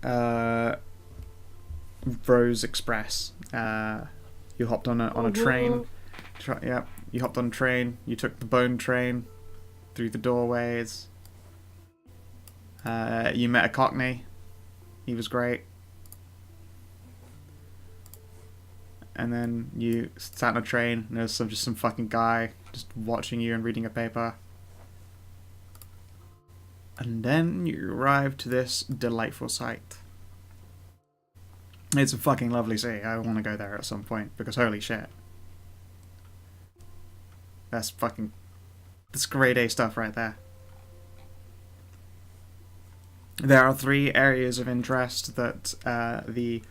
Rose Express. You hopped on a train. Yeah, you hopped on a train. You took the bone train through the doorways. You met a Cockney. He was great. And then you sat on a train, and there's just some fucking guy just watching you and reading a paper. And then you arrive to this delightful sight. It's a fucking lovely city. I want to go there at some point, because holy shit. That's grade A stuff right there. There are 3 areas of interest that the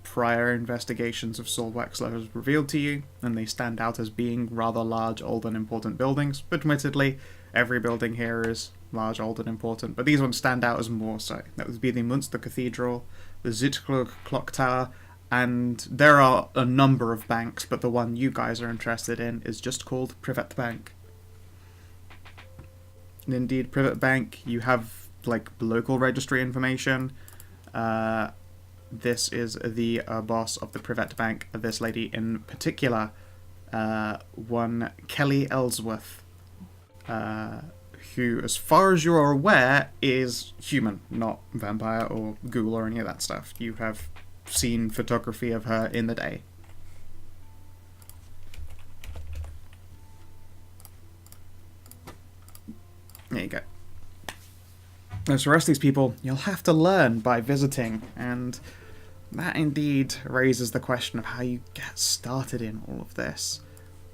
prior investigations of Saul Wexler has revealed to you, and they stand out as being rather large, old, and important buildings. But admittedly, every building here is large, old, and important, but these ones stand out as more so. That would be the Munster Cathedral, the Zittklug Clock Tower, and there are a number of banks, but the one you guys are interested in is just called Privet Bank. And indeed, Privet Bank, you have local registry information. This is the boss of the Privet Bank, this lady in particular, one Kelly Ellsworth, who, as far as you are aware, is human, not vampire or ghoul or any of that stuff. You have seen photography of her in the day. There you go. As for the rest of these people, you'll have to learn by visiting, and that indeed raises the question of how you get started in all of this.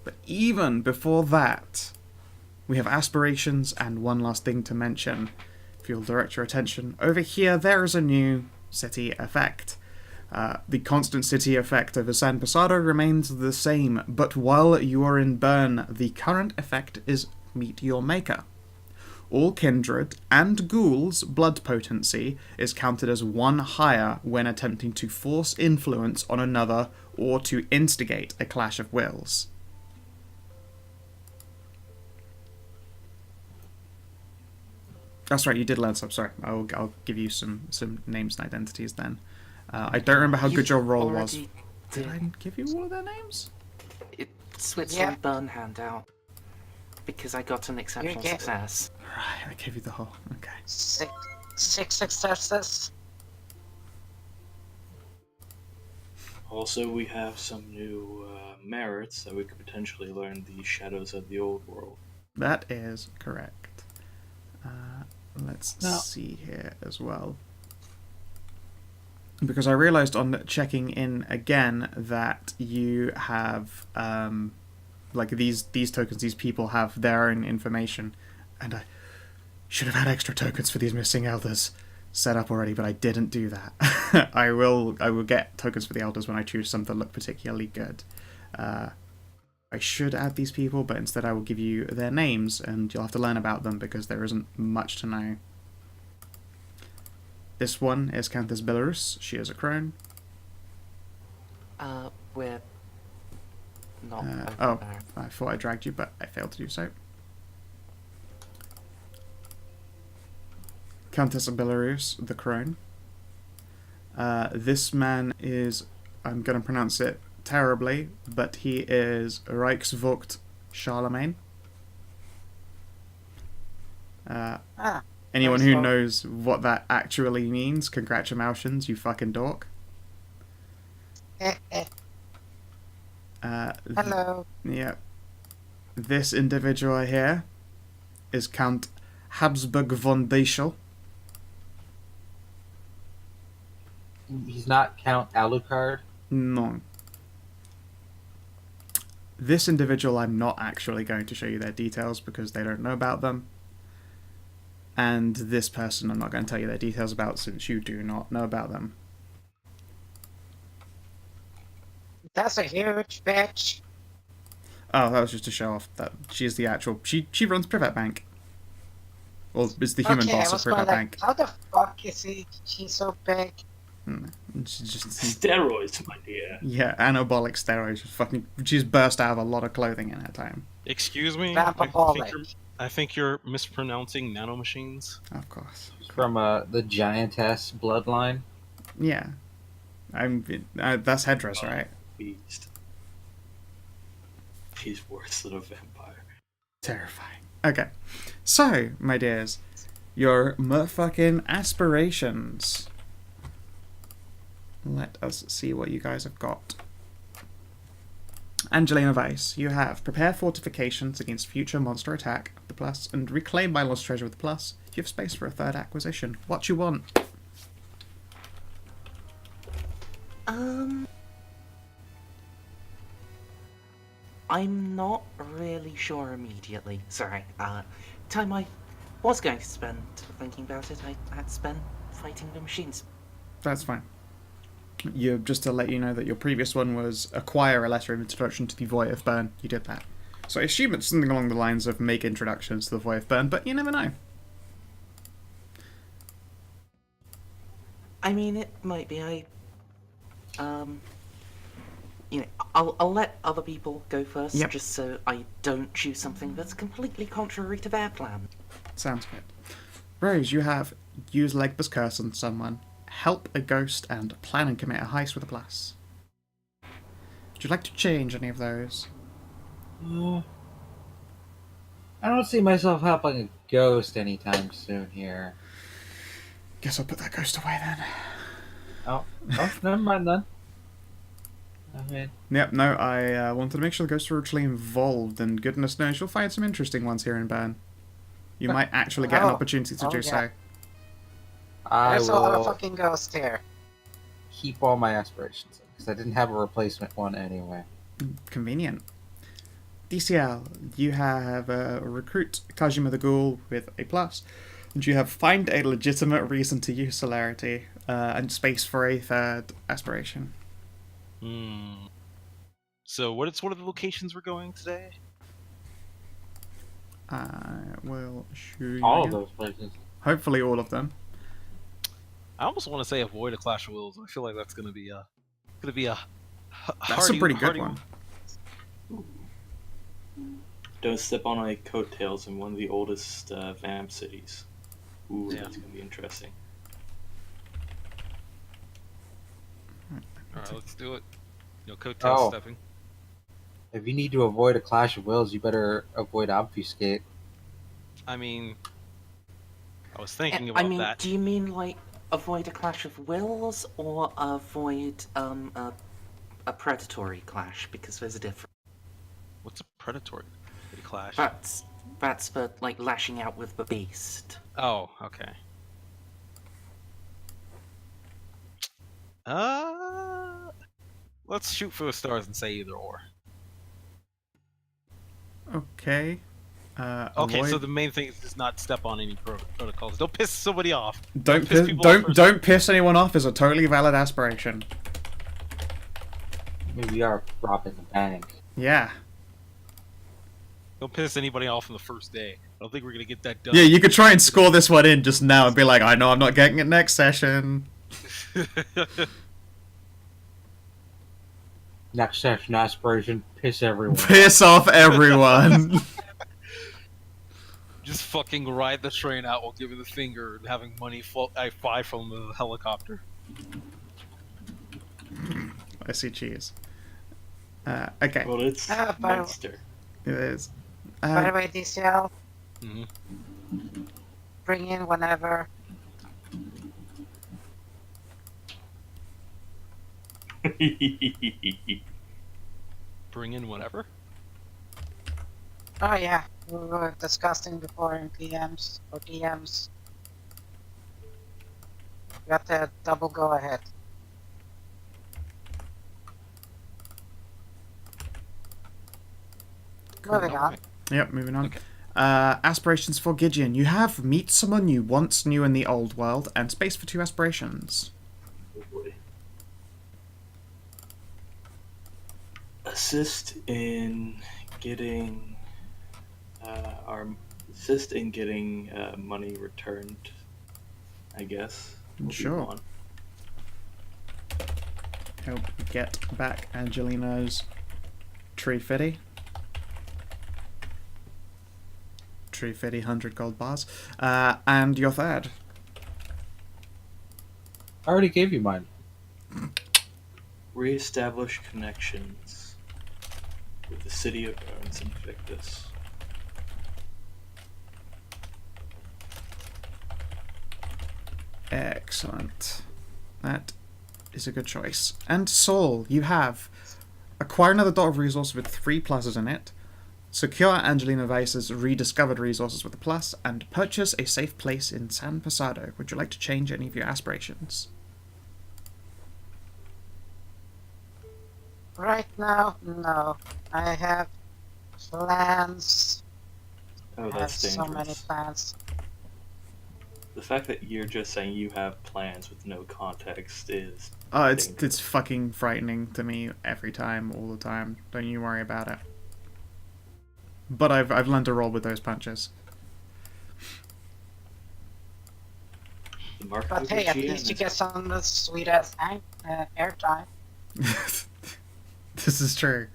But even before that, we have aspirations and one last thing to mention. If you'll direct your attention, over here there is a new city effect. The constant city effect of San Pasado remains the same, but while you are in Bern, the current effect is Meet Your Maker. All kindred and ghouls' blood potency is counted as 1 higher when attempting to force influence on another or to instigate a clash of wills. That's right, you did learn some. Sorry, I'll give you some names and identities then. I don't remember how good your roll was. Did I give you all of their names? It's Switzerland Burn handout. Because I got an exceptional success. Right, I gave you the whole. Okay. 6 successes. Also, we have some new merits that we could potentially learn the shadows of the old world. That is correct. Let's see here as well. Because I realised on checking in again that you have these tokens, these people have their own information, and I should have had extra tokens for these missing elders set up already, but I didn't do that. I will get tokens for the elders when I choose some that look particularly good. I should add these people, but instead I will give you their names, and you'll have to learn about them because there isn't much to know. This one is Countess Belarus. She is a crone. We're not. Oh, I thought I dragged you, but I failed to do so. Countess Belarus, the crone. This man is, I'm going to pronounce it terribly, but he is Reichsvogt Charlemagne. Anyone who knows what that actually means, congratulations, you fucking dork. Hello. Yeah. This individual here is Count Habsburg von Beischel. He's not Count Alucard? No. This individual, I'm not actually going to show you their details because they don't know about them. And this person, I'm not going to tell you their details about since you do not know about them. That's a huge bitch. Oh, that was just to show off that she's the actual... She runs Privet Bank. Or is the human boss of Privet Bank. How the fuck is she's so big? She's just... Steroids, my dear. Yeah, anabolic steroids. She's burst out of a lot of clothing in her time. Excuse me? I think you're mispronouncing nanomachines. Of course. From the giantess bloodline. Yeah. That's Hedras, right? Beast. He's worse than a vampire. Terrifying. Okay. So, my dears, your motherfucking aspirations. Let us see what you guys have got. Angelina Weiss, you have prepare fortifications against future monster attack with the plus, and reclaim my lost treasure with the plus. You have space for a third acquisition. What you want? I'm not really sure immediately. Sorry. Time I was going to spend thinking about it, I had spent fighting the machines. That's fine. Just to let you know that your previous one was acquire a letter of introduction to the Void of Burn. You did that. So I assume it's something along the lines of make introductions to the Void of Burn, but you never know. I mean, it might be. I'll let other people go first, Yep. just so I don't choose something that's completely contrary to their plan. Sounds good. Rose, you have use Legba's curse on someone, help a ghost, and plan and commit a heist with a plus. Would you like to change any of those? I don't see myself helping a ghost anytime soon here. Guess I'll put that ghost away then. Oh, never mind then. I mean, Yep, no, I wanted to make sure the ghosts are actually involved, and goodness knows you'll find some interesting ones here in Bern. You might actually get an opportunity to do so. I There's a lot of will fucking ghosts here. keep all my aspirations because I didn't have a replacement one anyway. Convenient. DCL, you have recruit Kajima the Ghoul with a plus, and you have find a legitimate reason to use celerity, and space for a third aspiration. So what's one of the locations we're going today? I will show you All of again. those places. Hopefully all of them. I almost want to say avoid a Clash of Wills. I feel like that's gonna be a That's a pretty good one. Don't step on my coattails in one of the oldest vamp cities. Ooh, Yeah. that's gonna be interesting. All right, let's do it. No coattail stepping. If you need to avoid a Clash of Wills, you better avoid Obfuscate. I mean, I was thinking about that. Do you mean like avoid a clash of wills or avoid a predatory clash? Because there's a difference. What's a predatory clash? That's for like lashing out with the beast. Oh, okay. Let's shoot for the stars and say either or. Okay. Okay, Avoid... so the main thing is just not step on any protocols. Don't piss somebody off. Don't piss anyone off is a totally valid aspiration. Maybe we are robbing the bank. Yeah. Don't piss anybody off on the first day. I don't think we're gonna get that done. Yeah, you could try and score this one in just now and be like, I know I'm not getting it next session. Next session aspiration, piss everyone. Piss off everyone. Just fucking ride the train out while giving the finger and having money fly from the helicopter. I see cheese. Okay. Well, it's monster. It is. By the way, DCL, Mm-hmm. bring in whenever. Bring in whatever. Oh yeah, we were discussing before in PMs or DMs. You got the double go ahead. Moving on. Yep, moving on. Okay. Aspirations for Gideon. You have meet someone you once knew in the old world, and space for 2 aspirations. Oh boy. Assist in getting money returned, I guess. Will be Sure. one. Help get back Angelina's Tree Fitty. Tree Fitty 100 gold bars. And your third. I already gave you mine. Re-establish connections with the city of Burns and Victus. Excellent. That is a good choice. And Saul, you have acquire another dot of resource with 3 pluses in it, secure Angelina Weiss's rediscovered resources with a plus, and purchase a safe place in San Pasado. Would you like to change any of your aspirations? Right now, no. I have plans. Oh, I have that's so many dangerous. plans. The fact that you're just saying you have plans with no context is It's dangerous. fucking frightening to me every time, all the time. Don't you worry about it. But I've learned to roll with those punches. The mark But of hey, a at GM least you is- get some sweet ass airtime. This is true.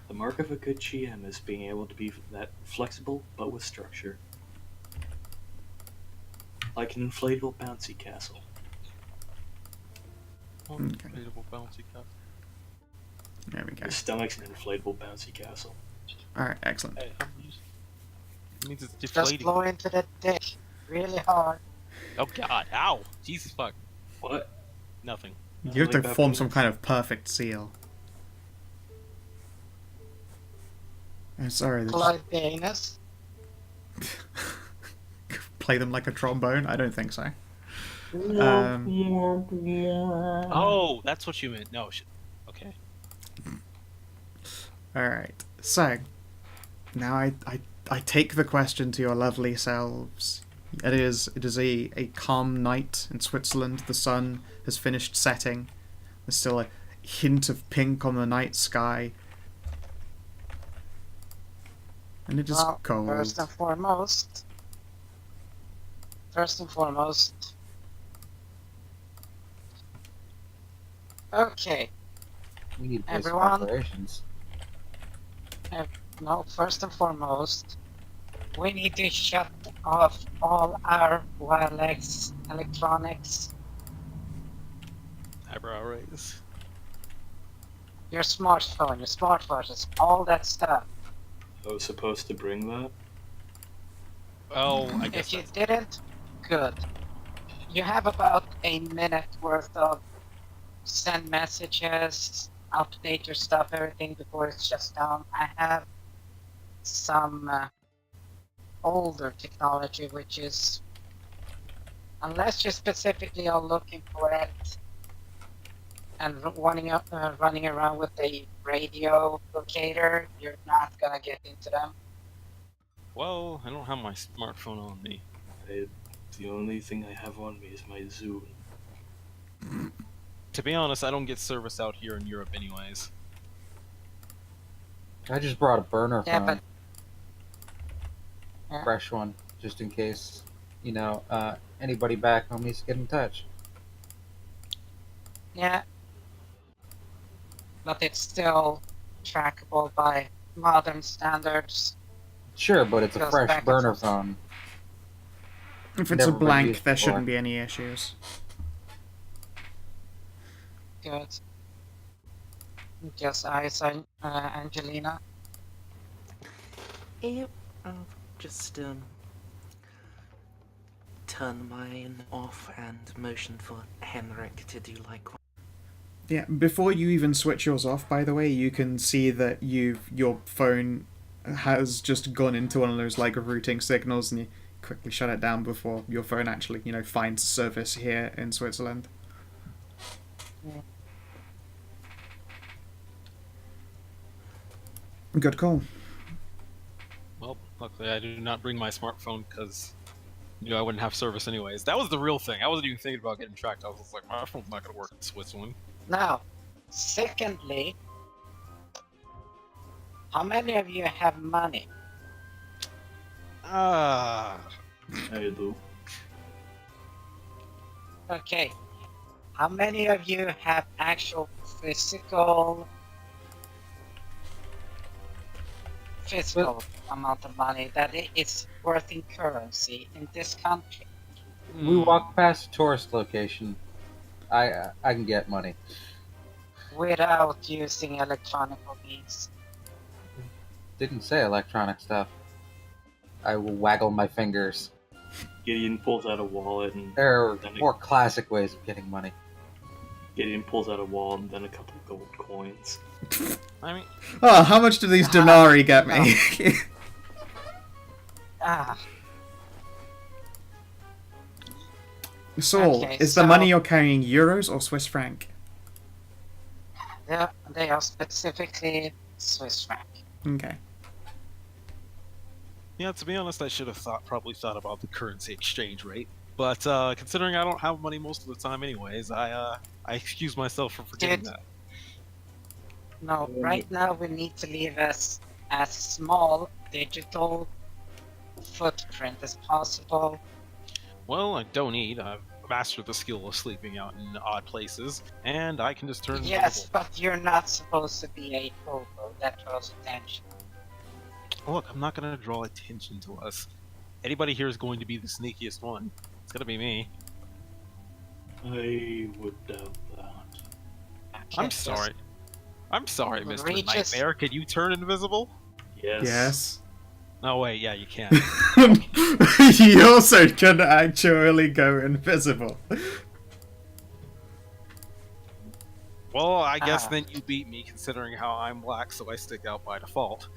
The mark of a good GM is being able to be that flexible but with structure. Like an inflatable bouncy castle. Oh, Okay. inflatable bouncy castle. There we go. Your stomach's an inflatable bouncy castle. Alright, excellent. Hey, I'm used. It means it's Just deflating. blow into the dick really hard. Oh god, ow! Jesus fuck. What? Nothing. You have to Like form some penis? kind of perfect seal. I'm sorry. Clyde the anus. Play them like a trombone? I don't think so. Oh, that's what you meant. No, shit. Okay. Alright. So, now I take the question to your lovely selves. It is a calm night in Switzerland. The sun has finished setting. There's still a hint of pink on the night sky. And it is Well, cold. First and foremost, okay, We need basic Everyone? operations. no, first and foremost, we need to shut off all our wireless electronics, Eyebrow raise. your smartphones, all that stuff. I was supposed to bring that? Oh, I guess If you that's... didn't, good. You have about a minute worth of send messages, update your stuff, everything before it shuts down. I have some older technology, which is, unless you specifically are looking for it and running around with a radio locator, you're not gonna get into them. Well, I don't have my smartphone on me. The only thing I have on me is my Zune. To be honest, I don't get service out here in Europe anyways. I just brought a burner Yeah, phone, but yeah. fresh one, just in case, anybody back home needs to get in touch. Yeah, but it's still trackable by modern standards. Sure, but it's a Goes fresh back and burner forth. phone. If it's a Never been blank, used there before. shouldn't be any issues. Good. Just eyes on Angelina. Yep, I'll just turn mine off and motion for Henrik to do likewise. Yeah, before you even switch yours off, by the way, you can see that your phone has just gone into one of those like routing signals, and you quickly shut it down before your phone actually, finds service here in Switzerland. Good call. Well, luckily I do not bring my smartphone because I wouldn't have service anyways. That was the real thing. I wasn't even thinking about getting tracked. I was just like, my phone's not gonna work in Switzerland. Now, secondly, how many of you have money? Ah, I do. Okay. How many of you have actual physical amount of money that is worth in currency in this country? We walk past a tourist location. I can get money. Without using electronic means. Didn't say electronic stuff. I will waggle my fingers. Gideon pulls out a wallet and There are then more classic ways of getting money. Gideon pulls out a wallet and then a couple of gold coins. I mean, Oh, how much do these denarii get me? Ah, Saul, Okay, is the so- money you're carrying euros or Swiss franc? they are specifically Swiss franc. Okay. yeah, to be honest, I should have probably thought about the currency exchange rate. But considering I don't have money most of the time, anyways, I excuse myself for forgetting Dude. that. No, right now we need to leave as small digital footprint as possible. Well, I don't eat. I've mastered the skill of sleeping out in odd places, and I can just turn Yes, invisible. but you're not supposed to be a hobo. That draws attention. Look, I'm not gonna draw attention to us. Anybody here is going to be the sneakiest one. It's gonna be me. I would doubt that. I'm Just- sorry. I'm sorry, Mr. Regis- Nightmare. Can you turn invisible? Yes. Yes. No, wait, yeah, you can. You also can actually go invisible. Well, I guess Ah. then you beat me, considering how I'm black, so I stick out by default.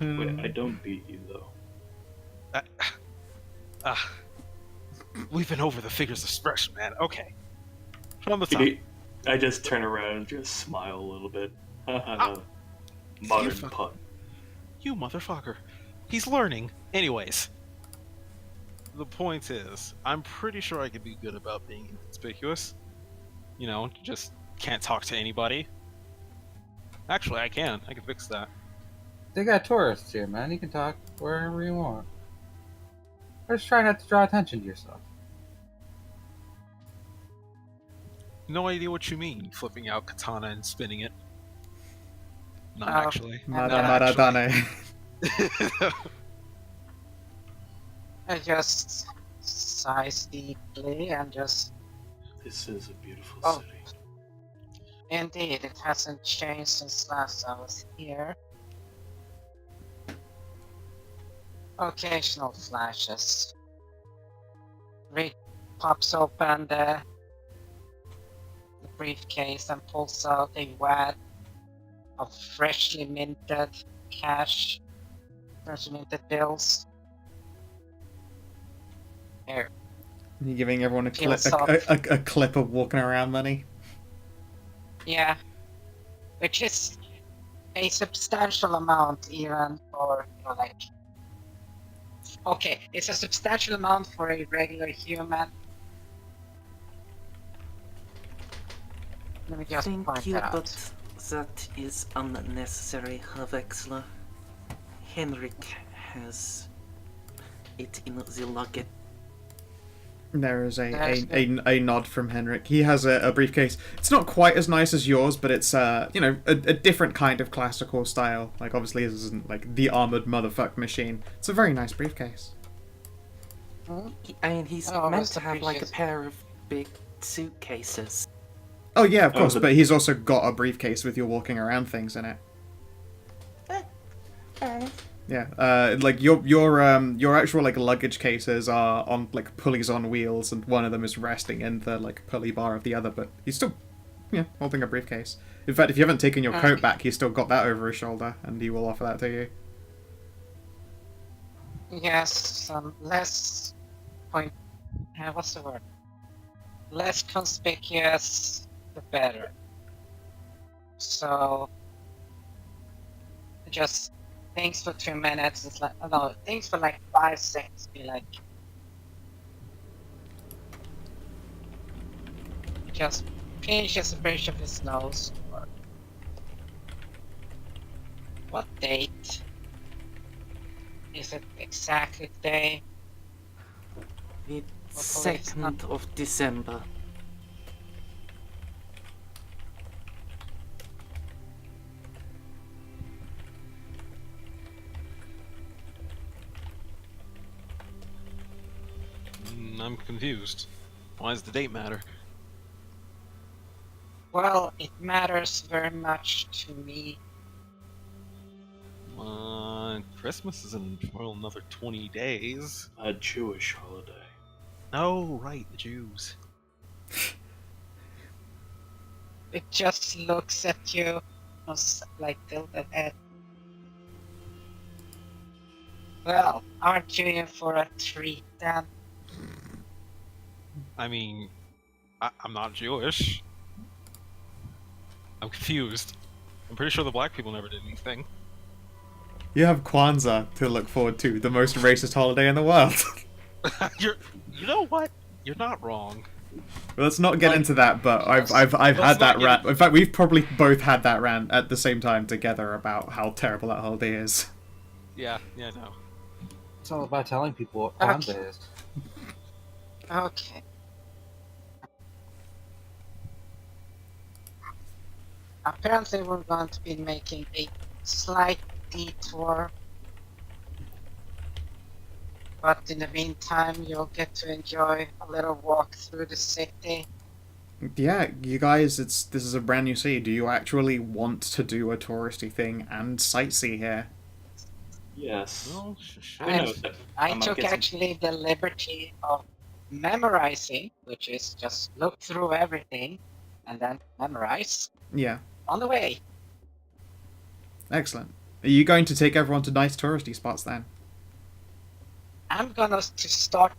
Wait, I don't beat you though. We've been over the figures expression, man. Okay. From the top. I just turn around and just smile a little bit. Ah. Modern You fuck- pun. You motherfucker. He's learning. Anyways. The point is, I'm pretty sure I could be good about being inconspicuous. You know, just can't talk to anybody. Actually, I can. I can fix that. They got tourists here, man. You can talk wherever you want. Just try not to draw attention to yourself. No idea what you mean, flipping out katana and spinning it. Not Oh. actually. Mada Not Maradane. I just sighs deeply and just This is a beautiful Oh. city. indeed it hasn't changed since last I was here. Occasional flashes. Rick pops open the briefcase and pulls out a wad of freshly minted cash, freshly minted bills. Here, You're giving everyone a clip, Feels soft. a clip of walking around money. yeah, which is a substantial amount even for, you know, like, okay, it's a substantial amount for a regular human. Let me just Thank point you, that out. but that is unnecessary, Herr Wexler. Henrik has it in the luggage. There is There's a nod from Henrik. He has a briefcase. It's not quite as nice as yours, but it's you know, a different kind of classical style. Like obviously this isn't like the armored motherfuck machine. It's a very nice briefcase. I mean, he's Oh, meant that's to have like a appreciated. pair of big suitcases. Oh yeah, of Oh, course, but- but he's also got a briefcase with your walking around things in it. Yeah, like your actual like luggage cases are on like pulleys on wheels, and one of them is resting in the like pulley bar of the other. But he's still, yeah, holding a briefcase. In fact, if you haven't taken your coat back, he's still got that over his shoulder, and he will offer that to you. Yes, less what's the word? Less conspicuous, the better. So, just thanks for 2 minutes. It's like, no, thanks for like 5 seconds. Be like, just pinches the bridge of his nose. What date? Is it exactly today? The Hopefully it's 2nd of December. I'm confused. Why does the date matter? Well, it matters very much to me. Christmas is in well, another 20 days. A Jewish holiday. Oh, right, the Jews. It just looks at you, like tilted head. Well, aren't you in for a treat then? I mean, I'm not Jewish. I'm confused. I'm pretty sure the black people never did anything. You have Kwanzaa to look forward to, the most racist holiday in the world. You know what? You're not wrong. Let's not get into that, but I've Let's had not that get rant. In fact, we've probably both had that rant at the same time together about how terrible that holiday is. Yeah, no. It's all about telling people what Okay. Kwanzaa is. Okay. Apparently we're going to be making a slight detour. But in the meantime, you'll get to enjoy a little walk through the city. Yeah, you guys, this is a brand new city. Do you actually want to do a touristy thing and sightsee here? Yes. Well, sure. I know that. I I'm took guessing- actually the liberty of memorizing, which is just look through everything and then memorize Yeah, on the way. excellent. Are you going to take everyone to nice touristy spots then? I'm gonna to start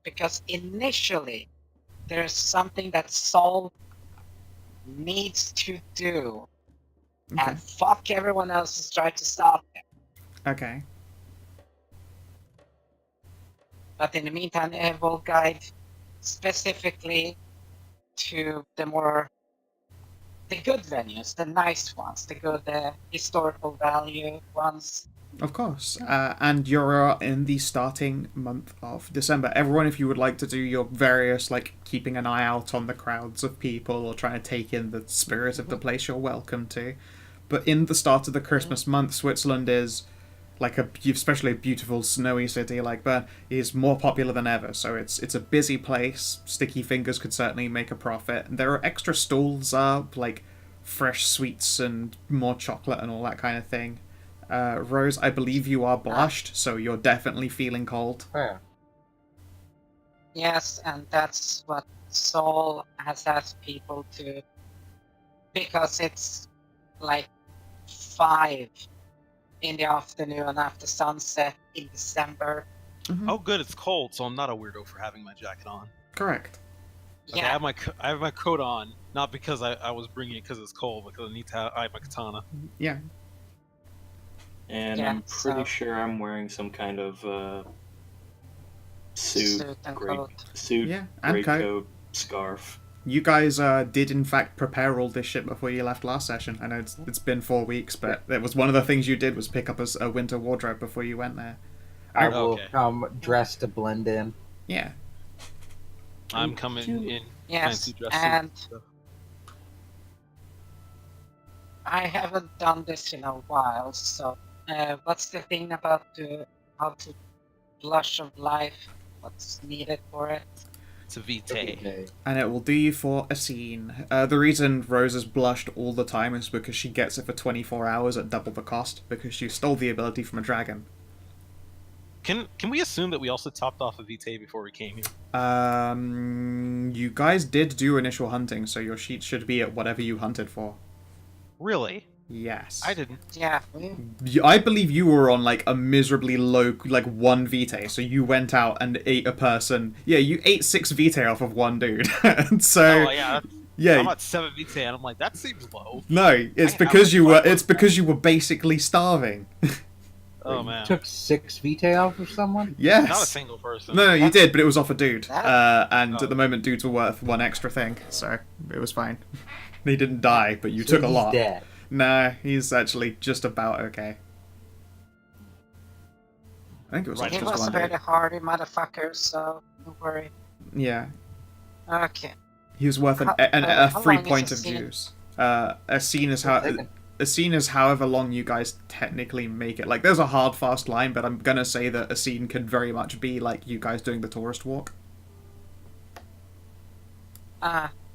because initially there's something that Saul needs to do, Okay. and fuck everyone else who's trying to stop him. Okay. But in the meantime, I will guide specifically to the good venues, the nice ones, the good historical value ones. Of course. And you're in the starting month of December. Everyone, if you would like to do your various, like, keeping an eye out on the crowds of people or trying to take in the spirit of the place, you're welcome to. But in the start of the Christmas month, Switzerland is, like, especially a beautiful snowy city like Bern, is more popular than ever. So it's a busy place. Sticky Fingers could certainly make a profit. There are extra stalls up, like fresh sweets and more chocolate and all that kind of thing. Rose, I believe you are blushed, so you're definitely feeling cold. Yeah. Yes, and that's what Saul has asked people to, because it's like 5 in the afternoon after sunset in December. Mhm. Oh, good, it's cold, so I'm not a weirdo for having my jacket on. Correct. Okay, Yeah, I have my coat on, not because I was bringing it because it's cold, because I have my katana. Yeah. And Yeah, I'm pretty so- sure I'm wearing some kind of suit, suit and great coat. suit, Yeah, and great coat. coat, scarf. You guys did in fact prepare all this shit before you left last session. I know it's been 4 weeks, but it was one of the things you did was pick up a winter wardrobe before you went there. I will Okay. come dressed to blend in. Yeah. I'm coming in Yes, fancy dress and suit. I haven't done this in a while, so what's the thing about how to blush of life? What's needed for it? It's a vitae. And it will do you for a scene. The reason Rose has blushed all the time is because she gets it for 24 hours at double the cost, because she stole the ability from a dragon. Can we assume that we also topped off a vitae before we came here? You guys did do initial hunting, so your sheet should be at whatever you hunted for. Really? Yes. I didn't. Yeah, I believe you were on, like, a miserably low, like, 1 vitae, so you went out and ate a person. Yeah, you ate 6 vitae off of one dude. And so, Oh yeah, yeah, I'm at 7 vitae, and I'm like, that seems low. no, it's I because you were, haven't- it's because you were basically starving. Oh You man, took 6 vitae off of someone? Yes. not a single person. No, you did, but it was off a dude. That- And Oh. at the moment, dudes were worth 1 extra thing, so it was fine. They didn't die, but you So took a he's lot. dead. Nah, he's actually just about okay. I think it was Right, he just was a one very dude. hardy motherfucker, so don't worry. Yeah, Okay. he was worth a How 3 long is point a of scene? juice. A scene is how. Taken. A scene is however long you guys technically make it. Like, there's a hard, fast line, but I'm gonna say that a scene could very much be like you guys doing the tourist walk.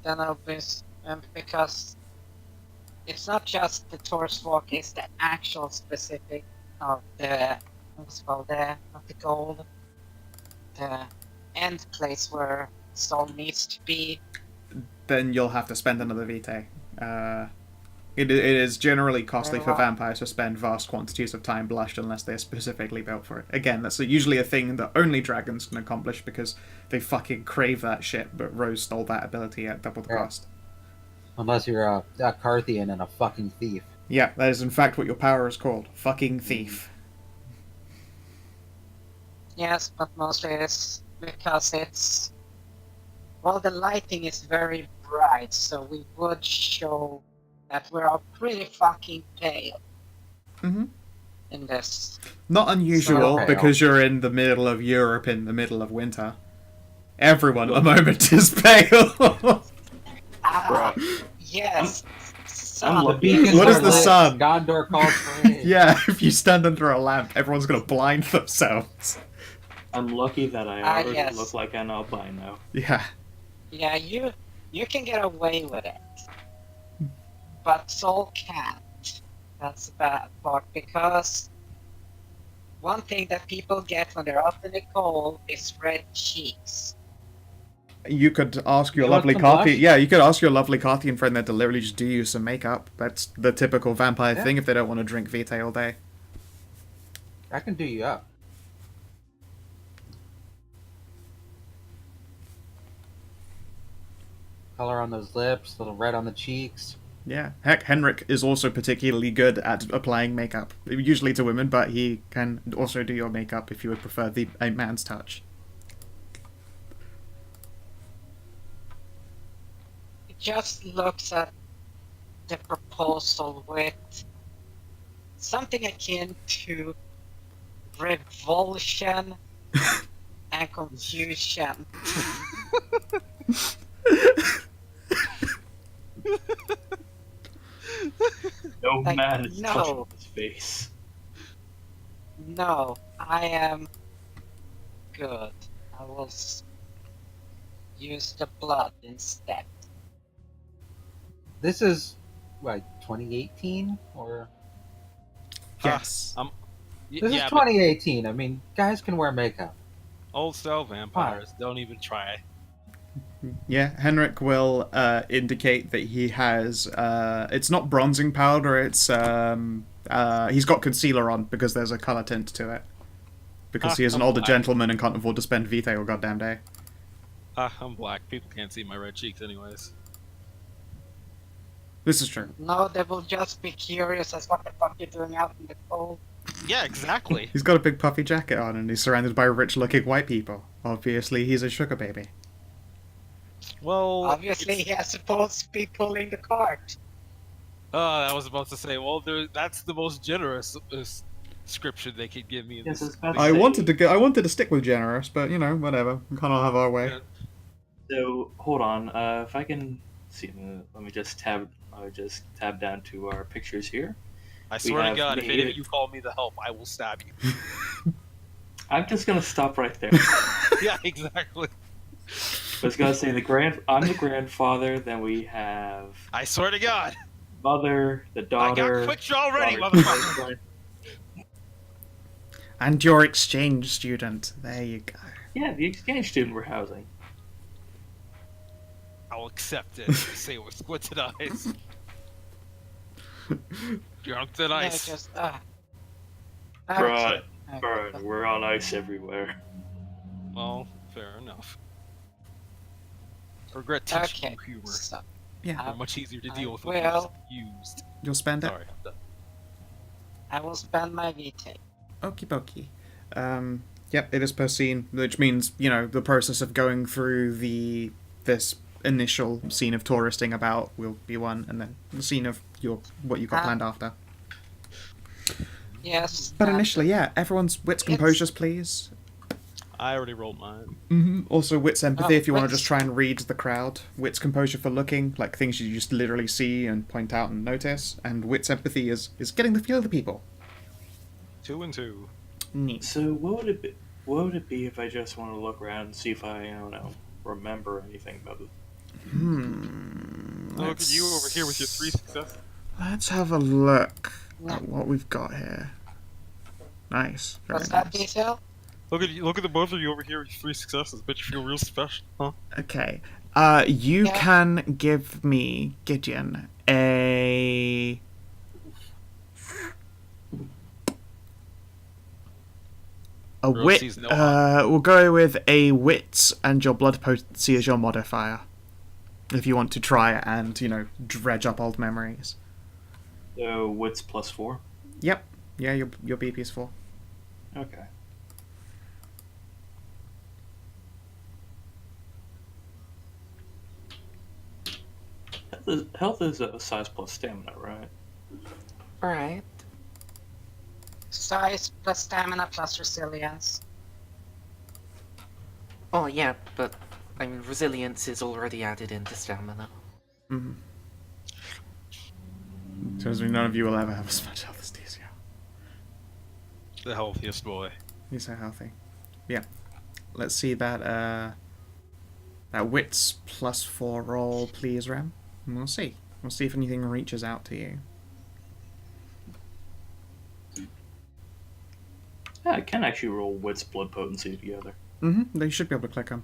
then obvious, because it's not just the Taurus Walk, it's the actual specific of the, what's it called, not the goal, the end place where Soul needs to be. Then you'll have to spend another vitae. It is generally costly Very for well. vampires to spend vast quantities of time blushed unless they're specifically built for it. Again, that's usually a thing that only dragons can accomplish because they fucking crave that shit, but Rose stole that ability at double the Yeah. cost. Unless you're a Carthian and a fucking thief. Yeah, that is in fact what your power is called. Fucking thief. Yes, but mostly it's because it's, well, the lighting is very bright, so we would show that we're all pretty fucking pale Mm-hmm. in this. Not unusual Okay. because you're in the middle of Europe in the middle of winter. Everyone at the moment is pale. Ah, Right. yes. I'm Son, The lucky. beacons What is are the lit. sun? Gondor calls for aid. Yeah, if you stand under a lamp, everyone's gonna blind themselves. I'm lucky that I Ah, already yes. look like an albino. Yeah. yeah, you can get away with it, but Soul can't. That's the bad part, because one thing that people get when they're out in the cold is red cheeks. You could ask your You want lovely some Carthian. blush? Yeah, you could ask your lovely Carthian friend there to literally just do you some makeup. That's the typical vampire Yeah. thing if they don't want to drink vitae all day. I can do you up. Color on those lips, little red on the cheeks. Yeah. Heck, Henrik is also particularly good at applying makeup. Usually to women, but he can also do your makeup if you would prefer a man's touch. It just looks at the proposal with something akin to revulsion and confusion. No Like, man is no. touching his face. No, I am good. I will use the blood instead. This is, what, 2018? Or... Yes. This is Yeah, but 2018. I mean, guys can wear makeup. old style vampires don't even try. Yeah, Henrik will indicate that he has. It's not bronzing powder. It's he's got concealer on because there's a color tint to it. Because he is an I'm older black. gentleman and can't afford to spend vitae all goddamn day. I'm black. People can't see my red cheeks, anyways. This is true. No, they will just be curious as what the fuck you're doing out in the cold. Yeah, exactly. He's got a big puffy jacket on and he's surrounded by rich-looking white people. Obviously, he's a sugar baby. Well, Obviously, it's- he has supposed to be pulling the cart. I was about to say, well, that's the most generous description they could give me. In Yes, this. I was about to I say- wanted to stick with generous, but you know, whatever. We can't all have our way. Yeah. So hold on, if I can see, let me just tab down to our pictures here. I swear to have God, if made any of it- you call me the help, I will stab you. I'm just gonna stop right there. Yeah, exactly. I was gonna say I'm the grandfather. Then we have I swear to God, mother, the I daughter. got picture already, daughter- motherfucker. And your exchange student. There you go. Yeah, the exchange student we're housing. I'll accept it. Say it with squinted eyes. Drunk than Yeah, ice. just Right, Okay. burn. We're on ice everywhere. Well, fair enough. I regret teaching Okay. you humor. So, Yeah. They're much easier to I deal with when you're will. used. You'll spend it. Sorry, I'm done. I will spend my vitae. Okie dokie. Yep, it is per scene, which means, you know, the process of going through this initial scene of touristing about will be one, and then the scene of what you got Ah. planned after. Yes. But and initially, yeah, everyone's wits It's- composures, please. I already rolled mine. Also, wits empathy Oh, if you want to wits. just try and read the crowd. Wits composure for looking, like things you just literally see and point out and notice. And wits empathy is getting the feel of the people. 2 and 2. Neat. So what would it be? What would it be if I just want to look around and see if I don't know, remember anything about Look at you over here with your 3 successes. Let's have a look at what we've got here. Nice. Very What's that nice. detail? Look at you, look at the both of you over here with your 3 successes. Bet you feel real special, huh? Okay. You Yeah. can give me, Gideon, a... Rose wit. sees no harm. We'll go with a wits and your blood potency as your modifier. If you want to try and, dredge up old memories. So wits +4. Yep. Yeah, your BP is 4. Okay. Health is a size plus stamina, right? Right. Size plus stamina plus resilience. Oh, yeah, but, I mean, resilience is already added into stamina. Mm-hmm. Tells me none of you will ever have as much health as Decio. The healthiest boy. He's so healthy. Yeah. Let's see that wits +4 roll, please, Rem. And we'll see. We'll see if anything reaches out to you. Yeah, I can actually roll wits blood potency together. Mm-hmm. They should be able to click them.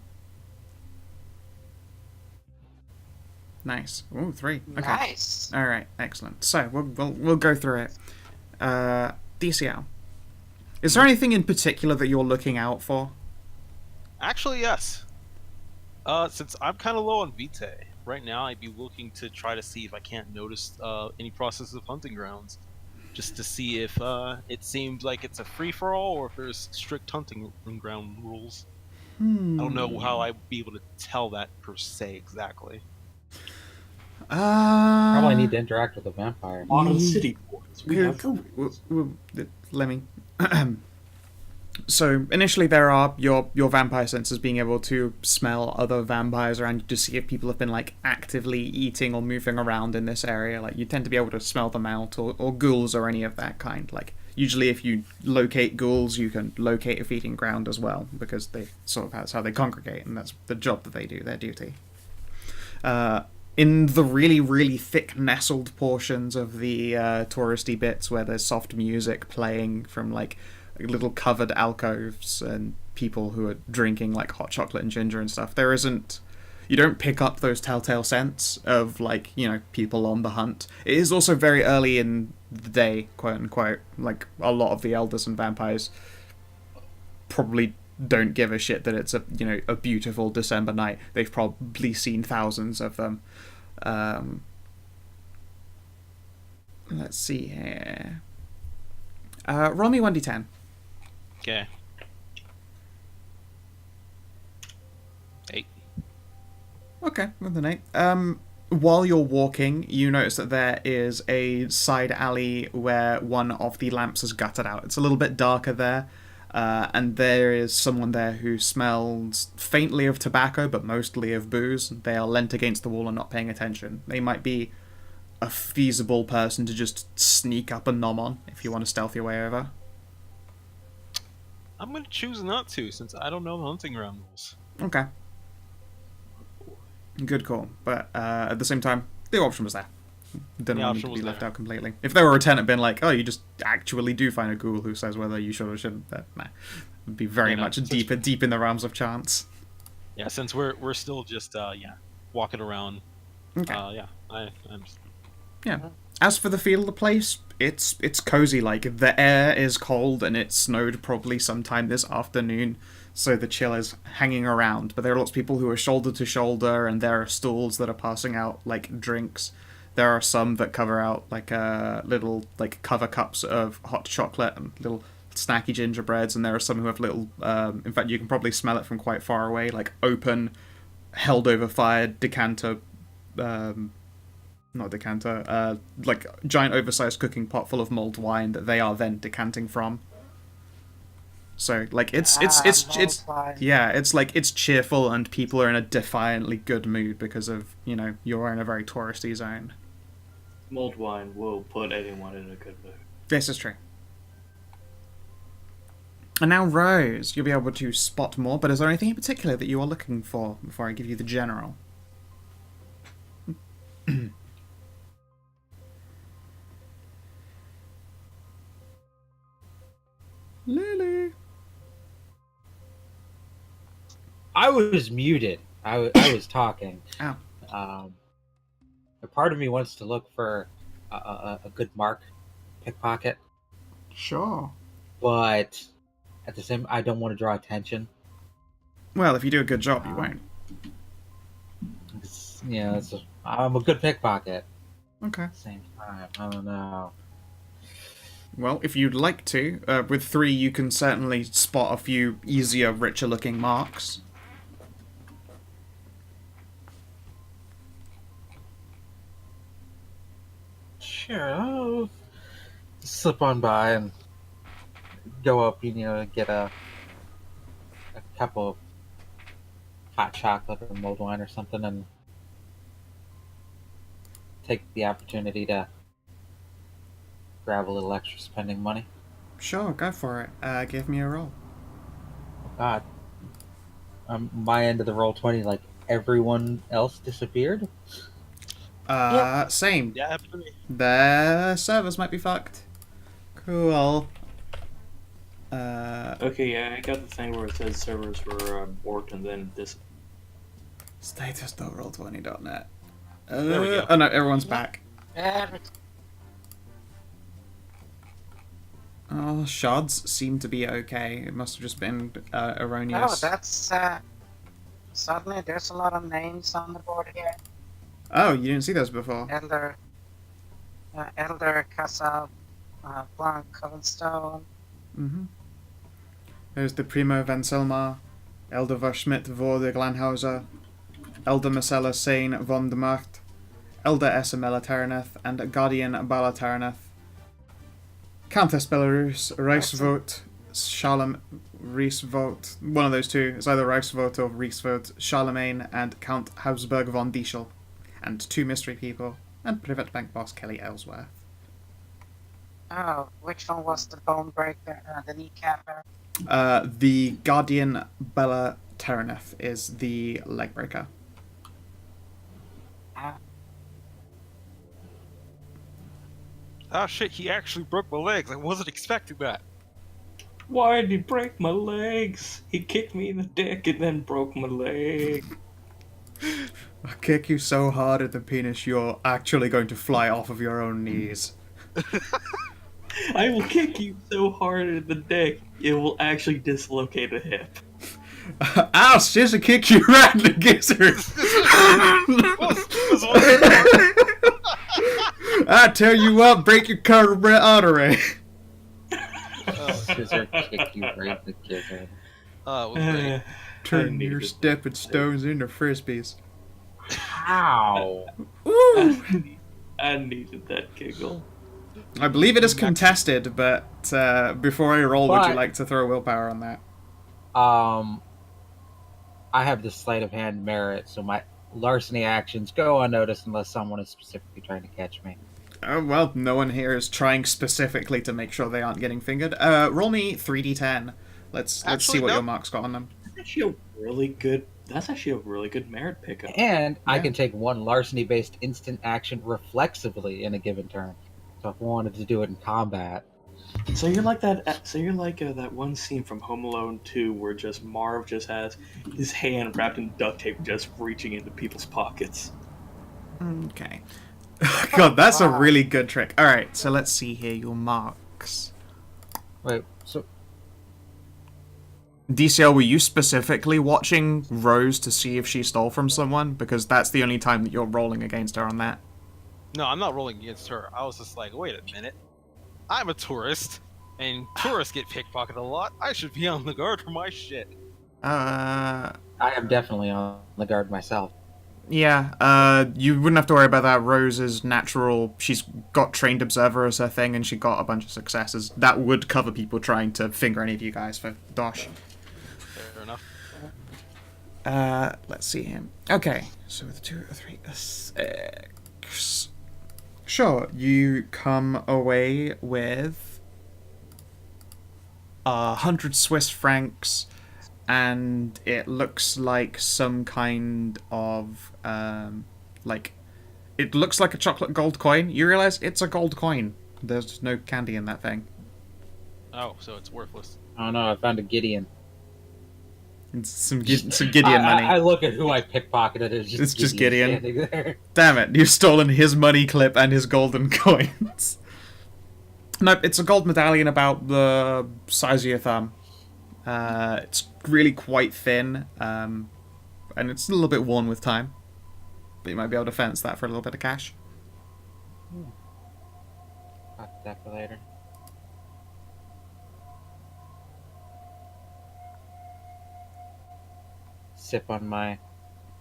Nice. Ooh, 3. Okay. Nice. All right. Excellent. So we'll go through it. DCL. Is there anything in particular that you're looking out for? Actually, yes. Since I'm kind of low on Vitae, right now I'd be looking to try to see if I can't notice any process of hunting grounds. Just to see if it seems like it's a free-for-all or if there's strict hunting ground rules. I don't know how I'd be able to tell that per se exactly. Probably need to interact with a vampire. On the city boards, we have coverings. Let me. So initially there are your vampire senses being able to smell other vampires around you to see if people have been like actively eating or moving around in this area. Like you tend to be able to smell them out, or ghouls or any of that kind. Like usually if you locate ghouls, you can locate a feeding ground as well, because they sort of that's how they congregate, and that's the job that they do, their duty. In the really, really thick nestled portions of the touristy bits where there's soft music playing from like little covered alcoves and people who are drinking like hot chocolate and ginger and stuff, you don't pick up those telltale scents of like, people on the hunt. It is also very early in the day, quote unquote. Like a lot of the elders and vampires probably don't give a shit that it's a beautiful December night. They've probably seen thousands of them. Let's see here. Roll me 1d10. Okay. 8. Okay, with an 8. While you're walking, you notice that there is a side alley where one of the lamps is gutted out. It's a little bit darker there, and there is someone there who smells faintly of tobacco, but mostly of booze. They are leant against the wall and not paying attention. They might be a feasible person to just sneak up and nom on if you want to stealth your way over. I'm gonna choose not to, since I don't know the hunting ground rules. Okay. Good call. But at the same time, the option was there. Didn't The want option to be was left there. out completely. If there were a tenant been like, oh, you just actually do find a ghoul who says whether you should or shouldn't, that would be very much since- deep in the realms of chance. Yeah, since we're still just walking around. Okay. I'm just... Yeah. As for the feel of the place, it's cozy. Like the air is cold and it snowed probably sometime this afternoon, so the chill is hanging around. But there are lots of people who are shoulder to shoulder, and there are stalls that are passing out like drinks. There are some that cover out like little like cover cups of hot chocolate and little snacky gingerbreads, and there are some who have little. In fact, you can probably smell it from quite far away, like open, held over fire decanter. Not decanter, like giant oversized cooking pot full of mulled wine that they are then decanting from. So like it's wine. yeah, it's like it's cheerful and people are in a defiantly good mood because of, you're in a very touristy zone. Mulled wine will put anyone in a good mood. This is true. And now Rose, you'll be able to spot more, but is there anything in particular that you are looking for before I give you the general? Lily. I was muted. I was talking. Oh. A part of me wants to look for a good mark pickpocket, Sure. but at the same, I don't want to draw attention. Well, if you do a good job, you won't. I'm a good pickpocket. Okay. At the same time, I don't know. Well, if you'd like to, with 3 you can certainly spot a few easier, richer-looking marks. Sure, I'll slip on by and go up, get a cup of hot chocolate or mulled wine or something, and take the opportunity to grab a little extra spending money. Sure, go for it. Give me a roll. Oh God, my end of the roll 20, like everyone else disappeared. Same. Yeah, for me. Their servers might be fucked. Cool. Okay, yeah, I got the thing where it says servers were borked and then this. Status.roll20.net. There we go. Oh no, everyone's back. Oh, shards seem to be okay. It must have just been Oh, erroneous. that's suddenly there's a lot of names on the board here. Oh, you didn't see those before. Elder Casa Blanc Covenstone. Mm-hmm. There's the Primo Vanselmar, Elder Verschmidt vor de Glanhauser, Elder Marcella Sane von der Macht, Elder Essamela Taraneth, and Guardian Bala Taraneth. Countess Belarus, Reisvote, Charlem, Reisvote, one of those two. It's either Reisvote or Reisvote, Charlemagne, and Count Habsburg von Diesel. And 2 mystery people, and Privet Bank boss Kelly Ellsworth. Oh, which one was the bone breaker, the kneecapper? The Guardian Bella Taraneth is the leg breaker. Oh shit, he actually broke my legs. I wasn't expecting that. Why did he break my legs? He kicked me in the dick and then broke my leg. I'll kick you so hard at the penis you're actually going to fly off of your own knees. I will kick you so hard in the dick, it will actually dislocate a hip. I'll scissor kick you right in the gizzard. I tell you what, break your carotid artery. Scissor kick you right in the gizzard. Oh, it was great. Turn your stepping stones into frisbees. How? Ooh. I needed that giggle. I believe it is contested, but before I roll, would you But- like to throw willpower on that? I have the sleight of hand merit, so my larceny actions go unnoticed unless someone is specifically trying to catch me. Oh, well, no one here is trying specifically to make sure they aren't getting fingered. Roll me 3d10. Let's see Actually, what no. your marks got on them. That's actually a really good merit pickup. And I Yeah. can take one larceny-based instant action reflexively in a given turn. So if I wanted to do it in combat, So you're like that. So you're like that one scene from Home Alone 2 where just Marv just has his hand wrapped in duct tape, just reaching into people's pockets. Okay. God, that's a really good trick. Alright, so let's see here your marks. wait. So DCL, were you specifically watching Rose to see if she stole from someone? Because that's the only time that you're rolling against her on that. No, I'm not rolling against her. I was just like, wait a minute. I'm a tourist, and tourists get pickpocketed a lot. I should be on the guard for my shit. I am definitely on the guard myself. Yeah, you wouldn't have to worry about that. Rose is natural. She's got trained observer as her thing, and she got a bunch of successes. That would cover people trying to finger any of you guys for Dosh. Fair enough. Let's see him. Okay, so with 2 or 3, 6. Sure, you come away with 100 Swiss francs, and it looks like some kind of like it looks like a chocolate gold coin. You realize it's a gold coin. There's no candy in that thing. Oh, so it's worthless. I don't know. I found a Gideon. It's some Gideon money. I look at who I pickpocketed. It's just Gideon. standing there. Damn it, you've stolen his money clip and his golden coins. Nope, it's a gold medallion about the size of your thumb. It's really quite thin, and it's a little bit worn with time. But you might be able to fence that for a little bit of cash. Got that for later. Sip on my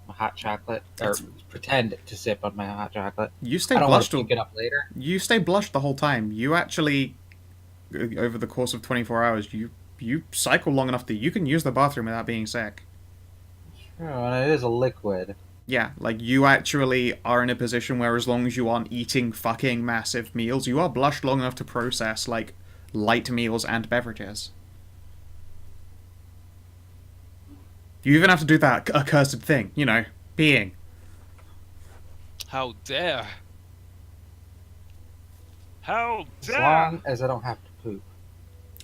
hot chocolate, or pretend to sip on my hot chocolate. You stay I don't want to blushed. pick it up later. You stay blushed the whole time. You actually, over the course of 24 hours, you cycle long enough that you can use the bathroom without being sick. True, and it is a liquid. Yeah, like you actually are in a position where as long as you aren't eating fucking massive meals, you are blushed long enough to process, like, light meals and beverages. You even have to do that accursed thing, you know, peeing. How dare! How As dare! long as I don't have to poop.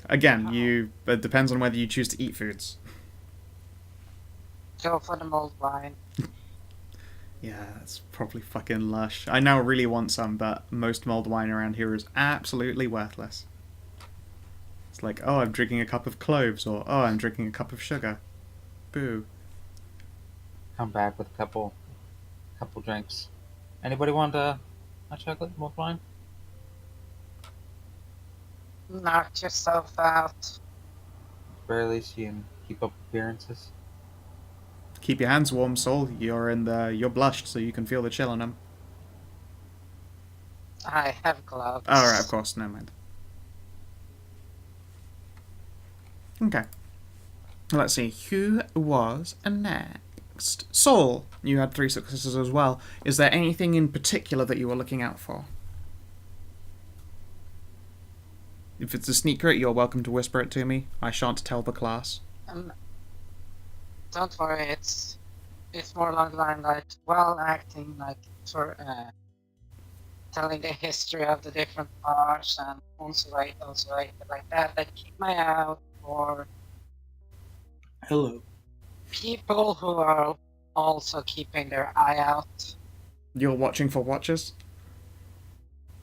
Again, it depends on whether you choose to eat foods. Go for the mulled wine. Yeah, that's probably fucking lush. I now really want some, but most mulled wine around here is absolutely worthless. It's like, oh, I'm drinking a cup of cloves, or oh, I'm drinking a cup of sugar. Boo. Come back with a couple drinks. Anybody want hot chocolate, more wine? Knock yourself out. Barely so you can keep up appearances. Keep your hands warm, Saul. You're blushed, so you can feel the chill on them. I have gloves. Oh, right, of course, never mind. Okay. Let's see, who was next? Saul, you had 3 successes as well. Is there anything in particular that you were looking out for? If it's a secret, you're welcome to whisper it to me. I shan't tell the class. Don't worry, it's more along the line like acting, like for telling the history of the different parts and also like that. Like keep my eye out for Hello. people who are also keeping their eye out. You're watching for watchers?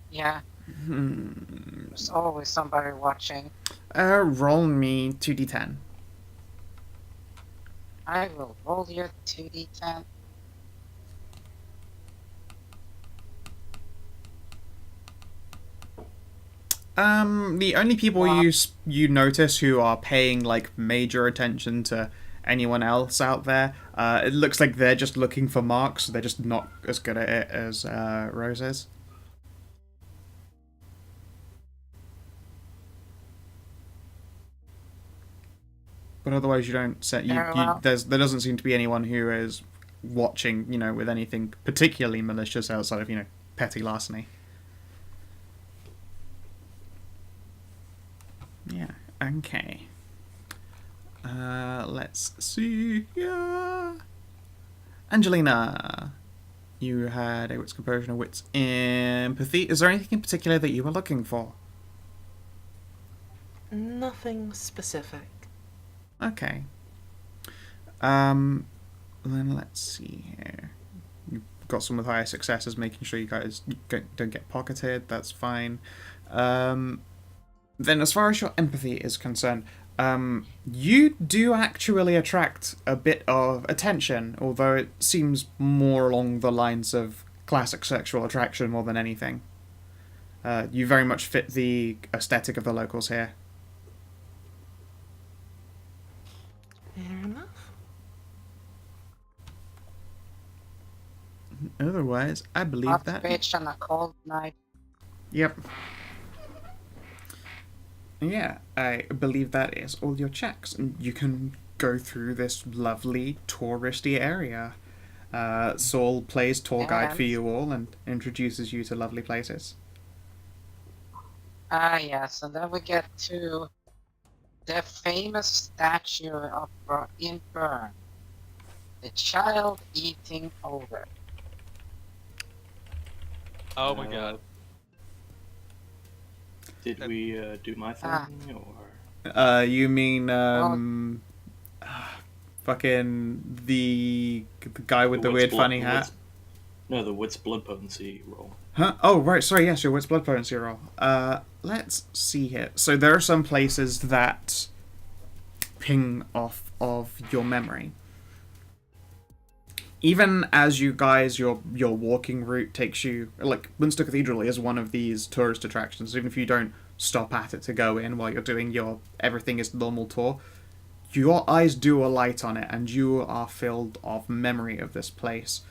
Yeah, there's always somebody watching. Roll me 2d10. I will roll your 2d10. The only people you notice who are paying, like, major attention to anyone else out there, it looks like they're just looking for marks. They're just not as good at it as Rose is. But otherwise, you don't set. There doesn't seem to be anyone who is watching, you know, with anything particularly malicious outside of, you know, petty larceny. Yeah. Okay. Let's see. Yeah. Angelina, you had a wits composure, a wits empathy. Is there anything in particular that you were looking for? Nothing specific. Okay. Then let's see here. You've got some with higher successes, making sure you guys don't get pocketed. That's fine. Then as far as your empathy is concerned, you do actually attract a bit of attention, although it seems more along the lines of classic sexual attraction more than anything. You very much fit the aesthetic of the locals here. Fair enough. Otherwise, I believe Hot that... bitch on a cold night. Yep. Yeah, I believe that is all your checks. And you can go through this lovely touristy area. Saul plays tour guide for you all and introduces you to lovely places. Ah, yes, and then we get to the famous statue of in Bern, the child eating ogre. Oh my god. Did we do my thing, Ah. or You mean fucking the guy with the what's weird blood- funny the hat? what's- No, the what's blood potency roll. Huh? Oh, right. Sorry. Yes, your wit's blood potency roll. Let's see here. So there are some places that ping off of your memory. Even as you guys, your walking route takes you, like, Winster Cathedral is one of these tourist attractions. Even if you don't stop at it to go in while you're doing your everything is normal tour, your eyes do alight on it, and you are filled of memory of this place.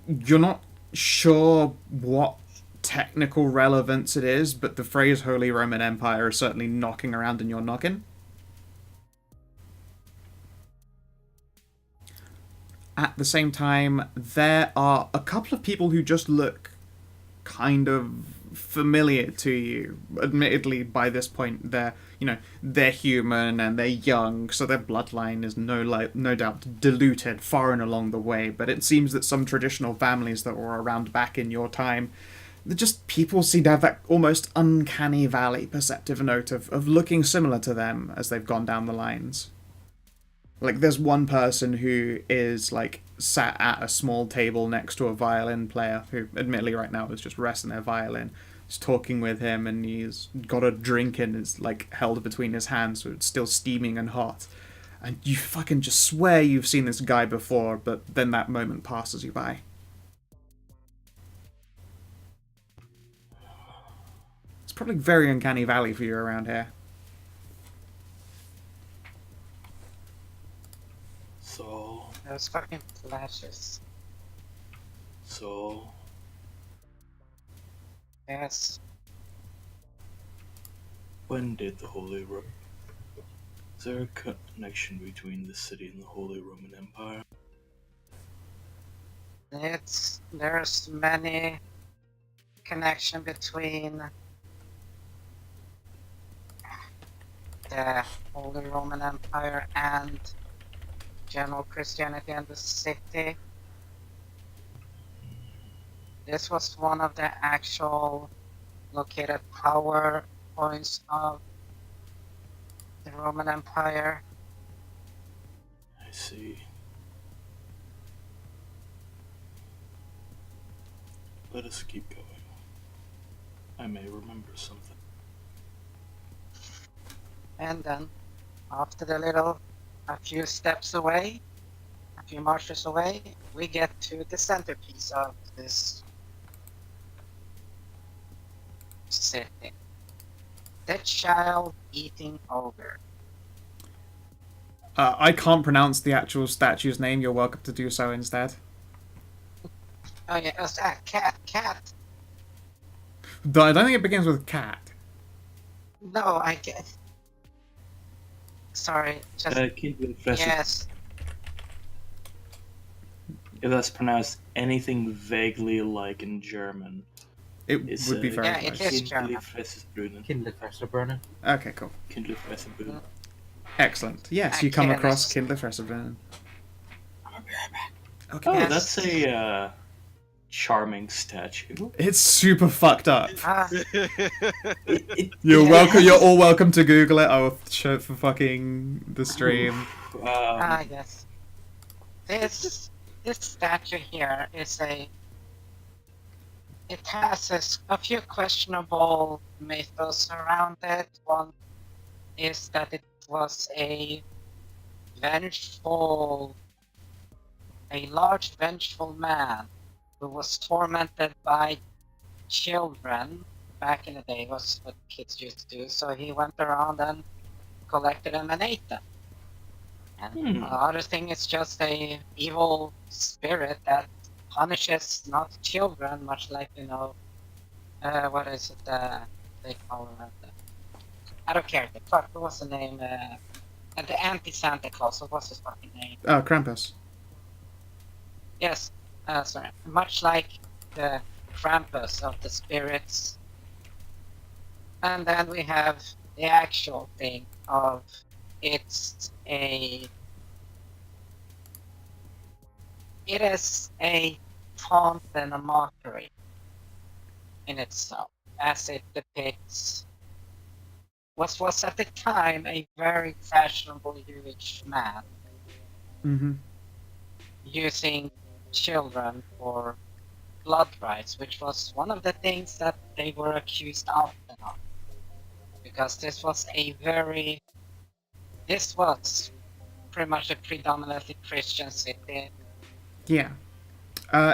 You're not sure what technical relevance it is, but the phrase Holy Roman Empire is certainly knocking around in your noggin. At the same time, there are a couple of people who just look kind of familiar to you. Admittedly, by this point, they're human and they're young, so their bloodline is no doubt diluted far and along the way. But it seems that some traditional families that were around back in your time, people seem to have that almost uncanny valley perceptive note of looking similar to them as they've gone down the lines. Like, there's one person who is, like, sat at a small table next to a violin player, who, admittedly, right now is just resting their violin. He's talking with him, and he's got a drink and it's, like, held between his hands, so it's still steaming and hot. And you fucking just swear you've seen this guy before, but then that moment passes you by. It's probably very uncanny valley for you around here. So, Those fucking flashes. so, Yes. when did the Holy Roman? Is there a connection between the city and the Holy Roman Empire? There's many connection between the Holy Roman Empire and general Christianity in the city. This was one of the actual located power points of the Roman Empire. I see. Let us keep going. I may remember something. And then, after a few steps away, a few marches away, we get to the centerpiece of this city. The child-eating ogre. I can't pronounce the actual statue's name. You're welcome to do so instead. Oh yeah, it's that cat. Though I don't think it begins with cat. No, I get. Sorry, just yes. If that's pronounced anything vaguely like in German, It it's, would be very yeah, it close. is German. Kinderfresserbrunnen. Okay, cool. Kindlefressenbrunnen. Excellent. Yes, I you come can't across understand. Kindle Okay. Oh, Yes. that's a charming statue. It's super fucked up. Ah, You're Yeah. welcome. You're all welcome to Google it. I will show it for fucking the stream. yes. This statue here is it has a few questionable mythos around it. One is that it was a large vengeful man who was tormented by children. Back in the day was what kids used to do, so he went around and collected them and ate them. And the other thing is just a evil spirit that punishes not children, much like, what is it, they call him? I don't care, what was the name? And the anti-Santa Claus, what was his fucking name? Oh, Krampus. Yes, sorry. Much like the Krampus of the spirits. And then we have the actual thing of it is a taunt and a mockery in itself, as it depicts what was at the time a very fashionable Jewish man Mm-hmm. using children for blood rights, which was one of the things that they were accused often of. Because this was pretty much a predominantly Christian city. Yeah.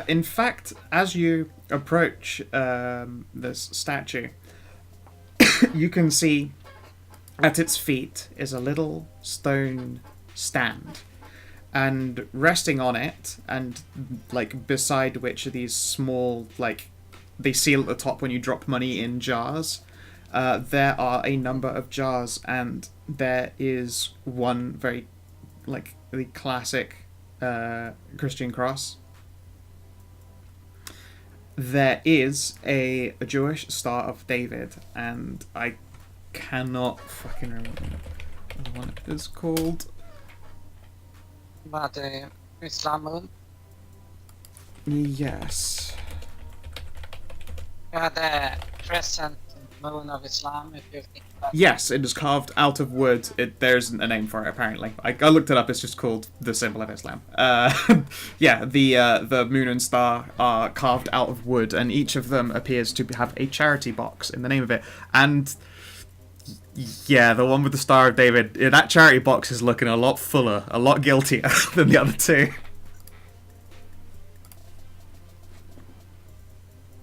In fact, as you approach this statue, you can see at its feet is a little stone stand. And resting on it, and like beside which are these small, like, they seal at the top when you drop money in jars. There are a number of jars, and there is one very, like, the classic Christian cross. There is a Jewish Star of David, and I cannot fucking remember what it is called. But the Islam moon, Yes. the crescent moon of Islam, if you think about it. Yes, it is carved out of wood. There isn't a name for it, apparently. I looked it up, it's just called the symbol of Islam. Yeah, the moon and star are carved out of wood, and each of them appears to have a charity box in the name of it. And yeah, the one with the Star of David, that charity box is looking a lot fuller, a lot guiltier than the other two.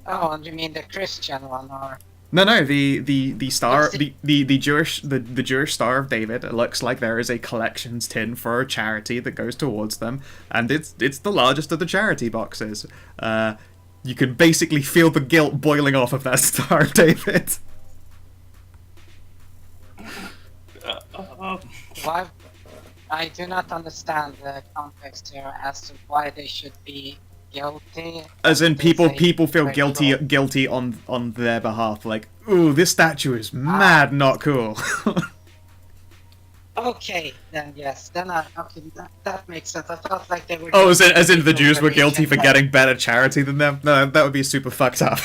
Oh, and you mean the Christian one, or? No, the star, Yes, the Jewish Star of David. It looks like there is a collections tin for a charity that goes towards them, and it's the largest of the charity boxes. You can basically feel the guilt boiling off of that Star of David. Why? I do not understand the context here as to why they should be guilty. As in, people They say feel ritual. guilty on their behalf. Like, ooh, this statue is mad, not cool. Okay, then yes, then that makes sense. I felt like they were. Oh, just as in the people Jews were guilty for religion. getting better charity than them? No, that would be super fucked up.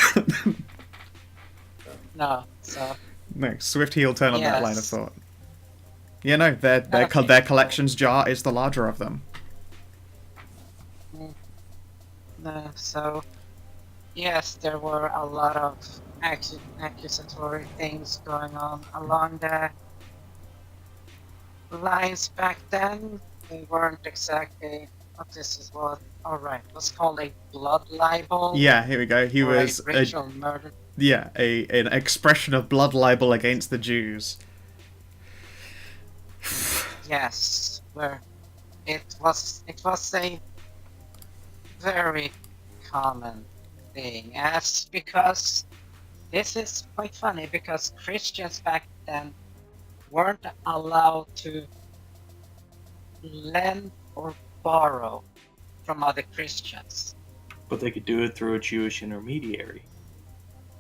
No, so No, swift heel turn on that line of Yes. thought. Yeah, no, their Okay. collections jar is the larger of them. no, so yes, there were a lot of accusatory things going on along the lines back then. They weren't exactly what this is what. All right, it was called a blood libel. Yeah, here we go. He or was a ritual murder. an expression of blood libel against the Jews. Yes, where it was a very common thing, as because this is quite funny because Christians back then weren't allowed to lend or borrow from other Christians. But they could do it through a Jewish intermediary.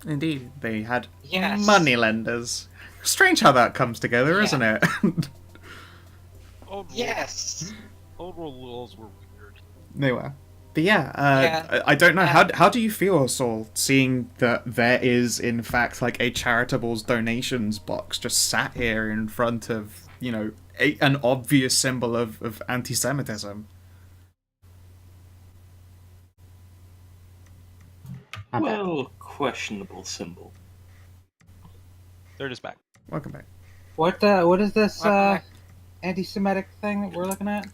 Indeed, they had Yes. money lenders. Strange how that comes together, Yeah. isn't it? Old Yes. Old world laws were weird. They were. But yeah, Yeah. I don't know. How do you feel, Saul, seeing that there is, in fact, like a charitable's donations box just sat here in front of, you know, an obvious symbol of anti-Semitism? I'm back. Well, questionable symbol. They're just back. Welcome back. What is this Welcome back. anti-Semitic thing that we're looking at?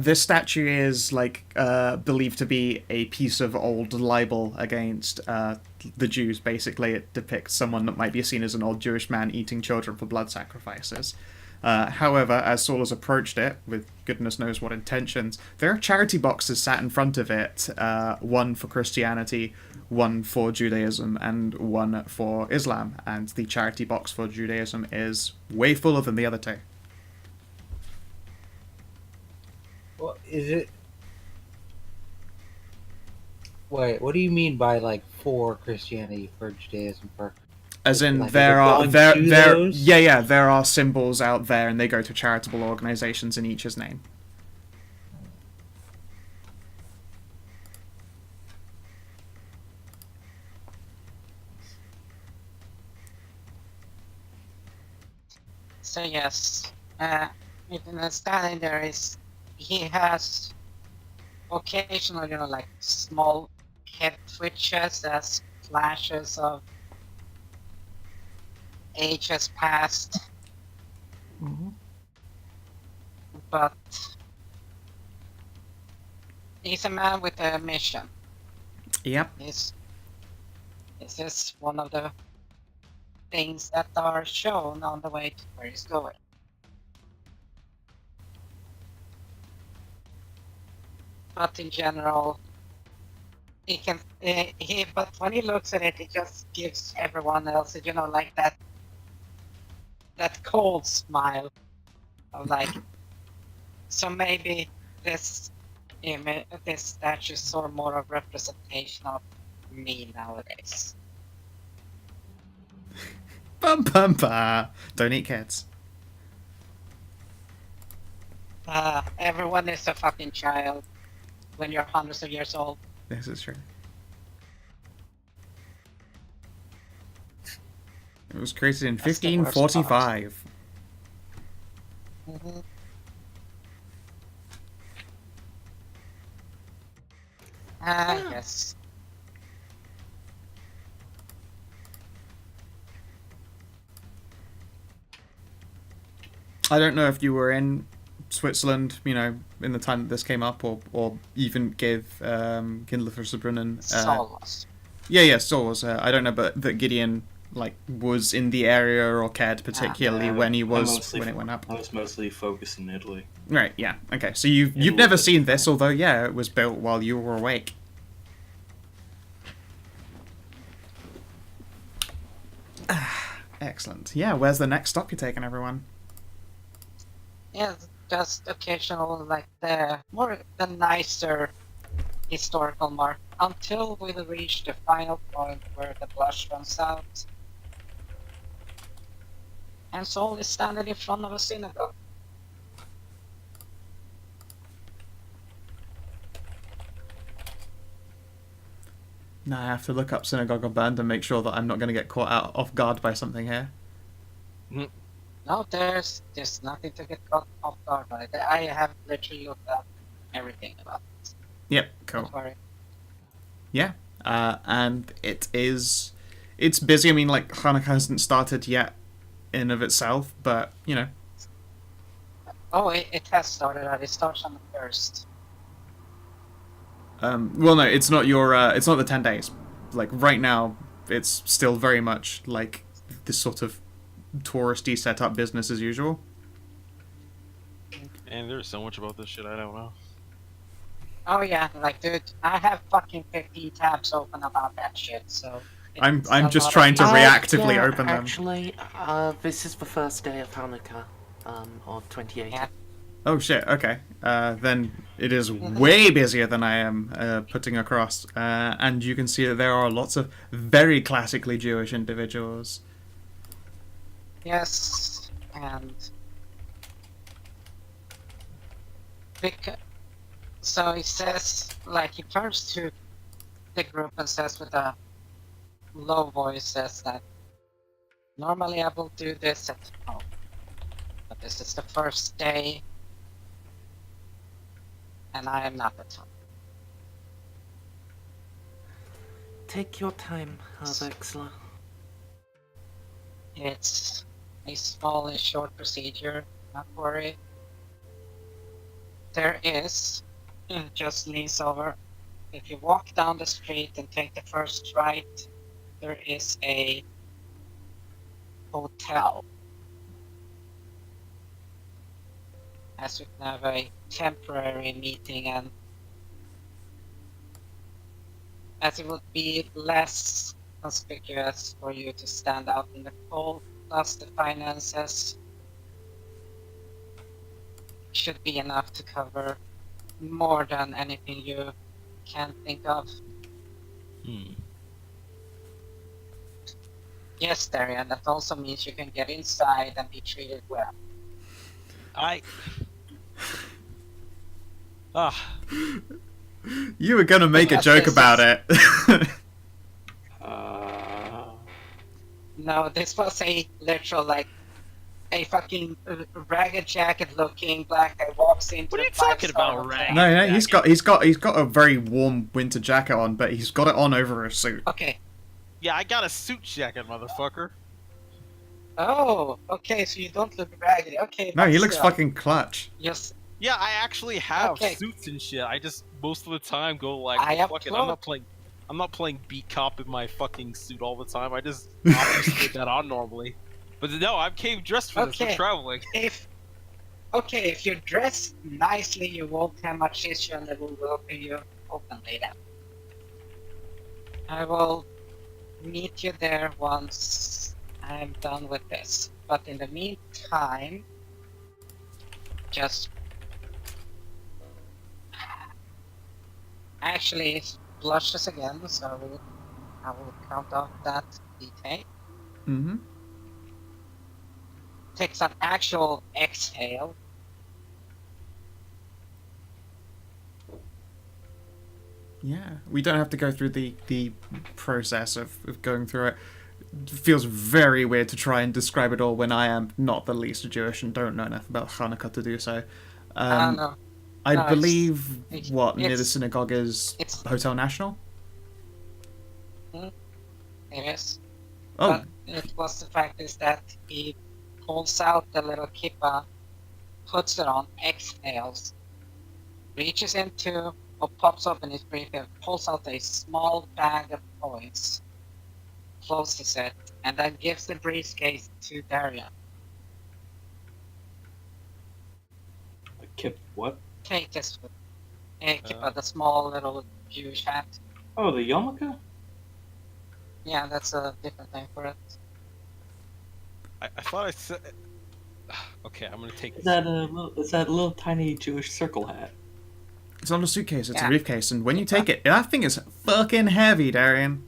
This statue is like believed to be a piece of old libel against the Jews. Basically, it depicts someone that might be seen as an old Jewish man eating children for blood sacrifices. However, as Saul has approached it with goodness knows what intentions, there are charity boxes sat in front of it. One for Christianity, one for Judaism, and one for Islam. And the charity box for Judaism is way fuller than the other two. Well, is it? Wait, what do you mean by like for Christianity, for Judaism, for? As in, Like, there is it are going there to there those? yeah there are symbols out there, and they go to charitable organizations in each's name. So yes, even standing there is he has occasional, like small head twitches as flashes of age has passed, but he's a man with a mission. Yep. This is one of the things that are shown on the way to where he's going. But in general, he can. But when he looks at it, he just gives everyone else, like that cold smile of like. So maybe this this statue saw more of representation of me nowadays. Bum bum ba. Don't eat kids. Everyone is a fucking child when you're hundreds of years old. This is true. It was created in That's the worst 1545. Mm-hmm. Yes. I don't know if you were in Switzerland, in the time that this came up, or even gave Kindle for Sabrunnen. Soulless. Yeah, Saul was. I don't know, but that Gideon was in the area or cared particularly when it went up. I was mostly focused in Italy. Right. Yeah. Okay. So you've never seen this, although it was built while you were awake. Excellent. Yeah. Where's the next stop you're taking, everyone? Yeah, just occasional, the nicer historical mark until we reach the final point where the blush runs out. And Saul is standing in front of a synagogue. Now I have to look up Synagogue of Bern to make sure that I'm not going to get caught out off guard by something here. No, there's nothing to get caught off guard by. I have literally looked up everything about it. Yep, cool. Don't worry. Yeah, and it's busy. I mean, Hanukkah hasn't started yet in of itself, but, Oh, it has started. It starts on the 1st. Well, no, it's not it's not the 10 days. Right now, it's still very much this sort of touristy setup business as usual. And there's so much about this shit I don't know. Oh yeah, dude, I have fucking 15 tabs open about that shit, so... I'm just trying to reactively open them. Actually, this is the first day of Hanukkah, of 2018. Yeah. Oh shit, okay. Then it is way busier than I am putting across. And you can see that there are lots of very classically Jewish individuals. Yes, and... So he says, he turns to the group and says with a low voice, says that normally I will do this at home, but this is the first day and I am not at home. Take your time, Vexler. It's a small and short procedure, not worry. There is, just leans over, if you walk down the street and take the first right, there is a hotel. As we can have a temporary meeting, and as it would be less conspicuous for you to stand out in the cold, plus the finances should be enough to cover more than anything you can think of. Yes, Darian, that also means you can get inside and be treated well. You were gonna make a joke about it. No, this was a literal, a fucking ragged jacket looking black guy walks into What are you a talking five-star about, hotel. ragged? No, he's got a very warm winter jacket on, but he's got it on over a suit. Okay. Yeah, I got a suit jacket, motherfucker. Oh, okay, so you don't look raggedy. Okay. No, but he looks still, fucking clutch. Just Yeah, I actually have Okay. suits and shit. I just most of the time go like, I fuck it. applaud. I'm not playing beat cop in my fucking suit all the time. I just obviously put that on normally. But no, I came dressed for this. We're Okay. traveling. if you're dressed nicely, you won't have much issue, and they will welcome you openly. Then I will meet you there once I'm done with this. But in the meantime, just actually it blushes again, so I will count off that detail. Mm-hmm. Takes an actual exhale. Yeah, we don't have to go through the process of going through it. It feels very weird to try and describe it all when I am not the least Jewish and don't know enough about Hanukkah to do so. No, I no, believe it's- what near the it's- synagogue is it's Hotel National. it is. Oh, But it was the fact is that he pulls out the little kippa, puts it on, exhales, reaches into or pops open his briefcase, pulls out a small bag of coins, closes it, and then gives the briefcase to Darian. Kip, what? Take this kippa, the small little Jewish hat. Oh, the yarmulke? Yeah, that's a different name for it. I thought I said. Okay, I'm gonna take Is this. that a little tiny Jewish circle hat? it's not a suitcase; it's a Yeah. briefcase. And when you take it, that thing is fucking heavy, Darian.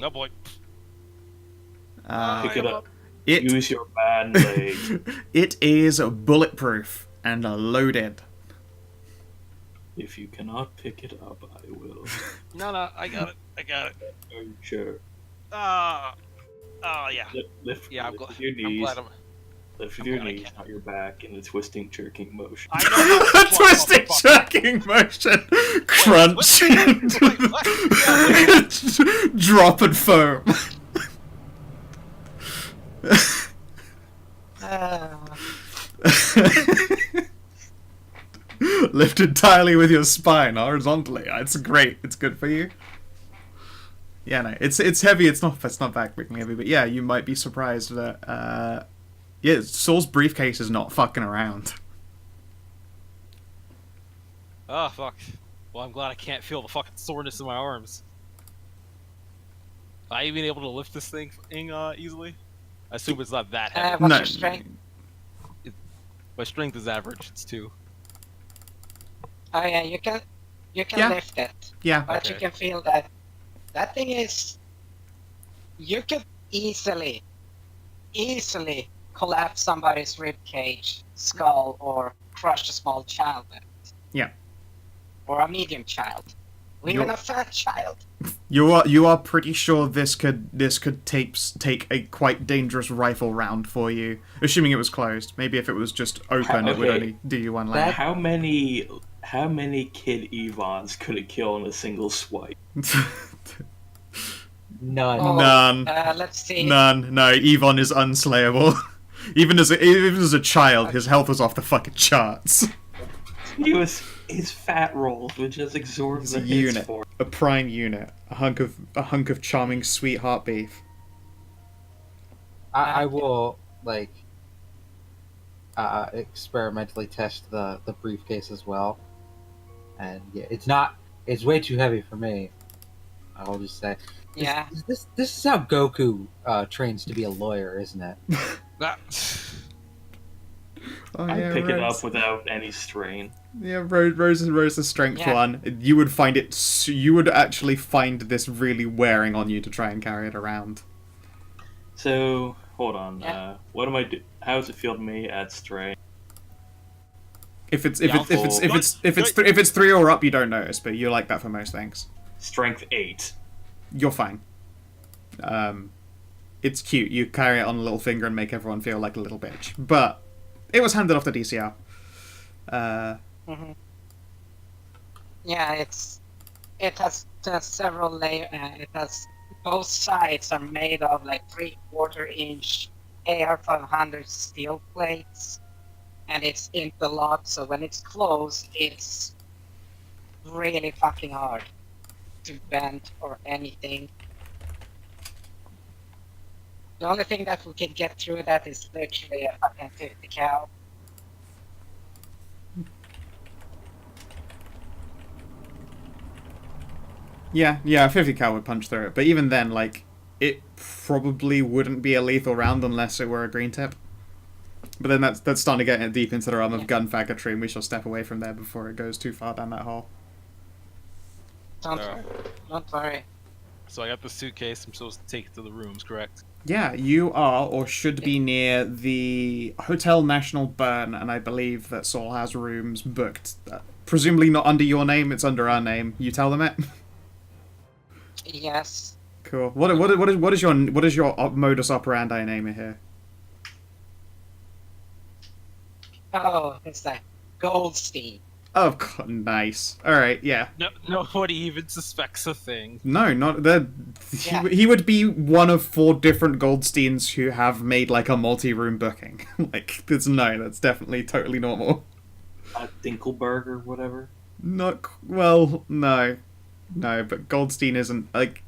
Oh boy. Uh, Pick it up. it Use your bad legs. it is bulletproof and loaded. If you cannot pick it up, I will. No, I got it. I got it. Are you sure? Oh yeah. Lift Yeah, I'm with glad. your I'm knees. glad I'm. Lift with your glad I knees, can. not your back, in a twisting, jerking motion. I know. A twisting, jerking motion, crunch, wait, what? drop and foam. Lift entirely with your spine horizontally. It's great. It's good for you. Yeah, no, it's heavy. It's not backbreaking heavy, but yeah, you might be surprised that yeah, Saul's briefcase is not fucking around. Oh fuck. Well, I'm glad I can't feel the fucking soreness in my arms. Are you even able to lift this thing easily? I assume it's not that heavy. What's No. your strength? My strength is average. It's 2. Oh yeah, you can Yeah. lift it. Yeah, But you Okay. can feel that that thing is. You could easily collapse somebody's rib cage, skull, or crush a small child. with it. Yeah. Or a medium child, or even You're- a fat child. you are pretty sure this could take a quite dangerous rifle round for you, assuming it was closed. Maybe if it was just open, it would Okay. only do you one leg. How many kid Evons could it kill in a single swipe? None. Oh, None. Let's see. None. No, Yvonne is unslayable. Even as a child, his health was off the fucking charts. His fat rolls were just It's a exorbitant hits unit, for a prime unit, a hunk of charming sweetheart beef. I will like experimentally test the briefcase as well, and yeah, it's way too heavy for me. I'll just say, Yeah. this is how Goku trains to be a lawyer, isn't it? That- Oh, I yeah, pick it Rose. up without any strain. Yeah, Rose's strength Yeah. one. You would find it. You would actually find this really wearing on you to try and carry it around. So hold on. Yeah. What am I do? How does it feel to me at strain? If it's Yeah, if it's 3 or up, you don't notice, but you're like that for most things. Strength 8. You're fine. it's cute. You carry it on a little finger and make everyone feel like a little bitch. But it was handed off to DCR. Hmm. Yeah, it has several layers. It has both sides are made of like 3/4 inch AR-500 steel plates, and it's interlocked. So when it's closed, it's really fucking hard to bend or anything. The only thing that we can get through that is literally a fucking 50 cal. Yeah, 50 cal would punch through it. But even then, like, it probably wouldn't be a lethal round unless it were a green tip. But then that's starting to get deep into the realm of gun faggotry, and we shall step away from there before it goes too far down that hole. Don't worry. So I got the suitcase. I'm supposed to take it to the rooms, correct? Yeah, you are or should be near the Hotel National Bern, and I believe that Saul has rooms booked. Presumably not under your name, it's under our name. You tell them it? Yes. Cool. What is your modus operandi name here? Oh, it's like Goldstein. Oh, God, nice. All right, yeah. No, nobody even suspects a thing. No, not the. Yeah. He would be one of 4 different Goldsteins who have made like a multi-room booking. Like, that's definitely totally normal. Dinkelberg or whatever. No, but Goldstein isn't like.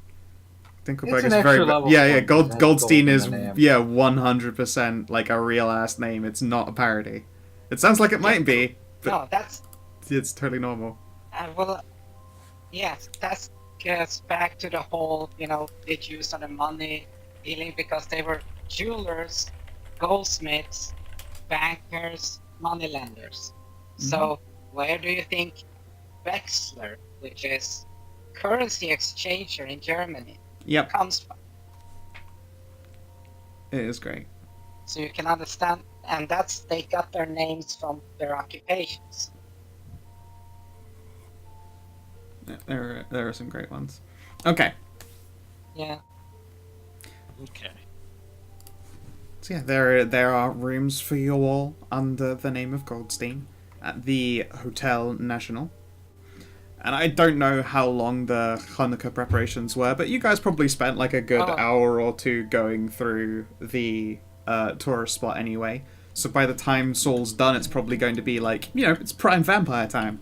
Dinkelberg It's is an very extra level yeah. point. It has Goldstein gold is in the name. 100% like a real ass name. It's not a parody. It sounds like it might be, but No, that's it's totally normal. well, yes, that gets back to the whole, did use on the money dealing because they were jewelers, goldsmiths, bankers, moneylenders. So where do you think Wechsler, which is currency exchanger in Germany, Yep, comes from? it is great. So you can understand, and they got their names from their occupations. Yeah, there are some great ones. Okay, Yeah. Okay. so yeah, there are rooms for you all under the name of Goldstein at the Hotel National. And I don't know how long the Hanukkah preparations were, but you guys probably spent like a good hour or two going through the tourist spot anyway. So by the time Saul's done, it's probably going to be like, it's prime vampire time.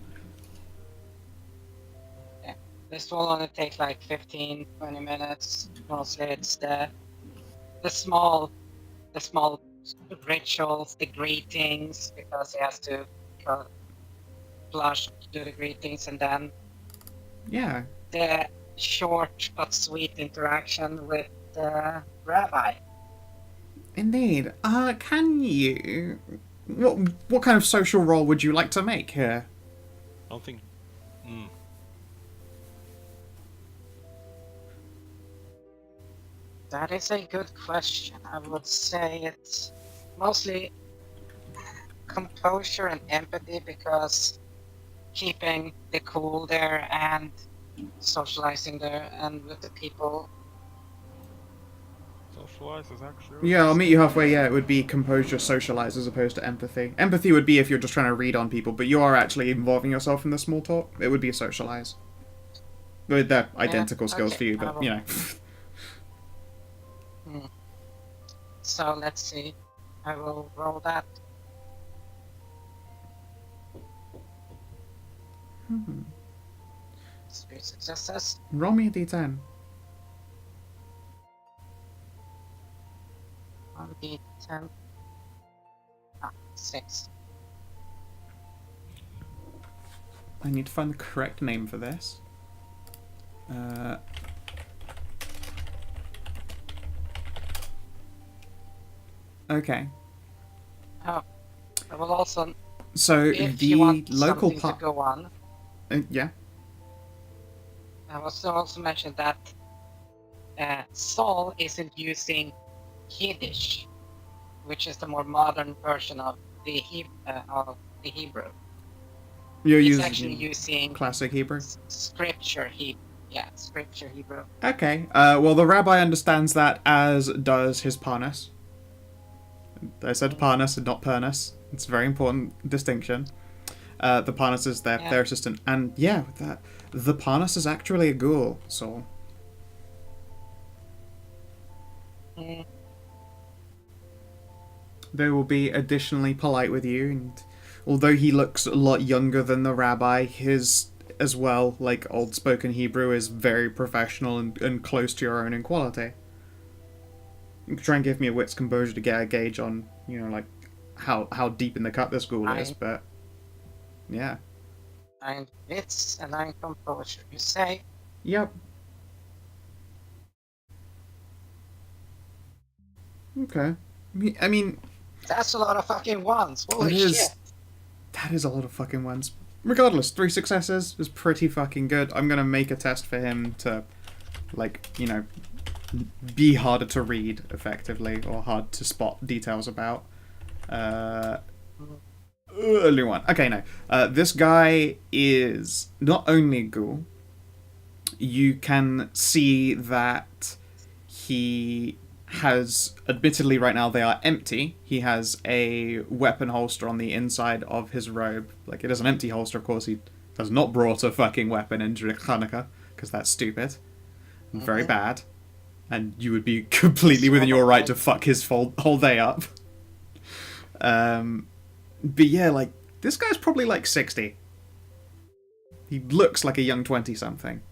This will only take like 15, 20 minutes. Mostly it's the small rituals, the greetings, because he has to blush, do the greetings, and then Yeah. the short but sweet interaction with the rabbi. Indeed. Can you... What kind of social role would you like to make here? I don't think. That is a good question. I would say it's mostly composure and empathy, because keeping the cool there and socializing there and with the people. Socialize is actually. Yeah, I'll meet you halfway. Yeah, it would be composure, socialize, as opposed to empathy. Empathy would be if you're just trying to read on people, but you are actually involving yourself in the small talk. It would be socialize. With their identical skills for you, but, So let's see. I will roll that. Three successes. Roll me a d10. 1d10. 6. I need to find the correct name for this. Okay. Oh, I will also. So If the you want local something to park. go on, Yeah. I will also mention that Saul isn't using Yiddish, which is the more modern version of the Hebrew. You're He's using actually using classic Hebrew. scripture Yeah, scripture Hebrew. Okay. Well, the rabbi understands that, as does his parnas. I said parnas and not pernus. It's a very important distinction. The parnas is their assistant, and yeah, the parnas is actually a ghoul. So Mm, they will be additionally polite with you, and although he looks a lot younger than the rabbi, his as well, like old spoken Hebrew, is very professional and close to your own in quality. You can try and give me a wits composure to get a gauge on, like how deep in the cut this ghoul is, but yeah. 9 wits and 9 composure, you say? Yep. Okay. I mean, That's a lot of fucking ones. Holy it is. shit. That is a lot of fucking ones. Regardless, 3 successes is pretty fucking good. I'm gonna make a test for him to, be harder to read effectively, or hard to spot details about. Early one. Okay, no. This guy is not only a ghoul. You can see that he has, admittedly right now they are empty. He has a weapon holster on the inside of his robe. Like, it is an empty holster, of course. He has not brought a fucking weapon into Hanukkah, because that's stupid. And very bad. And you would be completely within your right to fuck his whole day up. But yeah, like, this guy's probably like 60. He looks like a young 20-something.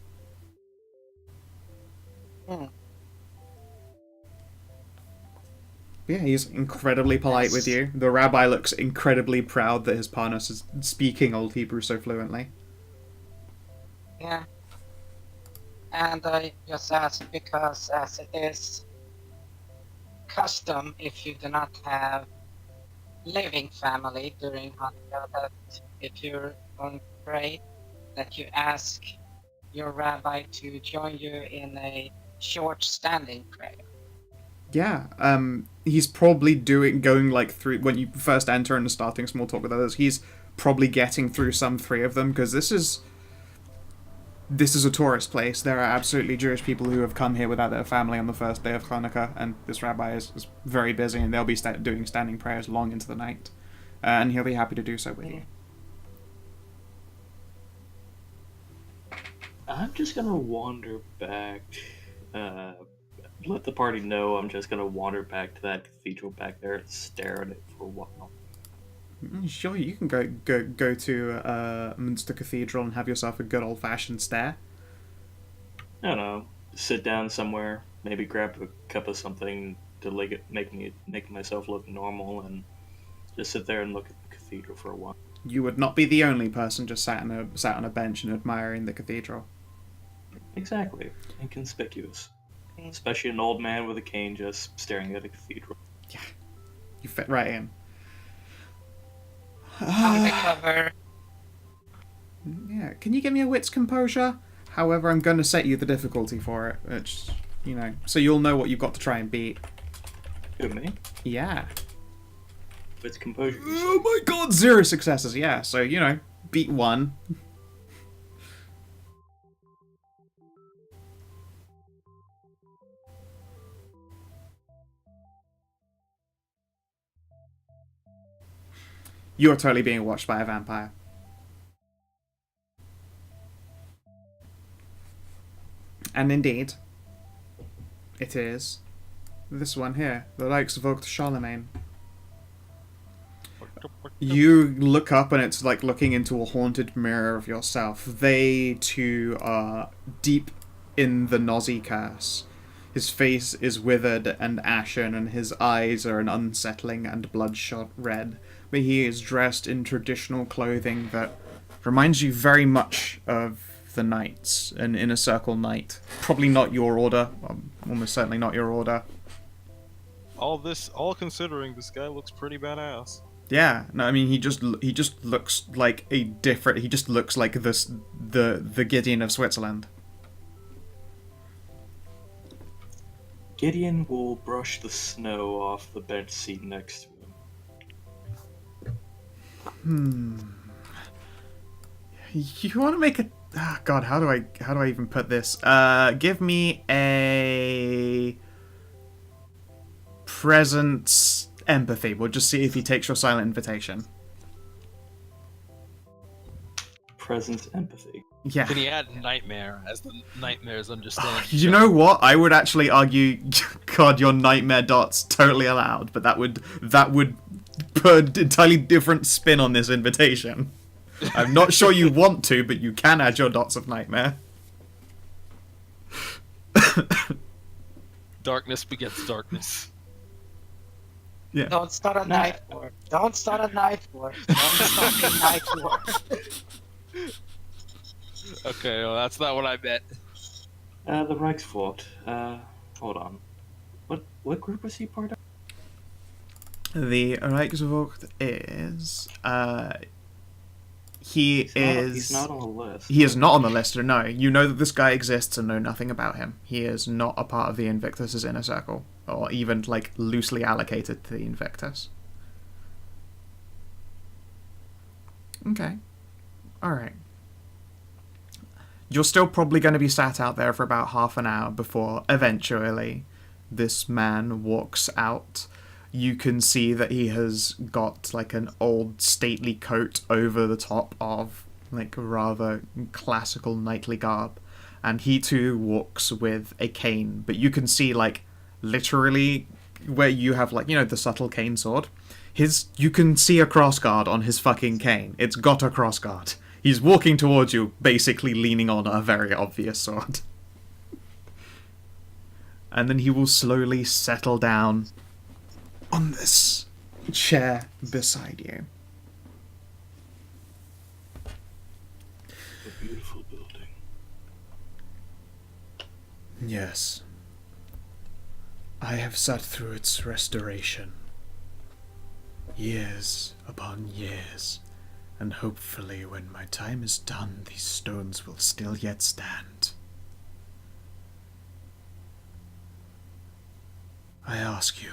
Yeah, he's incredibly polite with you. The rabbi looks incredibly proud that his parnas is speaking Old Hebrew so fluently. Yeah. And I just ask because, as it is custom, if you do not have living family during Hanukkah, that if you're going to pray, that you ask your rabbi to join you in a short standing prayer. Yeah, he's probably going like through, when you first enter and starting small talk with others, he's probably getting through some 3 of them, because this is a tourist place. There are absolutely Jewish people who have come here without their family on the first day of Hanukkah, and this rabbi is very busy, and they'll be doing standing prayers long into the night, and he'll be happy to do so with you. I'm just gonna wander back. Let the party know I'm just gonna wander back to that cathedral back there and stare at it for a while. Sure, you can go to Munster Cathedral and have yourself a good old-fashioned stare. I don't know. Sit down somewhere, maybe grab a cup of something to make myself look normal, and just sit there and look at the cathedral for a while. You would not be the only person just sat on a bench and admiring the cathedral. Exactly. Inconspicuous. Especially an old man with a cane just staring at a cathedral. Yeah, you fit right in. Undercover. Yeah, can you give me a wits composure? However, I'm going to set you the difficulty for it. It's, so you'll know what you've got to try and beat. Who, me? Yeah. Wits composure. Oh my god, 0 successes, yeah. So, beat 1. You're totally being watched by a vampire. And indeed, it is this one here, the likes of Vogt Charlemagne. You look up and it's like looking into a haunted mirror of yourself. They too are deep in the Nazi curse. His face is withered and ashen, and his eyes are an unsettling and bloodshot red. But he is dressed in traditional clothing that reminds you very much of the knights, an inner circle knight. Probably not your order, almost certainly not your order. All considering, this guy looks pretty badass. Yeah, no, I mean he just looks like a different. He just looks like the Gideon of Switzerland. Gideon will brush the snow off the bench seat next to him. You want to make God, how do I even put this? Give me a presence empathy. We'll just see if he takes your silent invitation. Presence empathy. Yeah. Can he add nightmare as the nightmares understand? You know what? I would actually argue, God, your nightmare dot's totally allowed, but that would put an entirely different spin on this invitation. I'm not sure you want to, but you can add your dots of nightmare. Darkness begets darkness. Yeah. Don't start a knife war. Don't start a knife war. Don't start a knife war. Okay, well, that's not what I meant. The Reichsfort. Hold on. What group was he part of? The Reichsvogt is He's not on the list. He is not on the list, or no. You know that this guy exists and know nothing about him. He is not a part of the Invictus' inner circle, or even, like, loosely allocated to the Invictus. Okay. Alright. You're still probably going to be sat out there for about half an hour before, eventually, this man walks out. You can see that he has got, like, an old stately coat over the top of, like, rather classical knightly garb. And he, too, walks with a cane. But you can see, like, literally, where you have, like, you know, the subtle cane sword. You can see a crossguard on his fucking cane. It's got a crossguard. He's walking towards you, basically leaning on a very obvious sword. And then he will slowly settle down on this chair beside you. A beautiful building. Yes. I have sat through its restoration. Years upon years. And hopefully when my time is done, these stones will still yet stand. I ask you,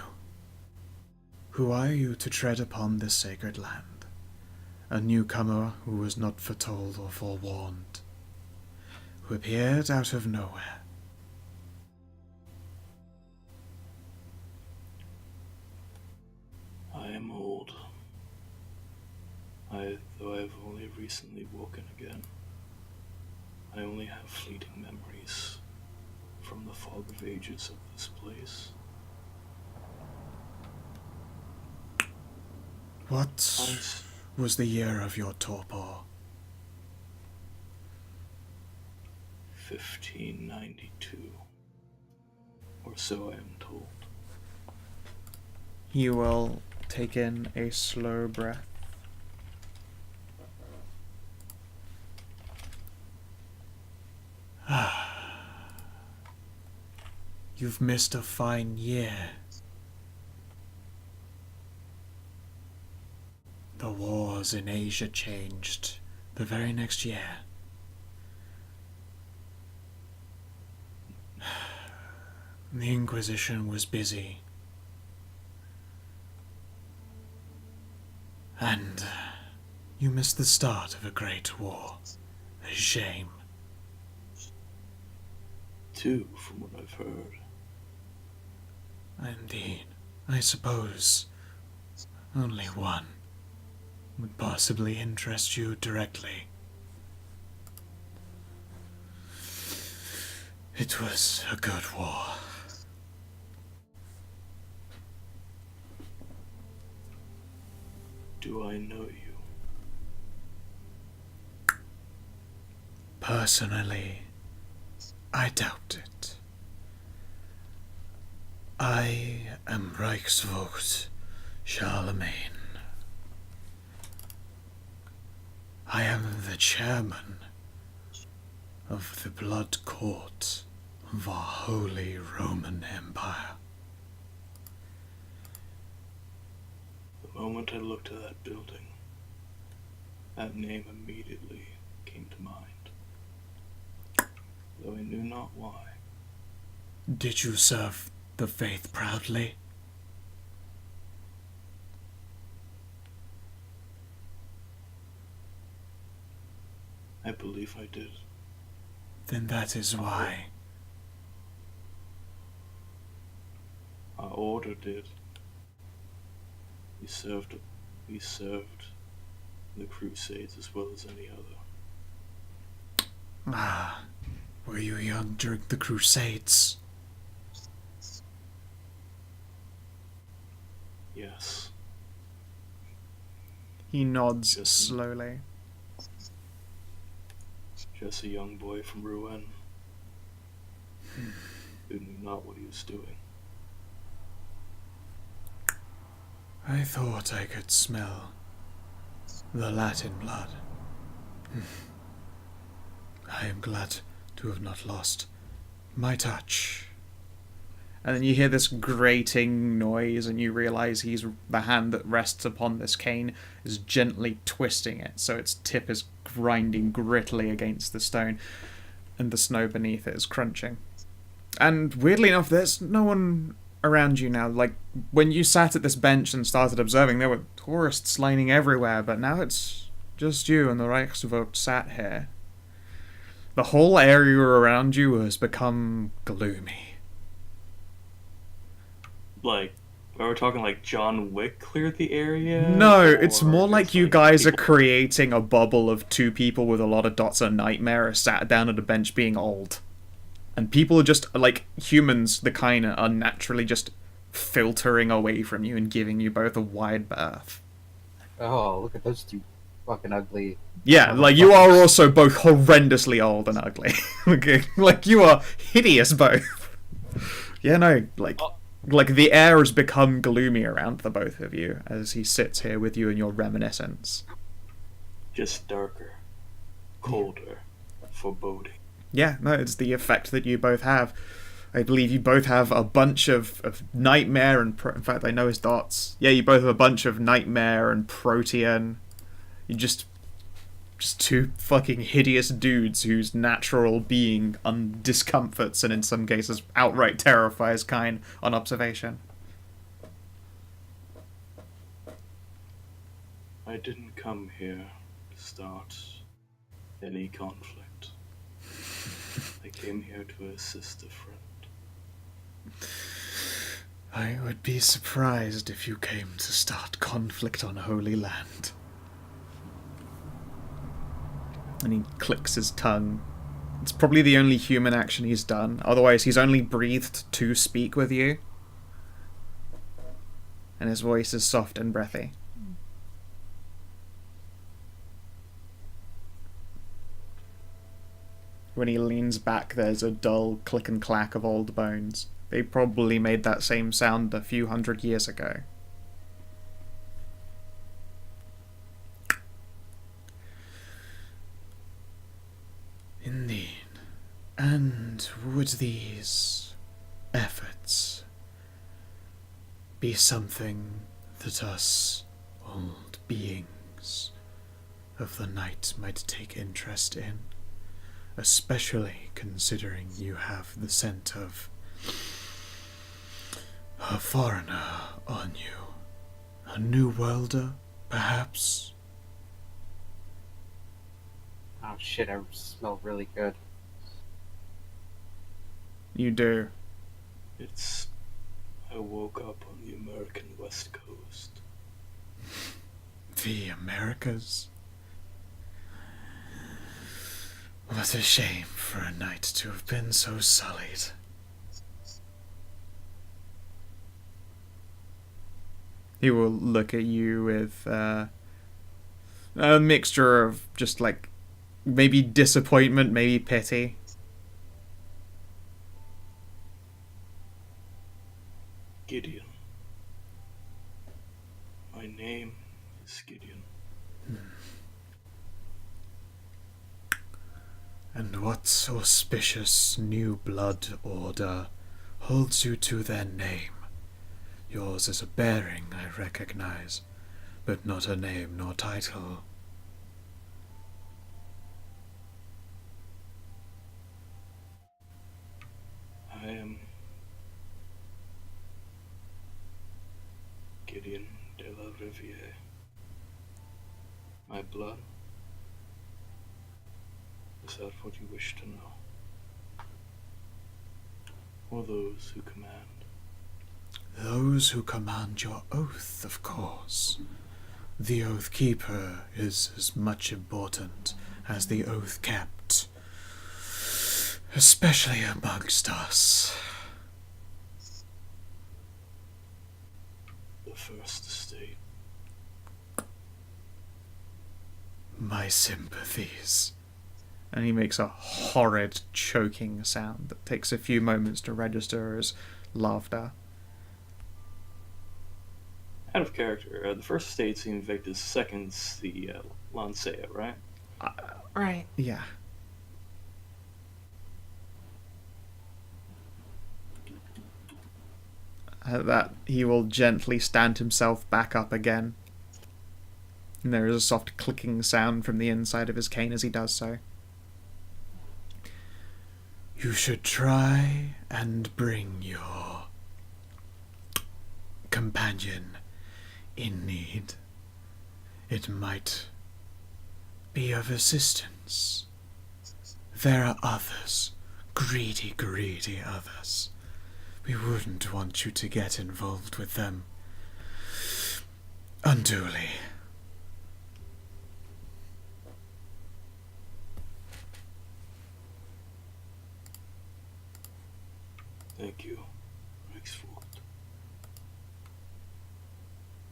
who are you to tread upon this sacred land? A newcomer who was not foretold or forewarned, who appeared out of nowhere. I am old. Though I've only recently woken again, I only have fleeting memories from the fog of ages of this place. What was the year of your torpor? 1592, or so I am told. You will take in a slow breath. You've missed a fine year. The wars in Asia changed the very next year. The Inquisition was busy. And you missed the start of a great war. A shame. Two, from what I've heard. Indeed. I suppose only one would possibly interest you directly. It was a good war. Do I know you? Personally, I doubt it. I am Reichsvogt Charlemagne. I am the chairman of the Blood Court of our Holy Roman Empire. The moment I looked at that building, that name immediately came to mind, though I knew not why. Did you serve the faith proudly? I believe I did. Then that is why. Our order did. We served the Crusades as well as any other. Ah, were you young during the Crusades? Yes. He nods Yes. slowly. Just a young boy from Rouen who knew not what he was doing. I thought I could smell the Latin blood. I am glad to have not lost my touch. And then you hear this grating noise, and you realize the hand that rests upon this cane is gently twisting it, so its tip is grinding grittily against the stone, and the snow beneath it is crunching. And weirdly enough, there's no one around you now. Like, when you sat at this bench and started observing, there were tourists lining everywhere, but now it's just you and the Reichsvogt sat here. The whole area around you has become gloomy. Like, are we talking like John Wick cleared the area? No, it's Or more like just, you guys are people- creating a bubble of two people with a lot of dots and nightmare sat down at a bench being old. And people are just, like, humans, the kind, are naturally just filtering away from you and giving you both a wide berth. Oh, look at those two fucking ugly. Yeah, like, you are also both horrendously old and ugly. Okay, like, you are hideous both. Yeah, no, like, the air has become gloomy around the both of you as he sits here with you in your reminiscence. Just darker, colder, foreboding. Yeah, no, it's the effect that you both have. I believe you both have a bunch of nightmare and... in fact, I know his dots. Yeah, you both have a bunch of nightmare and protean. You just two fucking hideous dudes whose natural being discomforts and in some cases outright terrifies Kine on observation. I didn't come here to start any conflict. I came here to assist a friend. I would be surprised if you came to start conflict on Holy Land. And he clicks his tongue. It's probably the only human action he's done. Otherwise, he's only breathed to speak with you. And his voice is soft and breathy. When he leans back, there's a dull click and clack of old bones. They probably made that same sound a few hundred years ago. Indeed. And would these efforts be something that us old beings of the night might take interest in? Especially considering you have the scent of a foreigner on you. A New Worlder, perhaps? Oh shit, I smell really good. You do. I woke up on the American West Coast. The Americas? What a shame for a night to have been so sullied. He will look at you with a mixture of just like maybe disappointment, maybe pity. Gideon. My name is Gideon. And what auspicious new blood order holds you to their name? Yours is a bearing I recognize, but not a name nor title. I am Gideon de la Riviere. My blood? Is that what you wish to know? Or those who command? Those who command your oath, of course. The Oath Keeper is as much important as the oath kept, especially amongst us. The First Estate. My sympathies. And he makes a horrid choking sound that takes a few moments to register as laughter. Out of character, the First Estate seemed Victor's seconds the Lancea, right? Right. Yeah. At that, he will gently stand himself back up again. And there is a soft clicking sound from the inside of his cane as he does so. You should try and bring your companion in need. It might be of assistance. There are others, greedy others. We wouldn't want you to get involved with them unduly. Thank you, Rexford.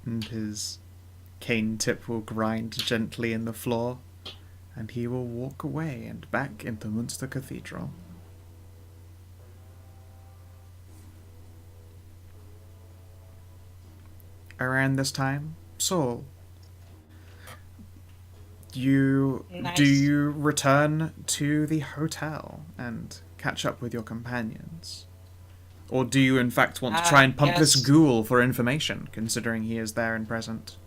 And his cane tip will grind gently in the floor, and he will walk away and back into Munster Cathedral. Around this time, Saul, do Nice. you return to the hotel and catch up with your companions? Or do you in fact want to try and pump this yes. ghoul for information, considering he is there and present?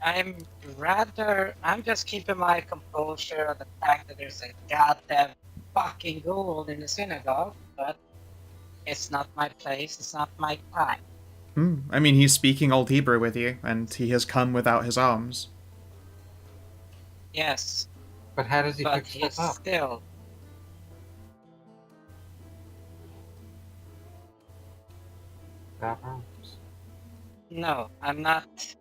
I'm just keeping my composure on the fact that there's a goddamn fucking ghoul in the synagogue, but it's not my place, it's not my time. I mean, he's speaking Old Hebrew with you, and he has come without his arms. Yes, But how does he but pick he's stuff up? still. Without arms. No, I'm not.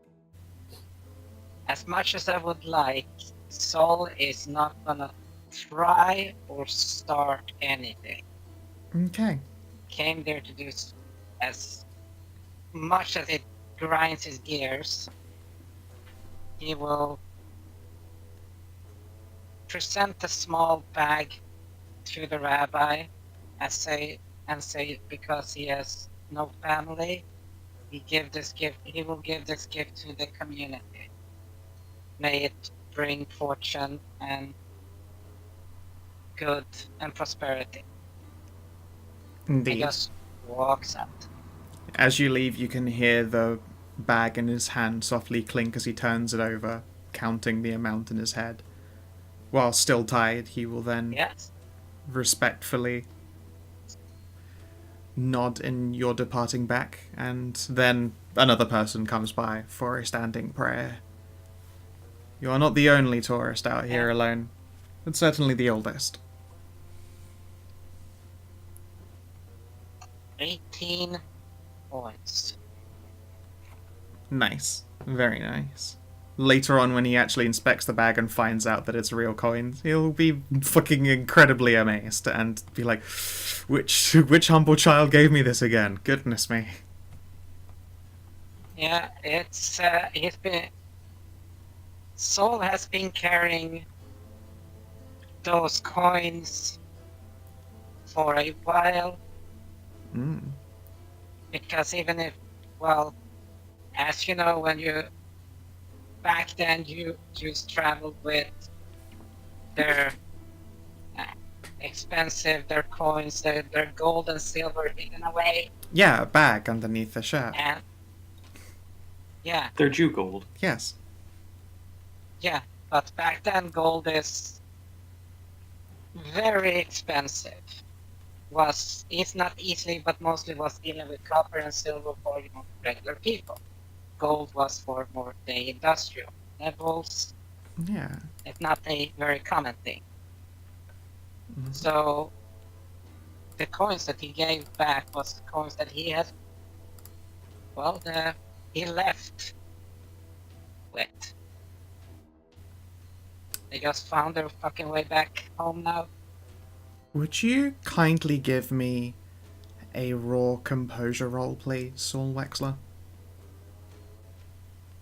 As much as I would like, Saul is not gonna try or start anything. Okay. Came there to do as much as it grinds his gears. He will present a small bag to the rabbi and say because he has no family, he will give this gift to the community. May it bring fortune and good and prosperity. He Indeed. just walks out. As you leave, you can hear the bag in his hand softly clink as he turns it over, counting the amount in his head. While still tied, he will then Yes. respectfully nod in your departing back, and then another person comes by for a standing prayer. You are not the only tourist out here alone, but certainly the oldest. 18 points. Nice. Very nice. Later on, when he actually inspects the bag and finds out that it's real coins, he'll be fucking incredibly amazed and be like, which humble child gave me this again? Goodness me. Yeah, he's been. Saul has been carrying those coins for a while, because even if, well, as you know, when you back then you just traveled with their expensive, their coins, their gold and silver hidden away, Yeah, a bag underneath the shirt. and yeah, They're Jew gold. Yes. yeah, but back then gold is very expensive. It's not easily, but mostly was dealing with copper and silver for regular people. Gold was for more the industrial levels. Yeah. It's not a very common thing. So the coins that he gave back was the coins that he had. Well, he left with. They just found their fucking way back home now. Would you kindly give me a raw composure roll, please, Saul Wexler?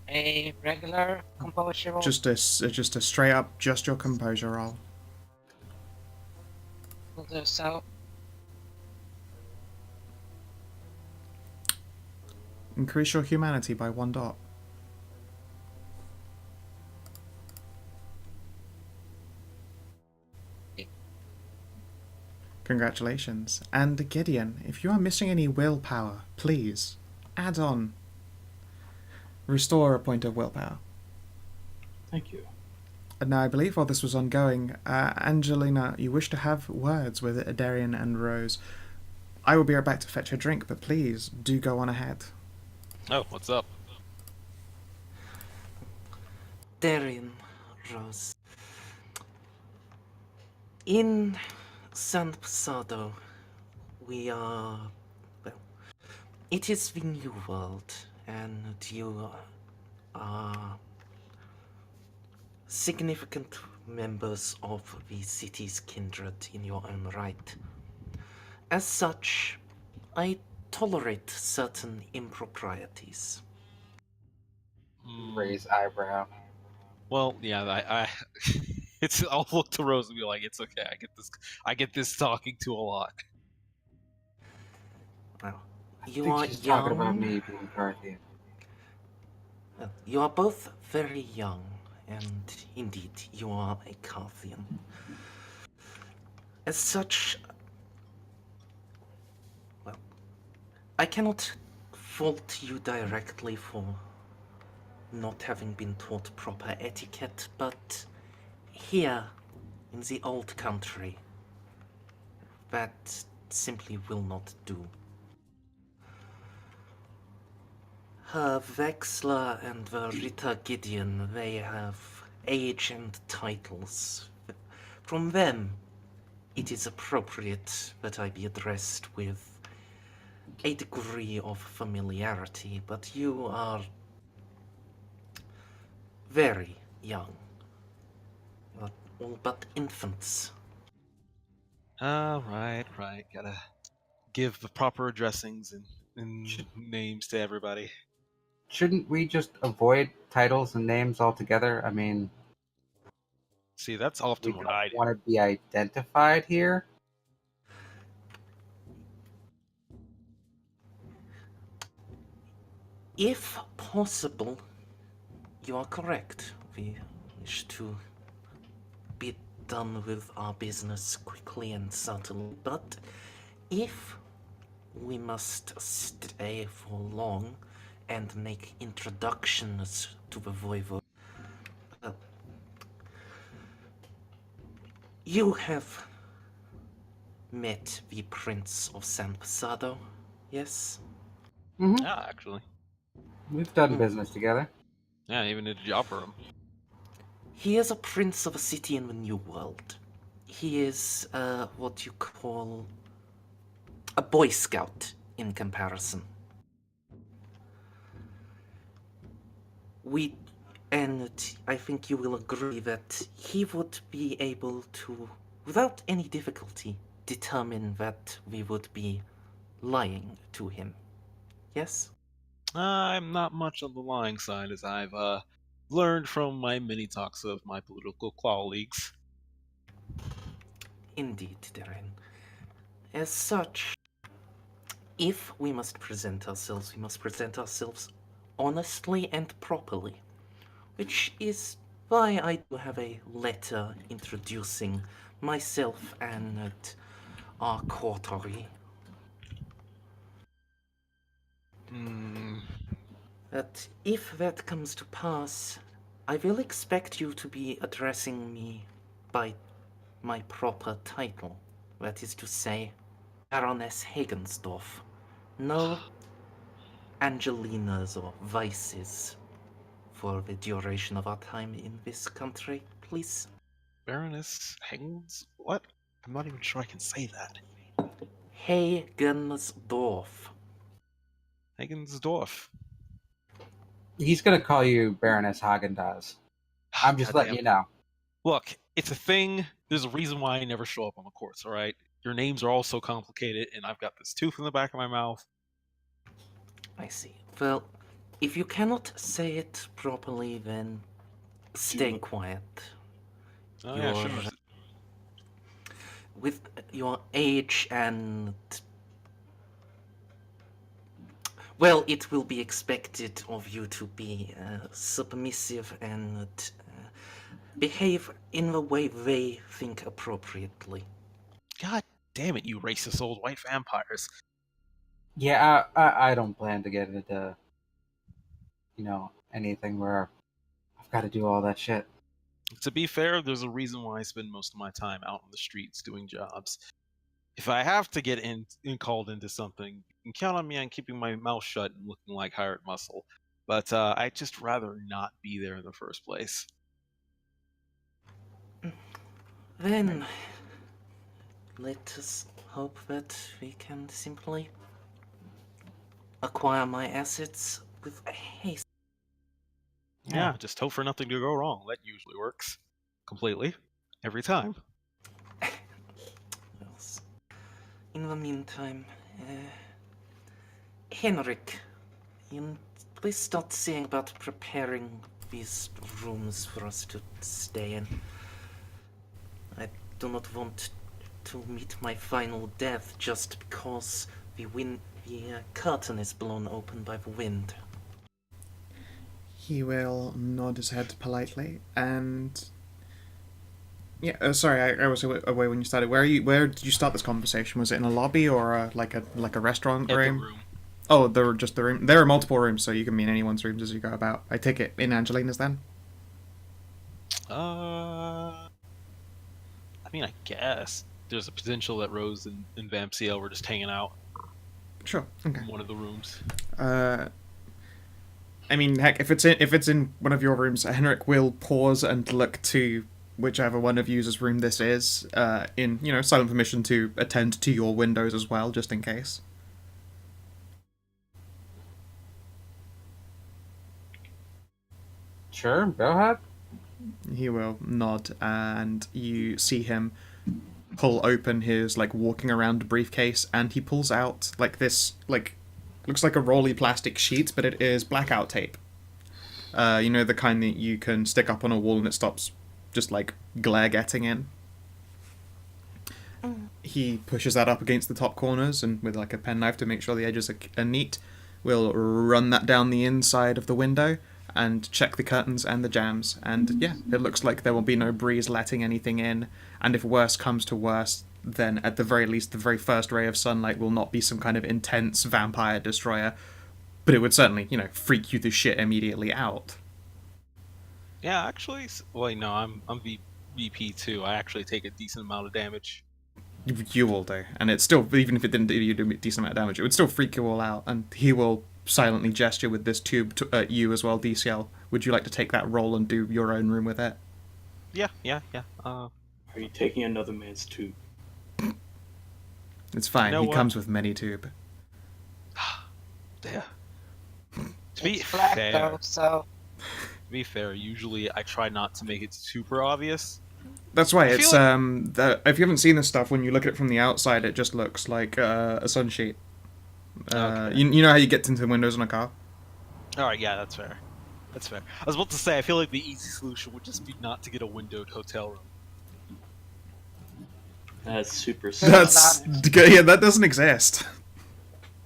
A regular composure roll. Just a straight up, just your composure roll. Will do so. Increase your humanity by 1 dot. Congratulations. And Gideon, if you are missing any willpower, please add on. Restore a point of willpower. Thank you. And now I believe while this was ongoing, Angelina, you wish to have words with Darian and Rose. I will be right back to fetch a drink, but please do go on ahead. Oh, what's up? Darian, Rose. In San Pasado, we are. Well, it is the new world, and you are significant members of the city's kindred in your own right. As such, I tolerate certain improprieties. Raise eyebrow. Well, yeah, I it's. I'll look to Rose and be like, "It's okay. I get this talking to a lot." Well, I you think are she's young. talking about me being Carthian. You are both very young, and indeed, you are a Carthian. As such, well, I cannot fault you directly for not having been taught proper etiquette, but here, in the old country, that simply will not do. Her Vexler and the Ritter Gideon, they have age and titles. From them, it is appropriate that I be addressed with a degree of familiarity, but you are very young. You are all but infants. Right. Gotta give the proper addressings and names to everybody. Shouldn't we just avoid titles and names altogether? I mean, See, that's we often don't what I do. want to be identified here. If possible, you are correct. We wish to be done with our business quickly and subtly, but if we must stay for long and make introductions to the Voivode, you have met the Prince of San Pasado, yes? Yeah, actually. We've done business together. Yeah, I even did a job for him. He is a prince of a city in the New World. He is what you call a Boy Scout in comparison. And I think you will agree that he would be able to, without any difficulty, determine that we would be lying to him. Yes? I'm not much on the lying side, as I've learned from my many talks of my political colleagues. Indeed, Darren. As such, if we must present ourselves, we must present ourselves honestly and properly, which is why I do have a letter introducing myself and our coterie. That if that comes to pass, I will expect you to be addressing me by my proper title. That is to say, Baroness Hagensdorf. No Angelinas or Vices for the duration of our time in this country, please. Baroness Hangs? What? I'm not even sure I can say that. Hagensdorf. Hagensdorf. He's gonna call you Baroness Hagen-Dazs. I'm just letting you know. Look, it's a thing. There's a reason why I never show up on the courts, alright? Your names are all so complicated, and I've got this tooth in the back of my mouth. I see. Well, if you cannot say it properly, then stay quiet. Oh, yeah, Your- sure. With your age and... Well, it will be expected of you to be submissive and behave in the way they think appropriately. God damn it, you racist old white vampires. Yeah, I don't plan to get into, anything where I've got to do all that shit. To be fair, there's a reason why I spend most of my time out on the streets doing jobs. If I have to get called into something, you can count on me on keeping my mouth shut and looking like hired muscle. But I'd just rather not be there in the first place. Then, let us hope that we can simply acquire my assets with haste. Yeah, just hope for nothing to go wrong. That usually works. Completely. Every time. Yes. In the meantime, Henrik, please start seeing about preparing these rooms for us to stay in. I do not want to meet my final death just because the curtain is blown open by the wind. He will nod his head politely and... Yeah, sorry, I was away when you started. Where did you start this conversation? Was it in a lobby or like a restaurant At the room? room. Oh, there were just the room. There are multiple rooms, so you can be in anyone's rooms as you go about. I take it in Angelina's then? I mean, I guess. There's a potential that Rose and Vampciel were just hanging out Sure. Okay. in one of the rooms. I mean, heck, if it's in one of your rooms, Henrik will pause and look to whichever one of you's room this is, in silent permission to attend to your windows as well, just in case. Sure, go ahead. He will nod, and you see him pull open his walking around briefcase, and he pulls out this looks like a rolly plastic sheet, but it is blackout tape. The kind that you can stick up on a wall and it stops just glare getting in. He pushes that up against the top corners and with a penknife to make sure the edges are neat. We'll run that down the inside of the window and check the curtains and the jambs. And yeah, it looks like there will be no breeze letting anything in. And if worse comes to worse, then at the very least, the very first ray of sunlight will not be some kind of intense vampire destroyer, but it would certainly, freak you the shit immediately out. Yeah, actually, well, no, I'm VP too. I actually take a decent amount of damage. You all do, and it's still, even if it didn't do you a decent amount of damage, it would still freak you all out, and he will silently gesture with this tube at you as well, DCL. Would you like to take that roll and do your own room with it? Yeah. Are you taking another man's tube? It's fine, You know he what? comes with many tube. Yeah. To be It's black fair, though, so usually I try not to make it super obvious. That's why I it's, feel if you haven't seen this stuff, when you look at it from the outside, it just looks like a sun sheet. Okay. You know how you get into the windows on a car? Alright, yeah, that's fair. That's fair. I was about to say, I feel like the easy solution would just be not to get a windowed hotel room. That's super That's, yeah, that doesn't exist.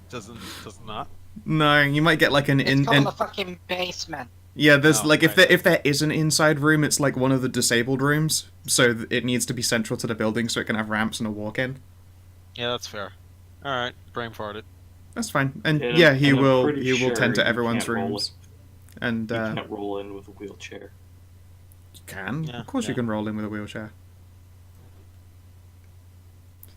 Does not? No, you might get an it's called a fucking basement. yeah. There's Oh, if right. there is an inside room, it's one of the disabled rooms, so it needs to be central to the building so it can have ramps and a walk-in. Yeah, that's fair. Alright, brain farted. That's fine, and And yeah, I'm- he and I'm will pretty tend sure to you everyone's can't roll rooms, and You can't roll in with a wheelchair. you can. Yeah, Of course, you yeah. can roll in with a wheelchair.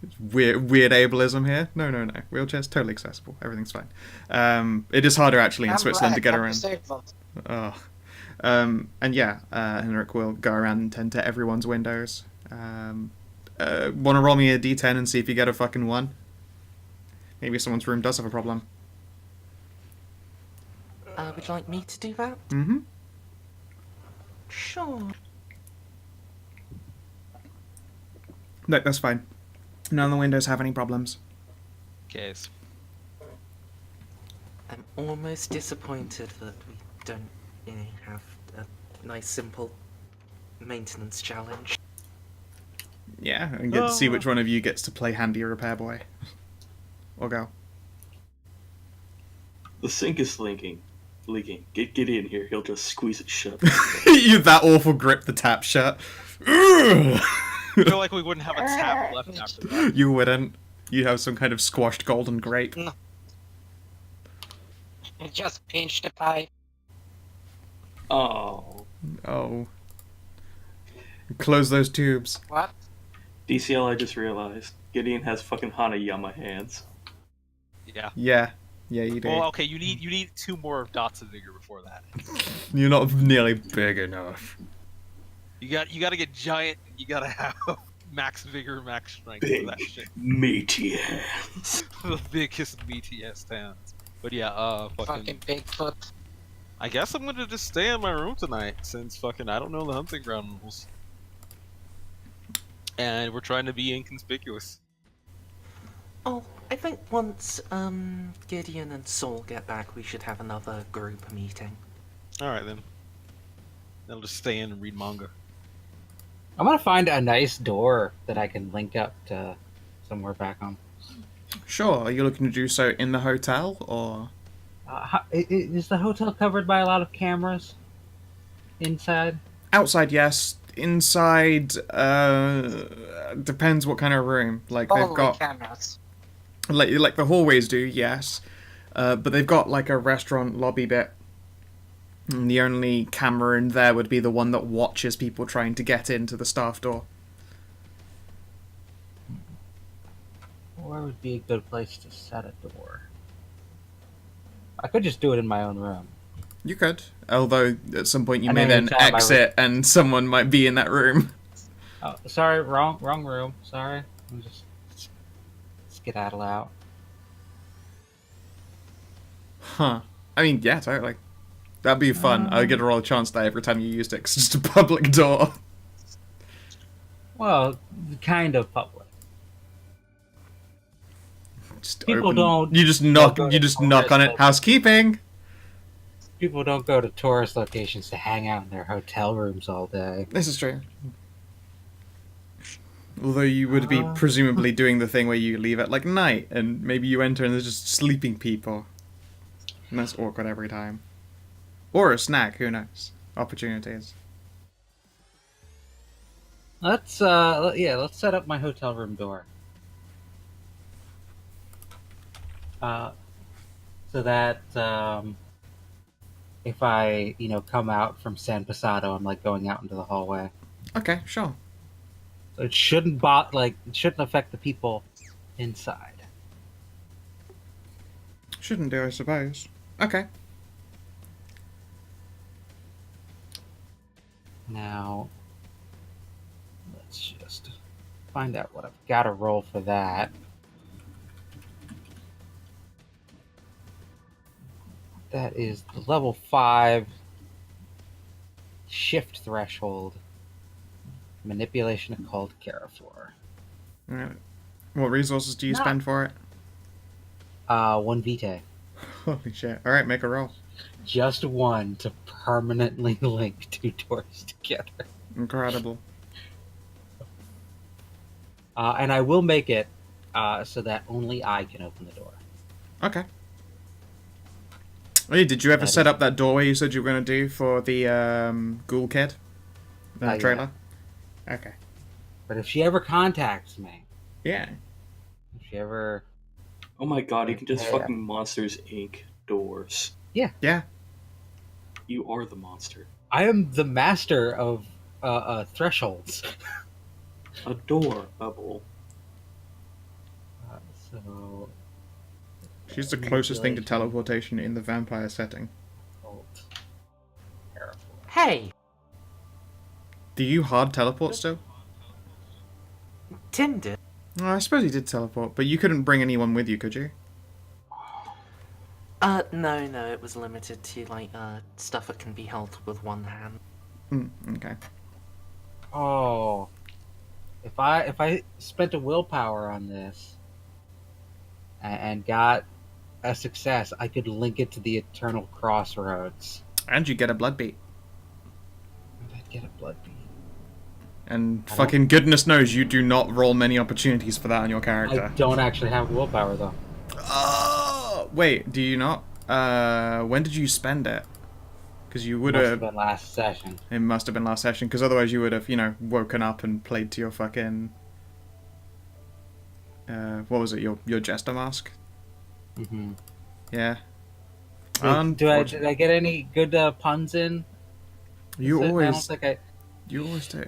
It's weird ableism here. No. Wheelchair's totally accessible. Everything's fine. It is harder actually in I'm Switzerland to black, get I'm around. disabled. Oh. And yeah, Henrik will go around and tend to everyone's windows. Want to roll me a d10 and see if you get a fucking 1? Maybe someone's room does have a problem. Would you like me to do that? Mm-hmm. Sure. No, that's fine. None of the windows have any problems. Case. I'm almost disappointed that we don't have a nice, simple maintenance challenge. Yeah, and get to see which one of you gets to play handy repair boy. Or girl. The sink is leaking. Get Gideon here. He'll just squeeze it shut. You that awful grip the tap shut. I feel like we wouldn't have a tap left after that. You wouldn't. You'd have some kind of squashed golden grape. You just pinch the pipe. Oh. Oh. Close those tubes. What? DCL, I just realized. Gideon has fucking Hanayama hands. Yeah. Yeah. Yeah, you do. Well, okay, you need 2 more dots of vigor before that. You're not nearly big enough. You got to get giant. You got to have max vigor, max strength Big, for that shit. meaty hands. The biggest BTS hands. But yeah, Fucking Bigfoot. I guess I'm gonna just stay in my room tonight since fucking I don't know the hunting ground rules. And we're trying to be inconspicuous. Oh, I think once Gideon and Saul get back, we should have another group meeting. Alright then. I'll just stay in and read manga. I'm gonna find a nice door that I can link up to somewhere back home. Sure, are you looking to do so in the hotel, or...? Is the hotel covered by a lot of cameras inside? Outside, yes. Inside, depends what kind of room. Like, they've Hallway got... cameras. Like the hallways do, yes. But they've got, like, a restaurant lobby bit. And the only camera in there would be the one that watches people trying to get into the staff door. Where would be a good place to set a door? I could just do it in my own room. You could. Although, at some point you And may then then inside my exit and someone might be in that room. Oh, sorry, wrong room. Sorry. I'm just skedaddle out. Huh. I mean, yeah, totally. That'd be fun. I would get a roll chance die every time you used it, 'cause it's just a public door. Well, kind of public. Just People open- don't- You just knock. don't go You to just knock on it. tourist Housekeeping. People don't go to tourist locations to hang out in their hotel rooms all day. This is true. Although you would be presumably doing the thing where you leave at like night, and maybe you enter and there's just sleeping people, and that's awkward every time. Or a snack. Who knows? Opportunities. Let's set up my hotel room door. So that if I come out from San Pasado, I'm like going out into the hallway. Okay, sure. So it shouldn't it shouldn't affect the people inside. Shouldn't do, I suppose. Okay. Now, let's just find out what I've got to roll for that. That is the level 5 shift threshold. Manipulation occult Carafor. Alright. What resources do you No. spend for it? 1 vitae. Holy shit. Alright, make a roll. Just one to permanently link 2 doors together. Incredible. And I will make it so that only I can open the door. Okay. Hey, did you ever That set is- up that doorway you said you were going to do for the ghoul kid? In the Not yet. trailer? Okay. But if she ever contacts me, Yeah. if she ever... Oh my god, you can just Yeah. fucking Monsters Inc. doors. Yeah. You are the monster. I am the master of thresholds. Adorable. So... She's the closest thing to teleportation in the vampire setting. Occult. Carafor. Hey, Do you hard teleport still? Tim did. Oh, I suppose he did teleport, but you couldn't bring anyone with you, could you? No, it was limited to, like, stuff that can be held with one hand. Okay. Oh, if I spent a willpower on this and got a success, I could link it to the Eternal Crossroads. And you get a blood beat. And I'd get a blood beat. And I fucking goodness knows you do not roll many opportunities for that on your character. I don't actually have willpower though. Oh, wait, do you not? When did you spend it? Because you would Must have have. been last session. It must have been last session, because otherwise you would have, woken up and played to your fucking. What was it? Your jester mask? Mm-hmm. Yeah. Did I get any good puns in? You I don't always. think I. You always do.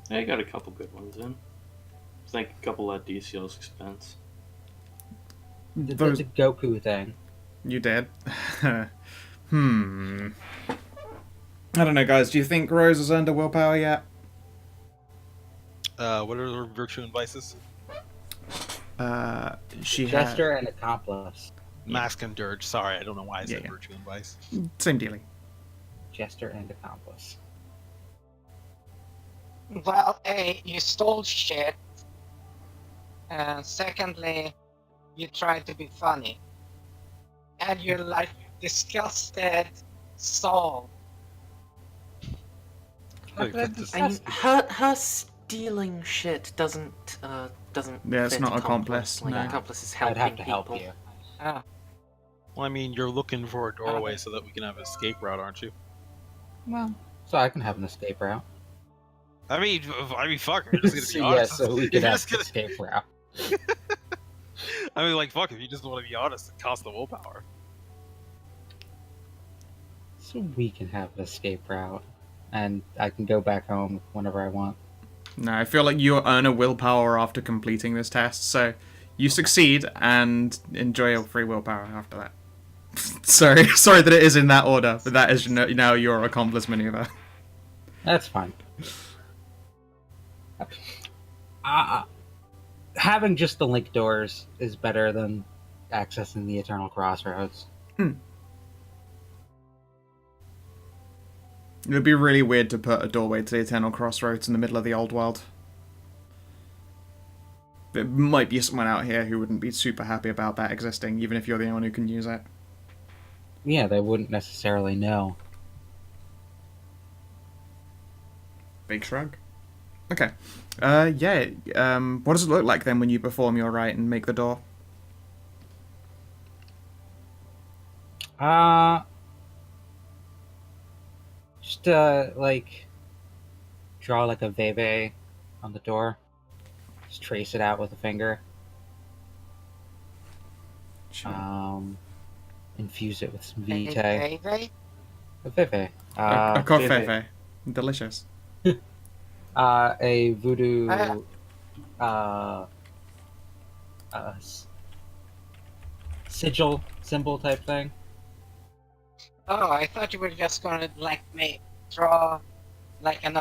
Yeah, I got a couple good ones in. I think a couple at DCL's expense. The Those- Goku thing. You did. I don't know, guys. Do you think Rose has earned a willpower yet? What are her virtue and vices? She Jester and accomplice. Mask and dirge. Sorry, I don't know why I said Yeah. virtue and vice. Same dealy. Jester and accomplice. Well, A, you stole shit. And secondly, you tried to be funny. And you're like disgusted soul. Like, That's that's- I mean, her stealing shit doesn't Yeah, it's fit not accomplice, Like, no. accomplice is I'd helping have to people. help you. Ah, Well, I mean, you're looking for a doorway so that we can have an escape route, aren't you? Well, so I can have an escape route. I mean, fuck. You're just gonna be Yeah, honest. so we You're can have just an gonna. escape route. I mean, like, fuck. If you just want to be honest, it costs the willpower. So we can have an escape route. And I can go back home whenever I want. No, I feel like you earn a willpower after completing this test, so you succeed and enjoy a free willpower after that. sorry that it is in that order, but that is now your accomplice maneuver. That's fine. Having just the link doors is better than accessing the Eternal Crossroads. It would be really weird to put a doorway to the Eternal Crossroads in the middle of the old world. There might be someone out here who wouldn't be super happy about that existing, even if you're the only one who can use it. Yeah, they wouldn't necessarily know. Big shrug. Okay. What does it look like then when you perform your rite and make the door? Just like draw like a veve on the door. Just trace it out with a finger. Sure. Infuse it with some Hey, vitae. hey, hey. A veve. A coffee. Delicious. A voodoo. Sigil symbol type thing. Oh, I thought you were just gonna like draw like an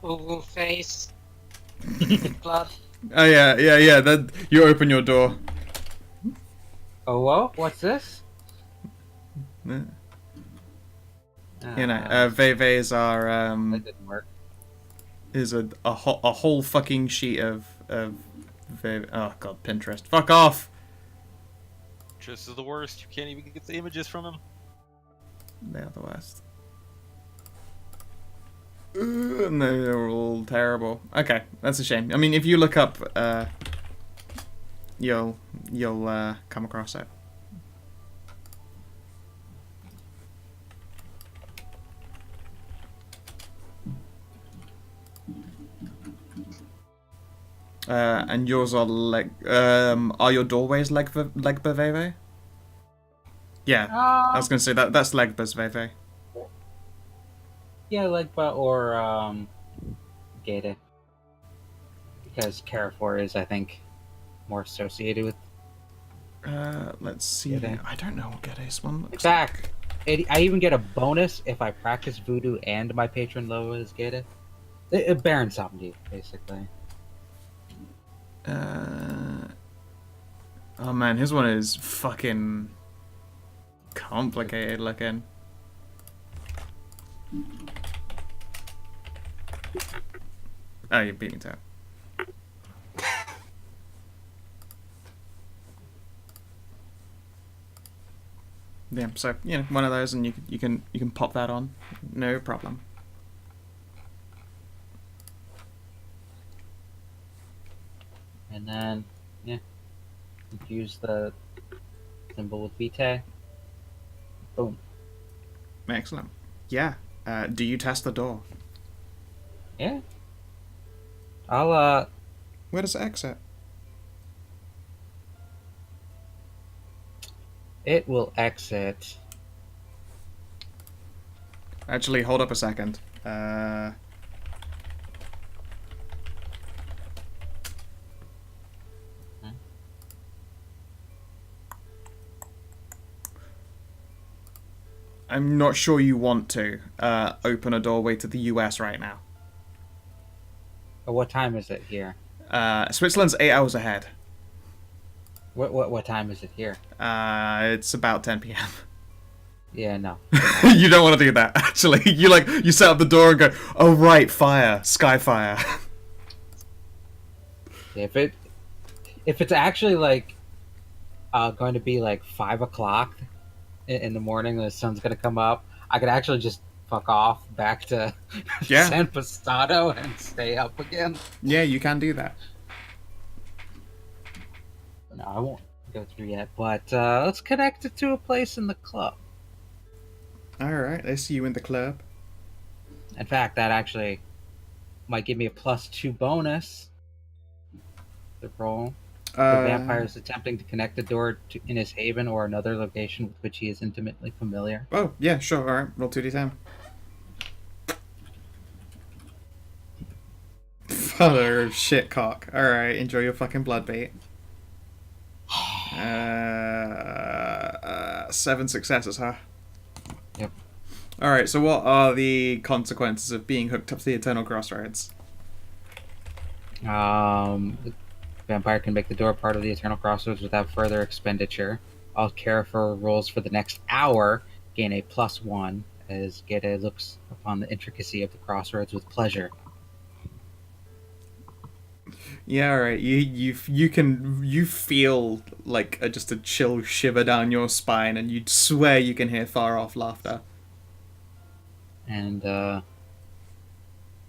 uwu face, blood. Oh yeah. Then you open your door. Oh, whoa! What's this? Veves are That didn't work. is a whole fucking sheet of Veve. Oh god, Pinterest. Fuck off. Just is the worst. You can't even get the images from him. They're the worst. And they're all terrible. Okay, that's a shame. I mean, if you look up, you'll come across it. And yours are are your doorways Legba Veve? Yeah, I was gonna say that's Legba's Veve. Yeah, Legba or Gata. Because Carrefour is, I think, more associated with. Let's see. Gede. I don't know what Gede's one In looks fact, I even get a bonus if I practice Voodoo and my patron Loa is Gata. Baron Somni, basically. Oh man, his one is fucking complicated looking. Oh, you beat me to it. Yeah, so one of those, and you can pop that on, no problem. And then, yeah, use the symbol with Vitae. Boom. Excellent. Yeah. Do you test the door? Yeah. I'll Where does it exit? it will exit. Actually, hold up a second. I'm not sure you want to open a doorway to the US right now. What time is it here? Switzerland's 8 hours ahead. What time is it here? It's about 10 p.m. Yeah, no. You don't want to do that. Actually, you set up the door and go, oh right, fire, sky fire. If it's actually like going to be like 5 o'clock in the morning, the sun's gonna come up, I could actually just fuck off back to Yeah. San Passato and stay up again. Yeah, you can do that. No, I won't go through yet, but let's connect it to a place in the club. All right, I see you in the club. In fact, that actually might give me a +2 bonus. The roll. The vampire is attempting to connect the door in his haven or another location with which he is intimately familiar. Oh, yeah, sure. All right, roll 2d10. Father of shit cock. All right, enjoy your fucking blood bait. 7 successes, huh? Yep. All right. So, what are the consequences of being hooked up to the Eternal Crossroads? The vampire can make the door part of the Eternal Crossroads without further expenditure. All character rolls for the next hour gain a +1 as Geta looks upon the intricacy of the crossroads with pleasure. Yeah, all right. You feel like just a chill shiver down your spine, and you'd swear you can hear far off laughter. And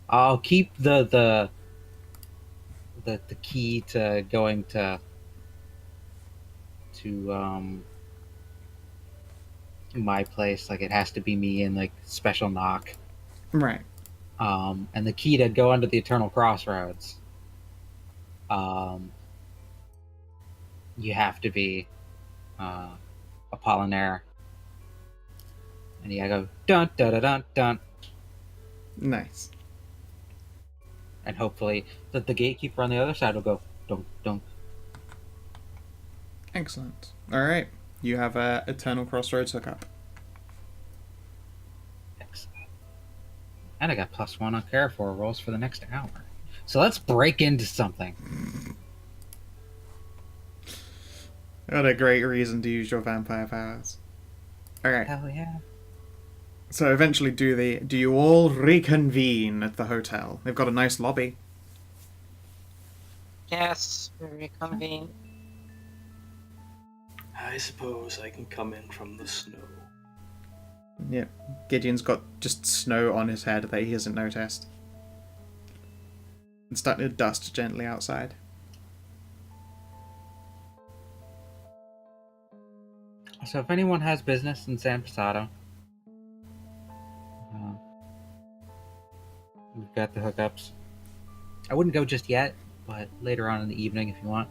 I'll keep the key to going to my place. Like, it has to be me and like special knock. Right. And the key to go under the Eternal Crossroads. You have to be Apollinaire. And I go dun dun dun dun dun. Nice. And hopefully the gatekeeper on the other side will go dunk dunk. Excellent. All right. You have a Eternal Crossroads hookup. Excellent. And I got +1 on Carrefour rolls for the next hour. So let's break into something. What a great reason to use your vampire powers. All right. Hell yeah. So eventually, do you all reconvene at the hotel? They've got a nice lobby. Yes, we reconvene. I suppose I can come in from the snow. Yep. Gideon's got just snow on his head that he hasn't noticed. It's starting to dust gently outside. So if anyone has business in San Passato, we've got the hookups. I wouldn't go just yet, but later on in the evening if you want.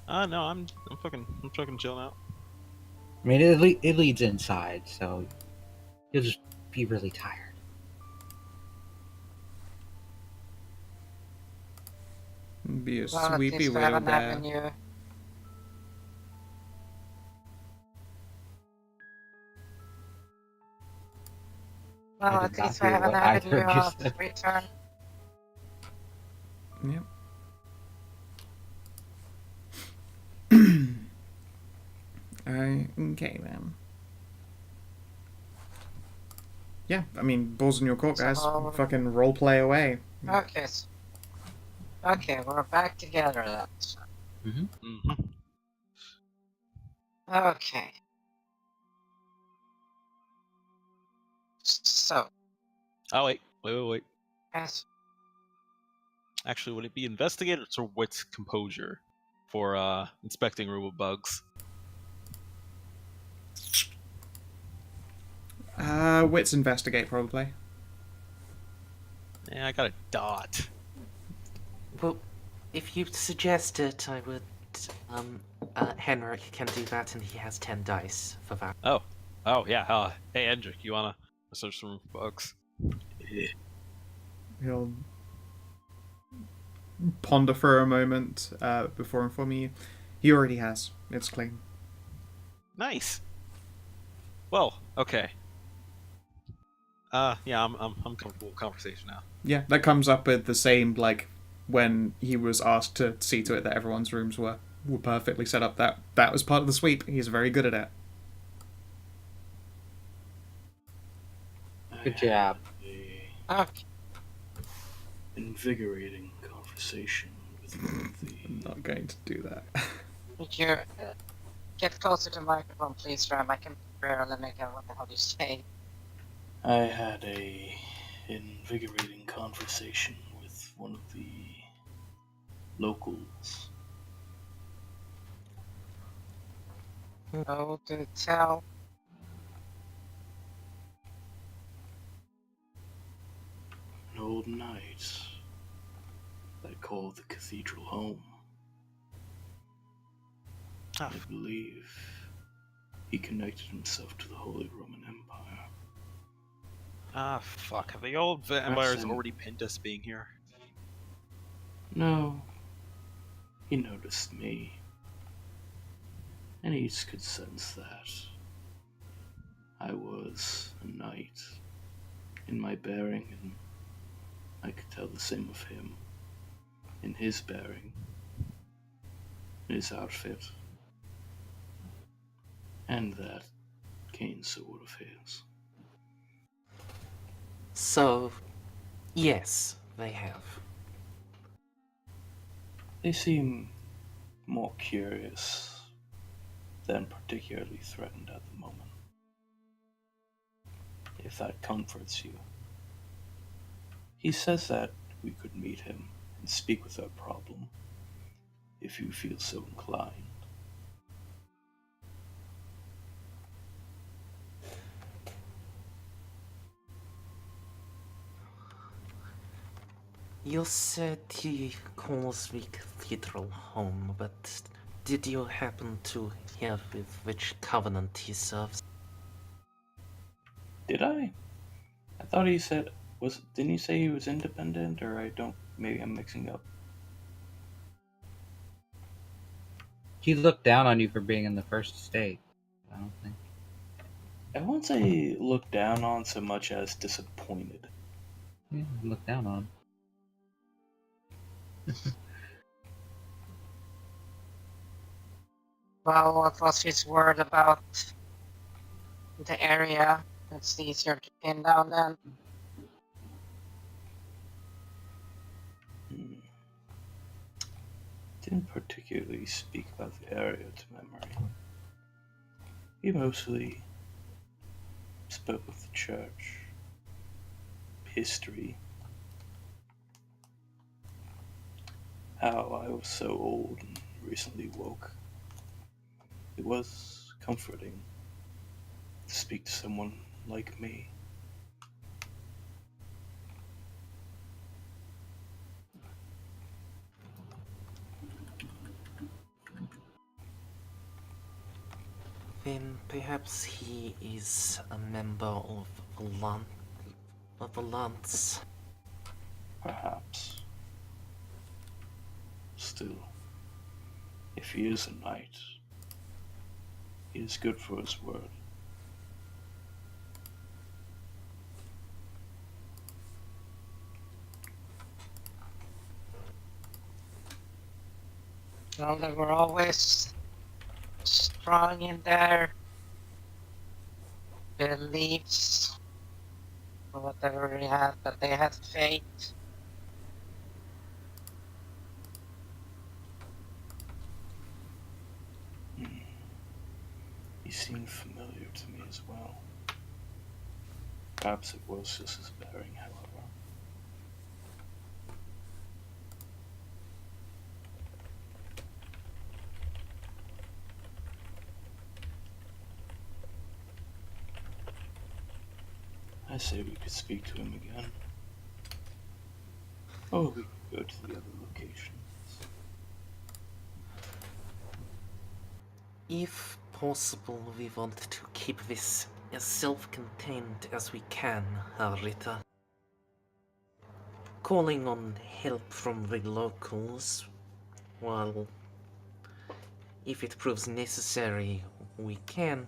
No, I'm fucking chilling out. I mean, it leads inside, so you'll just be really tired. Be a Well, at sweepy least we have an wheelbarrow. avenue. Well, I at did not least I hear have an what avenue either of you of said. return. Yep. Okay then. Yeah, I mean, balls in your court, guys. So- Fucking roleplay away. Okay, okay, we're back together then. Mm-hmm. Okay. So, Oh wait. yes, Actually, would it be investigator or wits composure for inspecting room of bugs? Wits investigate, probably. Yeah, I got a dot. Well, if you suggest it, I would. Henrik can do that, and he has 10 dice for that. Oh yeah. Hey, Hendrik, you wanna search some room for bugs? He'll ponder for a moment before informing you. He already has. It's clean. Nice. Well, okay. Yeah, I'm comfortable with conversation now. Yeah, that comes up with the same, like, when he was asked to see to it that everyone's rooms were perfectly set up. That was part of the sweep. He's very good at it. Good job. A okay. invigorating conversation with one of the. I'm not going to do that. Would you get closer to the microphone, please, Ram? I can barely make out what the hell you say. I had a invigorating conversation with one of the locals. No, do tell. An old knight that called the cathedral home. Ah, I believe he connected himself to the Holy Roman Empire. fuck. Have the old vampires Listen. already pinned us being here? No, he noticed me, and he could sense that I was a knight in my bearing, and I could tell the same of him in his bearing, in his outfit, and that cane sword of his. So, yes, they have. They seem more curious than particularly threatened at the moment. If that comforts you. He says that we could meet him and speak with our problem, if you feel so inclined. You said he calls the cathedral home, but did you happen to hear with which covenant he serves? Did I? I thought he said didn't he say he was independent, or maybe I'm mixing up. He looked down on you for being in the first state. I don't think. I won't say looked down on so much as disappointed. Yeah, he looked down on. Well, what was his word about the area? It's easier to pin down then. Didn't particularly speak about the area to memory. He mostly spoke of the church, history, how I was so old and recently woke. It was comforting to speak to someone like me. Then perhaps he is a member of the Lance. Perhaps. Still, if he is a knight, he is good for his word. Well, they were always strong in their beliefs or whatever they had, but they had faith. He seemed familiar to me as well. Perhaps it was just his bearing, however. I say we could speak to him again. Or we could go to the other locations. If possible, we want to keep this as self-contained as we can, Rita. Calling on help from the locals, well, if it proves necessary, we can.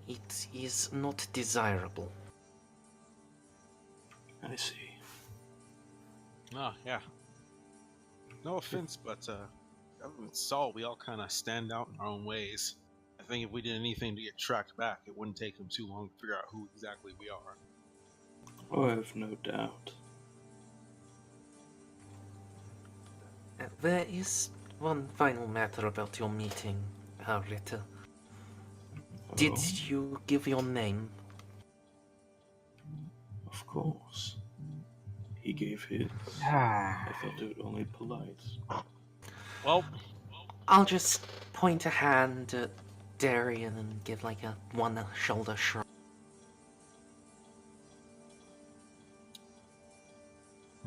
It is not desirable. I see. Oh, yeah. No offense, but Government Saul, we all kind of stand out in our own ways. I think if we did anything to get tracked back, it wouldn't take them too long to figure out who exactly we are. Oh, I have no doubt. There is one final matter about your meeting, Rita. Did Oh, you give your name? of course. He gave his. Ah, I felt it only polite. Well, I'll just point a hand at Darian and give like a one shoulder shrug.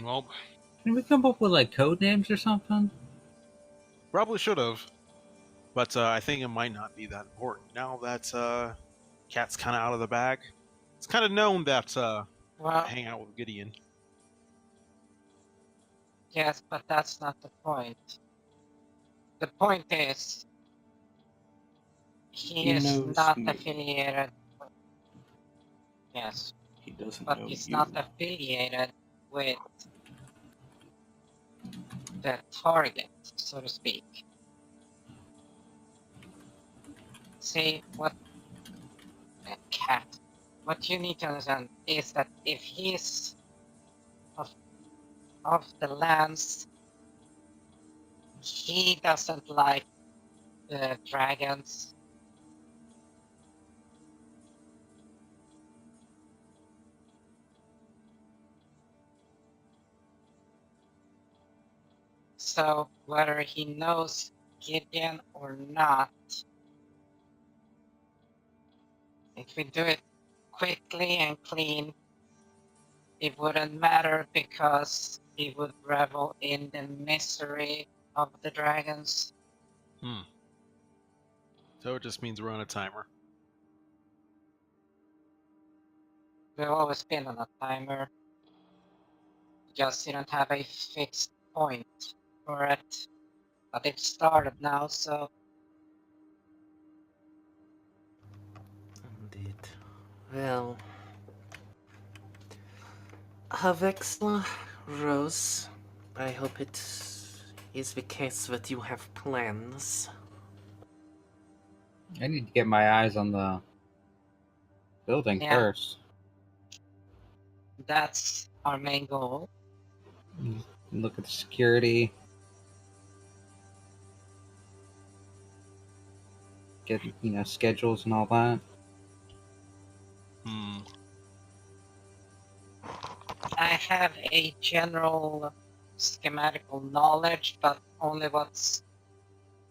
well, can we come up with like code names or something? probably should have. But I think it might not be that important. Now that Cat's kind of out of the bag, it's kind of known that I Well, hang out with Gideon. yes, but that's not the point. The point is, he He is knows not me. affiliated. Yes, He doesn't but know he's you. not affiliated with the target, so to speak. See, what Cat, what you need to understand is that if he's of the lands, he doesn't like the dragons. So whether he knows Gideon or not, if we do it quickly and clean, it wouldn't matter because he would revel in the misery of the dragons. So it just means we're on a timer. We've always been on a timer. Just didn't have a fixed point for it. But it started now, so Indeed. Well, Havexla, Rose, I hope it is the case that you have plans. I need to get my eyes on the building Yeah. first. that's our main goal. Look at the security. Get schedules and all that. I have a general schematical knowledge, but only what's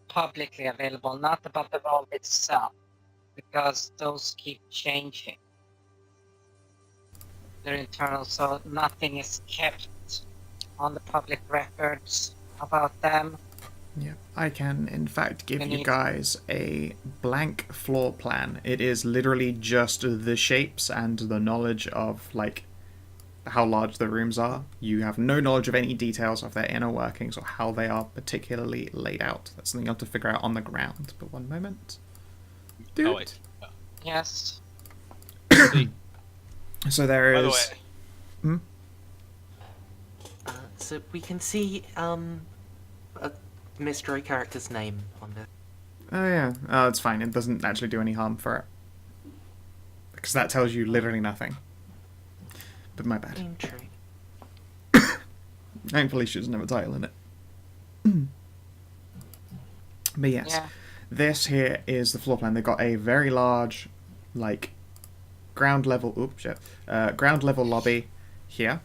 publicly available, not about the vault itself, because those keep changing. They're internal, so nothing is kept on the public records about them. Yeah, I can in fact give Can you you- guys a blank floor plan. It is literally just the shapes and the knowledge of like how large the rooms are. You have no knowledge of any details of their inner workings or how they are particularly laid out. That's something you have to figure out on the ground. But one moment. Dude. Oh, wait. Yes, So there By the is. way, So we can see a mystery character's name on the... Oh yeah, oh, it's fine. It doesn't actually do any harm for it. Because that tells you literally nothing. But my bad. Intrigue. Thankfully she doesn't have a title in it. But yes, Yeah. this here is the floor plan. They've got a very large, like, ground level lobby here.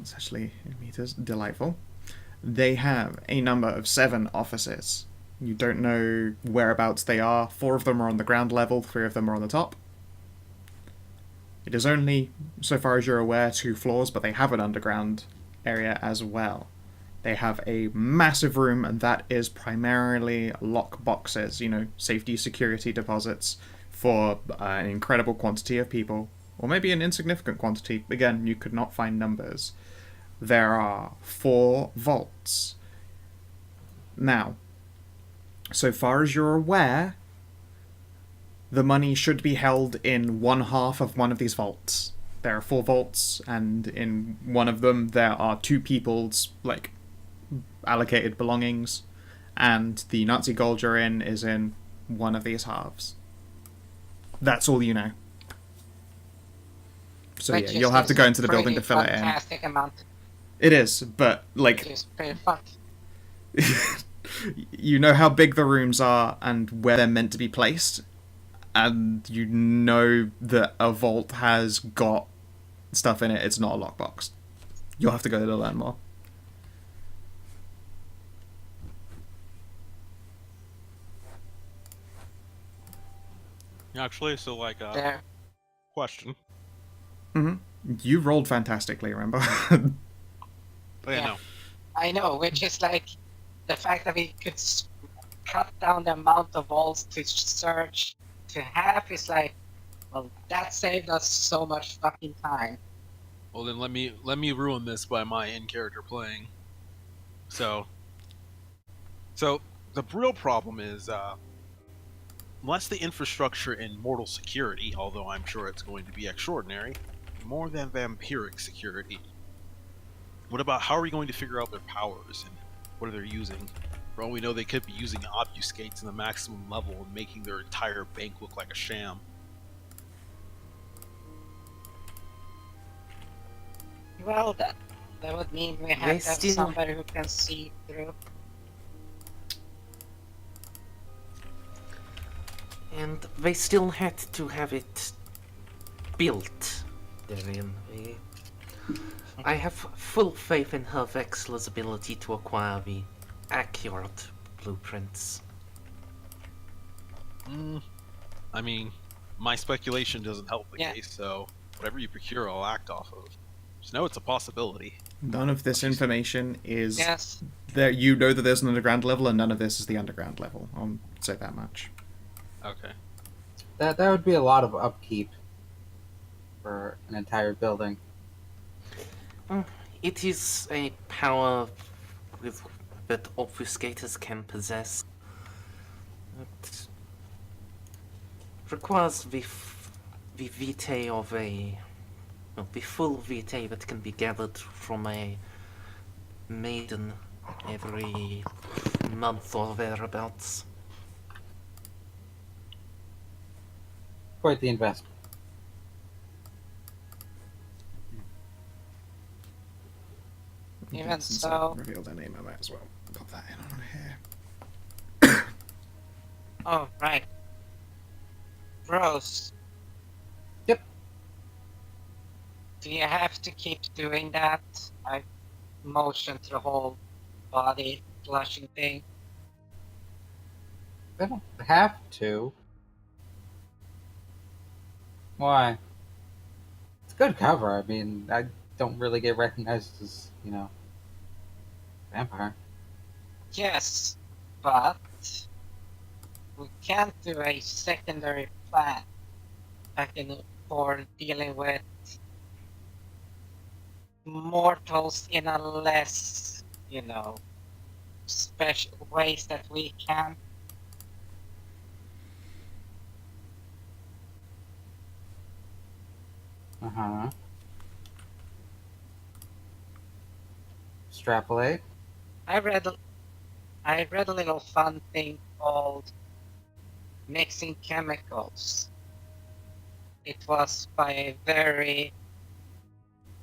It's actually in meters. Delightful. They have a number of 7 offices. You don't know whereabouts they are. 4 of them are on the ground level, 3 of them are on the top. It is only, so far as you're aware, 2 floors, but they have an underground area as well. They have a massive room, and that is primarily lock boxes, safety security deposits for an incredible quantity of people, or maybe an insignificant quantity. Again, you could not find numbers. There are 4 vaults. Now, so far as you're aware, the money should be held in one half of one of these vaults. There are 4 vaults, and in one of them there are 2 people's, allocated belongings, and the Nazi gold you're in is in one of these halves. That's all you know. So Which yeah, you'll have to go into the building to fill it in. Fantastic amount. It is, but, Which is pretty fun. you know how big the rooms are and where they're meant to be placed, and you know that a vault has got stuff in it. It's not a lockbox. You'll have to go to learn more. Actually, so There. question. You rolled fantastically, remember? Oh, yeah, Yeah. no. I know, which is the fact that we could cut down the amount of walls to search to half is well, that saved us so much fucking time. Well, then let me ruin this by my in-character playing. So the real problem is, less the infrastructure in mortal security, although I'm sure it's going to be extraordinary, more than vampiric security. What about how are we going to figure out their powers and what are they using? For all we know, they could be using obfuscates in the maximum level and making their entire bank look like a sham. Well, that would mean we have to have still- somebody who can see through. And they still had to have it built therein. I have full faith in her Vexla's ability to acquire the accurate blueprints. I mean, my speculation doesn't help the Yeah. case, so whatever you procure, I'll act off of. Just know it's a possibility. None of this information is Yes. there. You know that there's an underground level, and none of this is the underground level. I'll say that much. Okay. That would be a lot of upkeep for an entire building. It is a power that obfuscators can possess. It requires the vitae of the full vitae that can be gathered from a maiden every month or thereabouts. Quite the investment. Even Since so- I revealed their name, I might as well pop that in on here. Oh, right. Rose. Yep. Do you have to keep doing that? I motion to the whole body flushing thing. They don't have to. Why? It's good cover. I mean, I don't really get recognized as, vampire. Yes, but we can't do a secondary plan for dealing with mortals in a less, special ways that we can. Uh-huh. Extrapolate. I read I read a little fun thing called Mixing Chemicals. It was by a very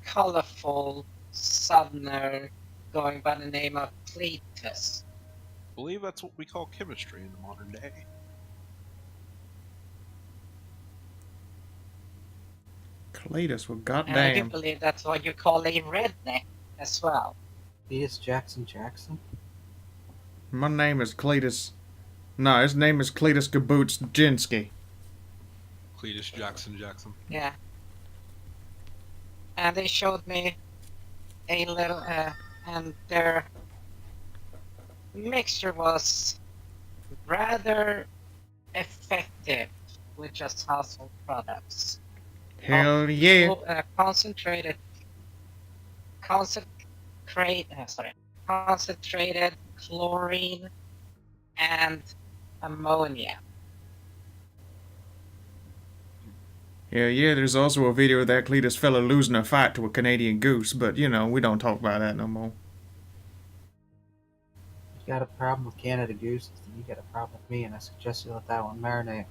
colorful southerner going by the name of Cletus. I believe that's what we call chemistry in the modern day. Cletus, well, And I do goddamn. believe that's what you call a redneck as well. Cletus Jackson. My name is Cletus. No, his name is Cletus Kaboots-Jinsky. Cletus Jackson. Yeah. And they showed me a little, and their mixture was rather effective with just household products. Hell yeah. Concentrated chlorine and ammonia. Hell yeah, there's also a video of that Cletus fella losing a fight to a Canadian goose, but you know, we don't talk about that no more. You got a problem with Canada Goose, then you got a problem with me, and I suggest you let that one marinate.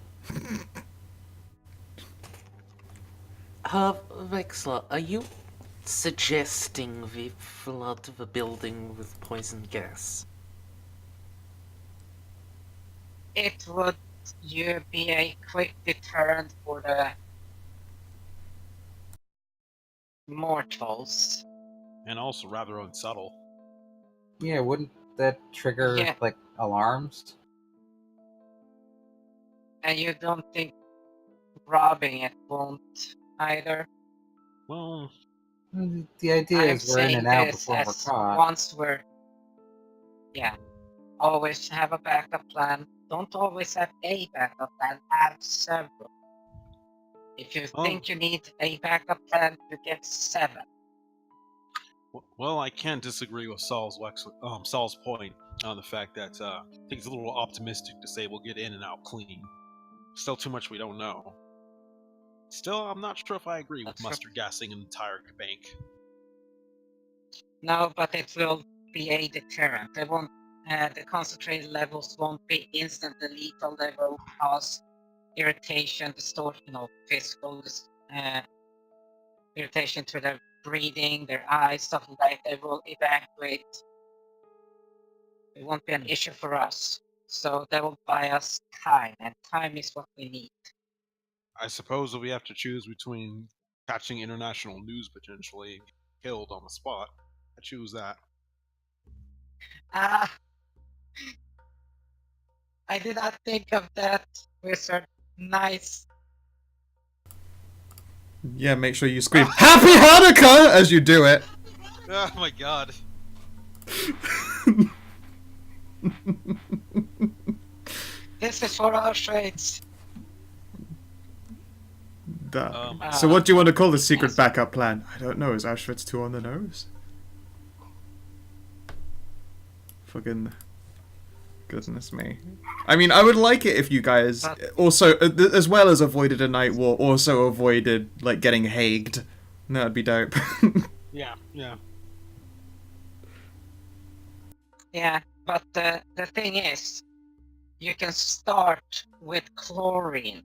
Vexler, are you suggesting we flood the building with poison gas? It would be a quick deterrent for the mortals. And also rather unsubtle. Yeah, wouldn't that trigger, Yeah. like, alarms? And you don't think robbing it won't either? Well, The idea I'm is we're in saying and out this before we're as caught. once we're... Yeah. Always have a backup plan. Don't always have a backup plan, have several. If you Oh. think you need a backup plan, you get 7. well, I can't disagree with Saul's point on the fact that I think it's a little optimistic to say we'll get in and out clean. Still too much we don't know. Still, I'm not sure if I agree with That's true. mustard gassing an entire bank. No, but it will be a deterrent. They won't. The concentrated levels won't be instantly lethal. They will cause irritation, distortion of physical irritation to their breathing, their eyes, stuff like that. They will evacuate. It won't be an issue for us. So they will buy us time, and time is what we need. I suppose if we have to choose between catching international news potentially and killed on the spot, I choose that. Ah, I did not think of that, Wizard. Nice. Yeah, make sure you scream Happy Hanukkah as you do it. Oh my god. This is for our trades. Duh. So what do you want to call the secret backup plan? I don't know, is Auschwitz too on the nose? Fucking goodness me. I mean, I would like it if you guys also, as well as avoided a night war, also avoided, like, getting hagged. That'd be dope. Yeah. Yeah, but the thing is, you can start with chlorine.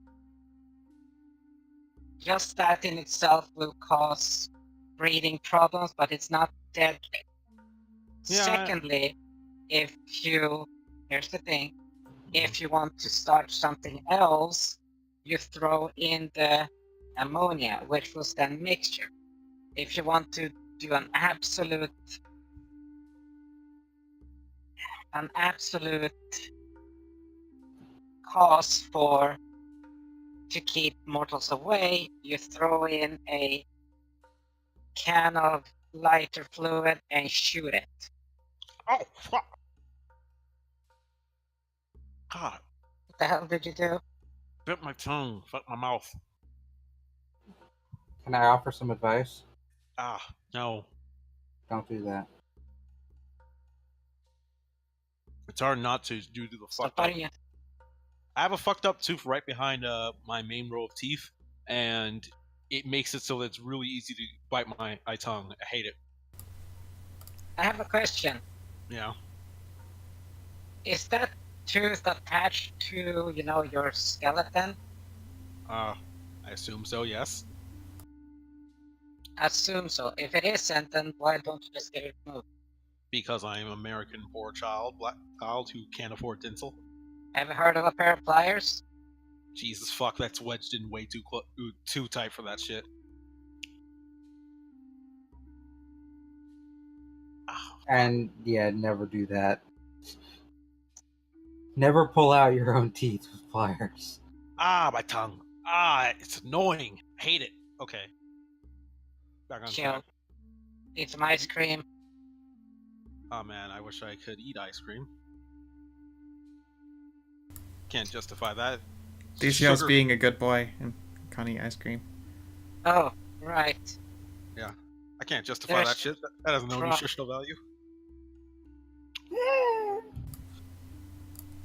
Just that in itself will cause breathing problems, but it's not deadly. Yeah, Secondly, here's the thing, if you want to start something else, you throw in the ammonia, which was then mixture. If you want to do an absolute cause to keep mortals away, you throw in a can of lighter fluid and shoot it. Oh, fuck. God, What the hell did you do? bit my tongue, fuck my mouth. Can I offer some advice? Ah, no. Don't do that. It's hard not to due to the Stop fucked up. biting it. I have a fucked up tooth right behind my main row of teeth, and it makes it so that it's really easy to bite my tongue. I hate it. I have a question. Yeah. Is that tooth attached to, your skeleton? I assume so, yes. Assume so. If it isn't, then why don't you just get it removed? Because I am American poor child, black child who can't afford tinsel. Ever heard of a pair of pliers? Jesus fuck, that's wedged in way too tight for that shit. Oh, And yeah, never do that. Never pull out your own teeth with pliers. my tongue. It's annoying. Hate it. Okay. Back on Chill. track. Eat some ice cream. Oh man, I wish I could eat ice cream. Can't justify that. DCL's Sugar- being a good boy and can't eat ice cream. Oh, right. I can't justify There's that shit. That has no pro- nutritional value.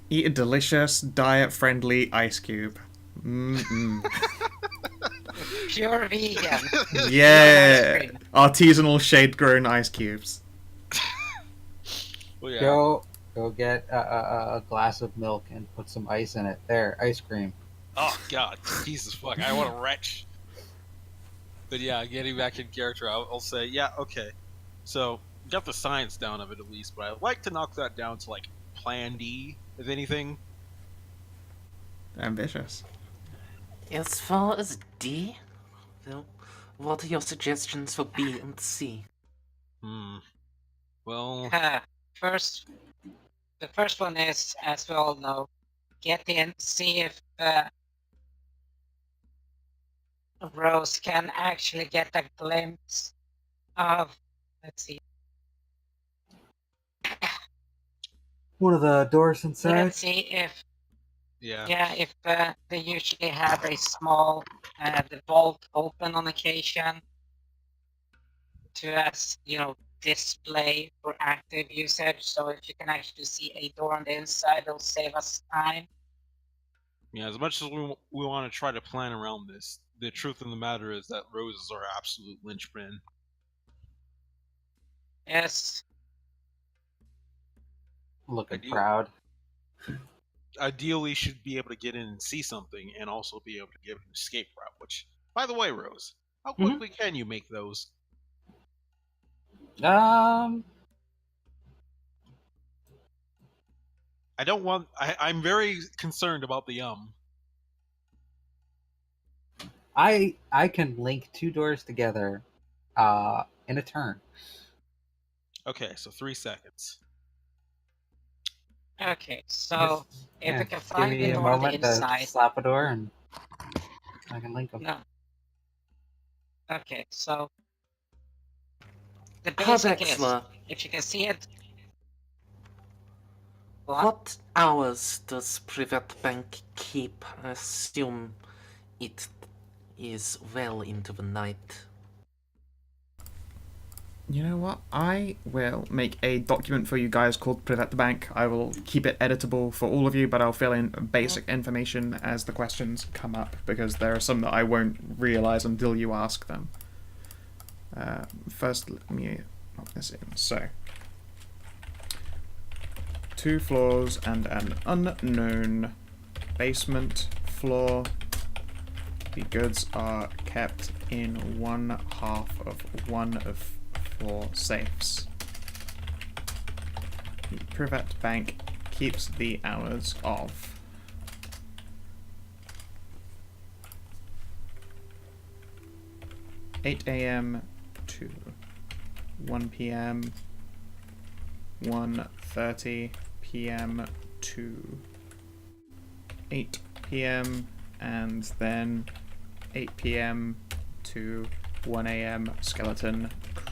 Eat a delicious, diet-friendly ice cube. Mm-mm. Pure vegan. Yeah! Ice cream. Artisanal shade-grown ice cubes. Well, yeah. Go get a glass of milk and put some ice in it. There, ice cream. Oh god, Jesus fuck, I want to retch. But yeah, getting back in character, I'll say, yeah, okay. So, got the science down of it at least, but I'd like to knock that down to like Plan D, if anything. Ambitious. As far as D, well, what are your suggestions for B and C? Well, The first one is, as we all know, get in, see if Rose can actually get a glimpse of, let's see, One of the doors inside. let's see if, yeah. if they usually have a small, the vault open on occasion to, as, display for active usage. So if you can actually see a door on the inside, it'll save us time. Yeah, as much as we want to try to plan around this, the truth of the matter is that roses are absolute linchpin. Yes. Looking Ideal. proud. Ideally, should be able to get in and see something, and also be able to give an escape route. Which, by the way, Rose, how quickly can you make those? I don't want. I'm very concerned about the I can link two doors together in a turn. Okay, so 3 seconds. Okay, so Just- if yeah, we can give find me the a door on the moment to inside. slap a door and I can link them. No. Okay, so the Herr basic is, Wexler, if you can see it. what hours does Privat Bank keep? I assume it is well into the night. You know what? I will make a document for you guys called Privet Bank. I will keep it editable for all of you, but I'll fill in basic information as the questions come up, because there are some that I won't realise until you ask them. First, let me knock this in. So, 2 floors and an unknown basement floor. The goods are kept in one half of one of 4 safes. The Privet Bank keeps the hours of 8 a.m. to 1 p.m., 1:30 p.m. to 8 p.m., and then 8 p.m. to 1 a.m. skeleton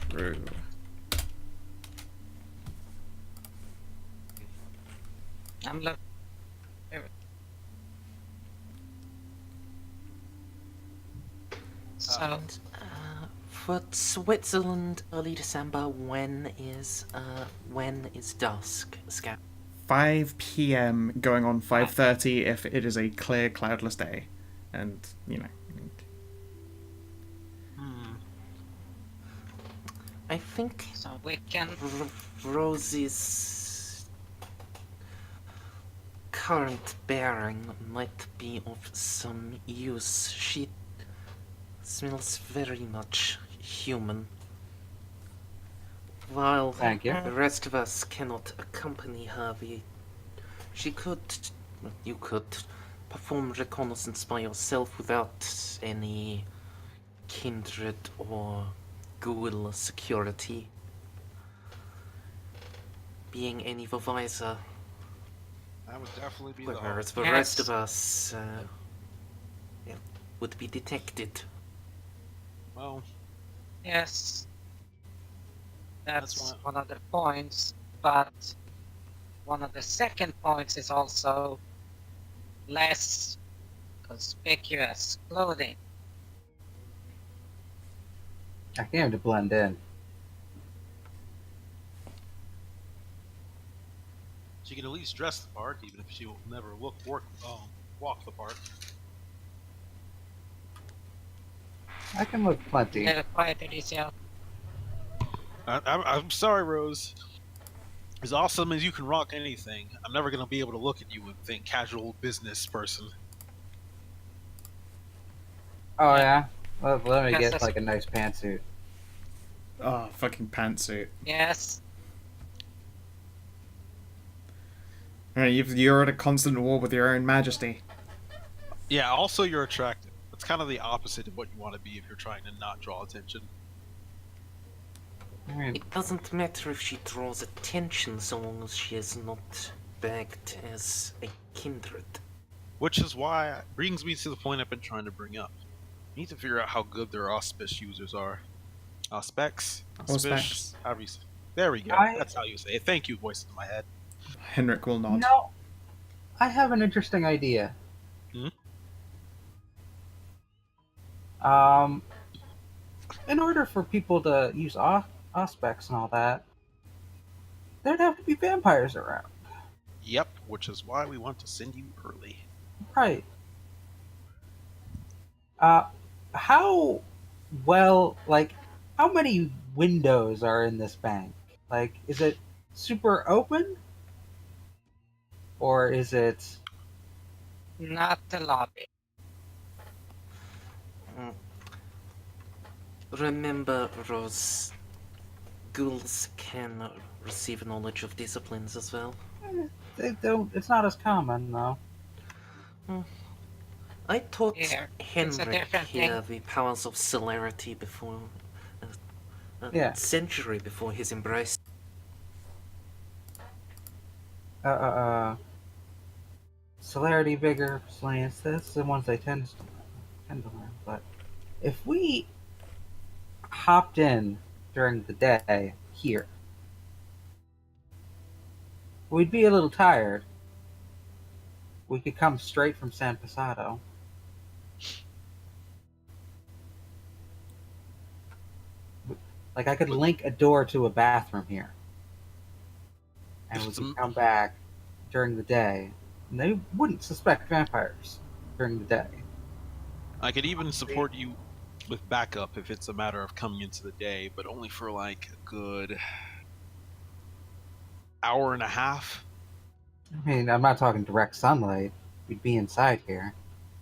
crew. I'm looking. So And, for Switzerland, early December. When is dusk, Scout? 5 p.m. going on 5:30 if it is a clear, cloudless day, and I think so we can. Rose's current bearing might be of some use. She smells very much human. While Thank you. the rest of us cannot accompany her, you could perform reconnaissance by yourself without any kindred or ghoul security. Being any visor, That would definitely be the whereas hope. the rest of us would be detected. Well, Yes. That's That's one of the points, but one of the second points is also less conspicuous clothing. I came to blend in. she can at least dress the part, even if she will never walk the part. I can look plenty. Little quiet, Alicia. I'm sorry, Rose. As awesome as you can rock anything, I'm never gonna be able to look at you and think casual business person. Oh yeah. Well, let me Yes, get that's- like a nice pantsuit. Oh, fucking pantsuit. Yes. You're at a constant war with your own majesty. Yeah. Also, you're attractive. That's kind of the opposite of what you want to be if you're trying to not draw attention. I mean, It doesn't matter if she draws attention so long as she is not bagged as a kindred. Which is why it brings me to the point I've been trying to bring up. We need to figure out how good their auspice users are. Auspex? Auspex. However you say. There we go. I- That's how you say it. Thank you, voice in my head. Henrik will nod. no. I have an interesting idea. Hmm? In order for people to use auspex and all that, there'd have to be vampires around. Yep, which is why we want to send you early. Right. How how many windows are in this bank? Like, is it super open? Or is it... Not the lobby. Remember, Rose, ghouls can receive knowledge of disciplines as well. They don't... It's not as common, though. I taught Yeah, it's a Henrik different here the powers of celerity before a Yeah. century before his embrace. Celerity, vigor, science, that's the ones I tend to learn. But if we hopped in during the day here, we'd be a little tired. We could come straight from San Pasado. Like, I could link a door to a bathroom here. And we could come back during the day. And they wouldn't suspect vampires during the day. I could even support you with backup if it's a matter of coming into the day, but only for like a good hour and a half. I mean, I'm not talking direct sunlight. We'd be inside here.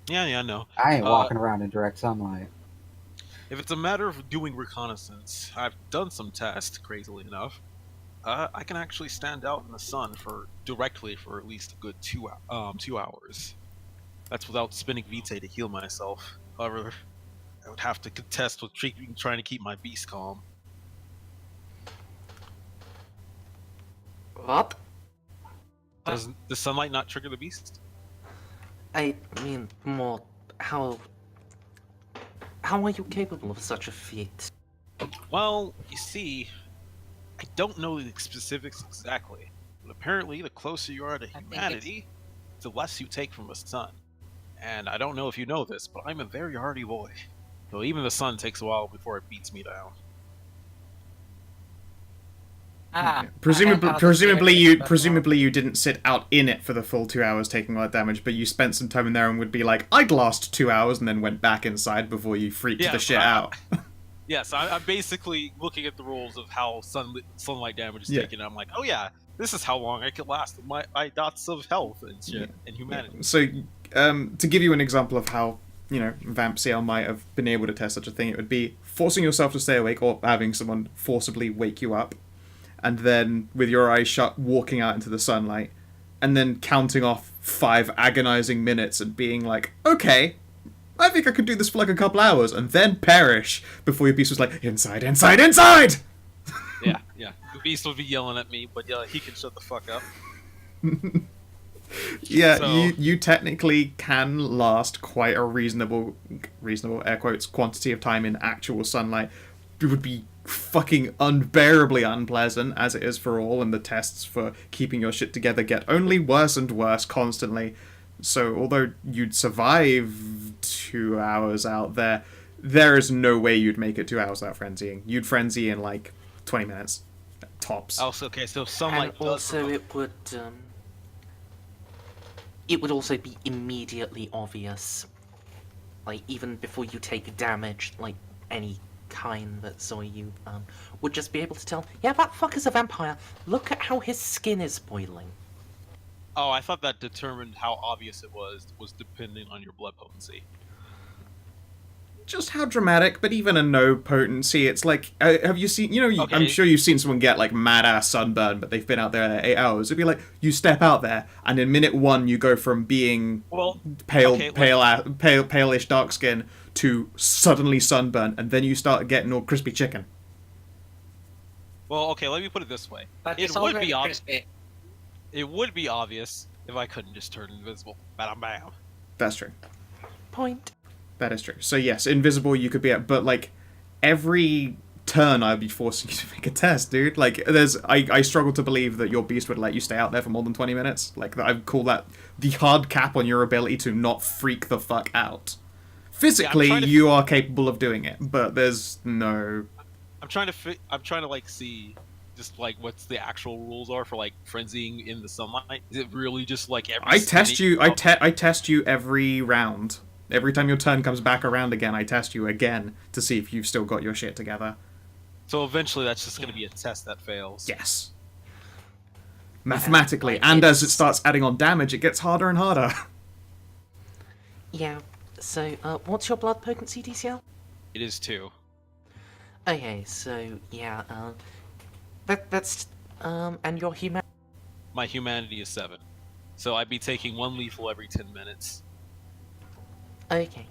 Yeah, I know. I ain't walking around in direct sunlight. If it's a matter of doing reconnaissance, I've done some tests, crazily enough. I can actually stand out in the sun directly for at least a good 2 hours. That's without spinning Vitae to heal myself. However, I would have to contest with trying to keep my beast calm. What? Does the sunlight not trigger the beast? I mean, more, how are you capable of such a feat? Well, you see, I don't know the specifics exactly, but apparently the closer you are to think humanity, the less you take from the sun. And I don't know if you know this, but I'm a very hardy boy. So even the sun takes a while before it beats me down. Presumably you didn't sit out in it for the full 2 hours taking all that damage, but you spent some time in there and would be like, I'd last 2 hours, and then went back inside before you freaked the shit out. Yes, I'm basically looking at the rules of how sunlight damage is Yeah. taken. And I'm like, oh yeah, This is how long I could last with my dots of health and shit and humanity. So, to give you an example of how, Vamp CL might have been able to test such a thing, it would be forcing yourself to stay awake or having someone forcibly wake you up, and then with your eyes shut, walking out into the sunlight, and then counting off 5 agonizing minutes and being like, okay, I think I could do this for like a couple hours, and then perish before your beast was like, inside, inside, inside! Yeah. The beast would be yelling at me, but yeah, he can shut the fuck up. Yeah, So- you technically can last quite a reasonable air quotes quantity of time in actual sunlight. It would be fucking unbearably unpleasant as it is for all, and the tests for keeping your shit together get only worse and worse constantly. So although you'd survive 2 hours out there, there is no way you'd make it 2 hours without frenzying. You'd frenzy in like 20 minutes tops. Also, okay, so And sunlight does also provide- it would also be immediately obvious, like even before you take damage, like any kind that saw you, would just be able to tell, yeah, that fucker's a vampire. Look at how his skin is boiling. Oh, I thought that determined how obvious it was depending on your blood potency. Just how dramatic, but even a no potency, it's like, have you seen, I'm Okay. sure you've seen someone get like mad ass sunburn, but they've been out there 8 hours. It'd be like, you step out there, and in minute 1 you go from being Well, pale, okay, palish dark skin to suddenly sunburn, and then you start getting all crispy chicken. well, okay, let me put it this way. But It it's would already be ob- crispy. It would be obvious if I couldn't just turn invisible. Bam, bam. That's true. Point. That is true. So yes, invisible you could be at, but like every turn I'd be forcing you to make a test, dude. Like I struggle to believe that your beast would let you stay out there for more than 20 minutes. Like I call that the hard cap on your ability to not freak the fuck out. Physically, trying to- you are capable of doing it, but there's no. I'm trying to like see just like what's the actual rules are for like frenzying in the sunlight. Is it really just like every? I test minute- you. I test you every round. Every time your turn comes back around again, I test you again to see if you've still got your shit together. So eventually, that's just going to be a test that fails. Yes. Mathematically, like, and as it it's- starts adding on damage, it gets harder and harder. Yeah. So, what's your blood potency, DCL? It is 2. Okay, so yeah, that's and your human. My humanity is 7. So I'd be taking 1 lethal every 10 minutes. Okay.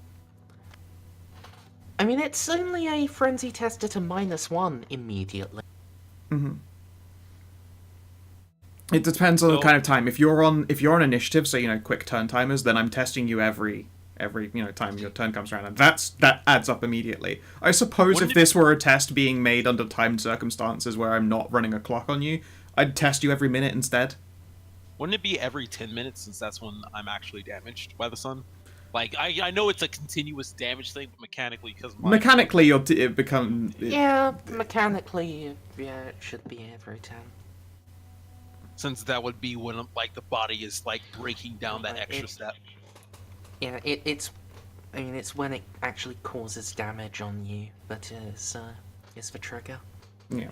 I mean, it's only a frenzy test at a -1 immediately. It depends on the So- kind of time. If you're on initiative, so quick turn timers, then I'm testing you every time your turn comes around, and that adds up immediately. I suppose Wouldn't if it- this were a test being made under timed circumstances where I'm not running a clock on you, I'd test you every minute instead. Wouldn't it be every 10 minutes since that's when I'm actually damaged by the sun? Like, I know it's a continuous damage thing, but mechanically, because Mechanically, Yeah, mechanically, yeah, it should be every 10. since that would be when like the body is like breaking down that Right, extra it- step. Yeah, it's when it actually causes damage on you, but is the trigger. Yeah,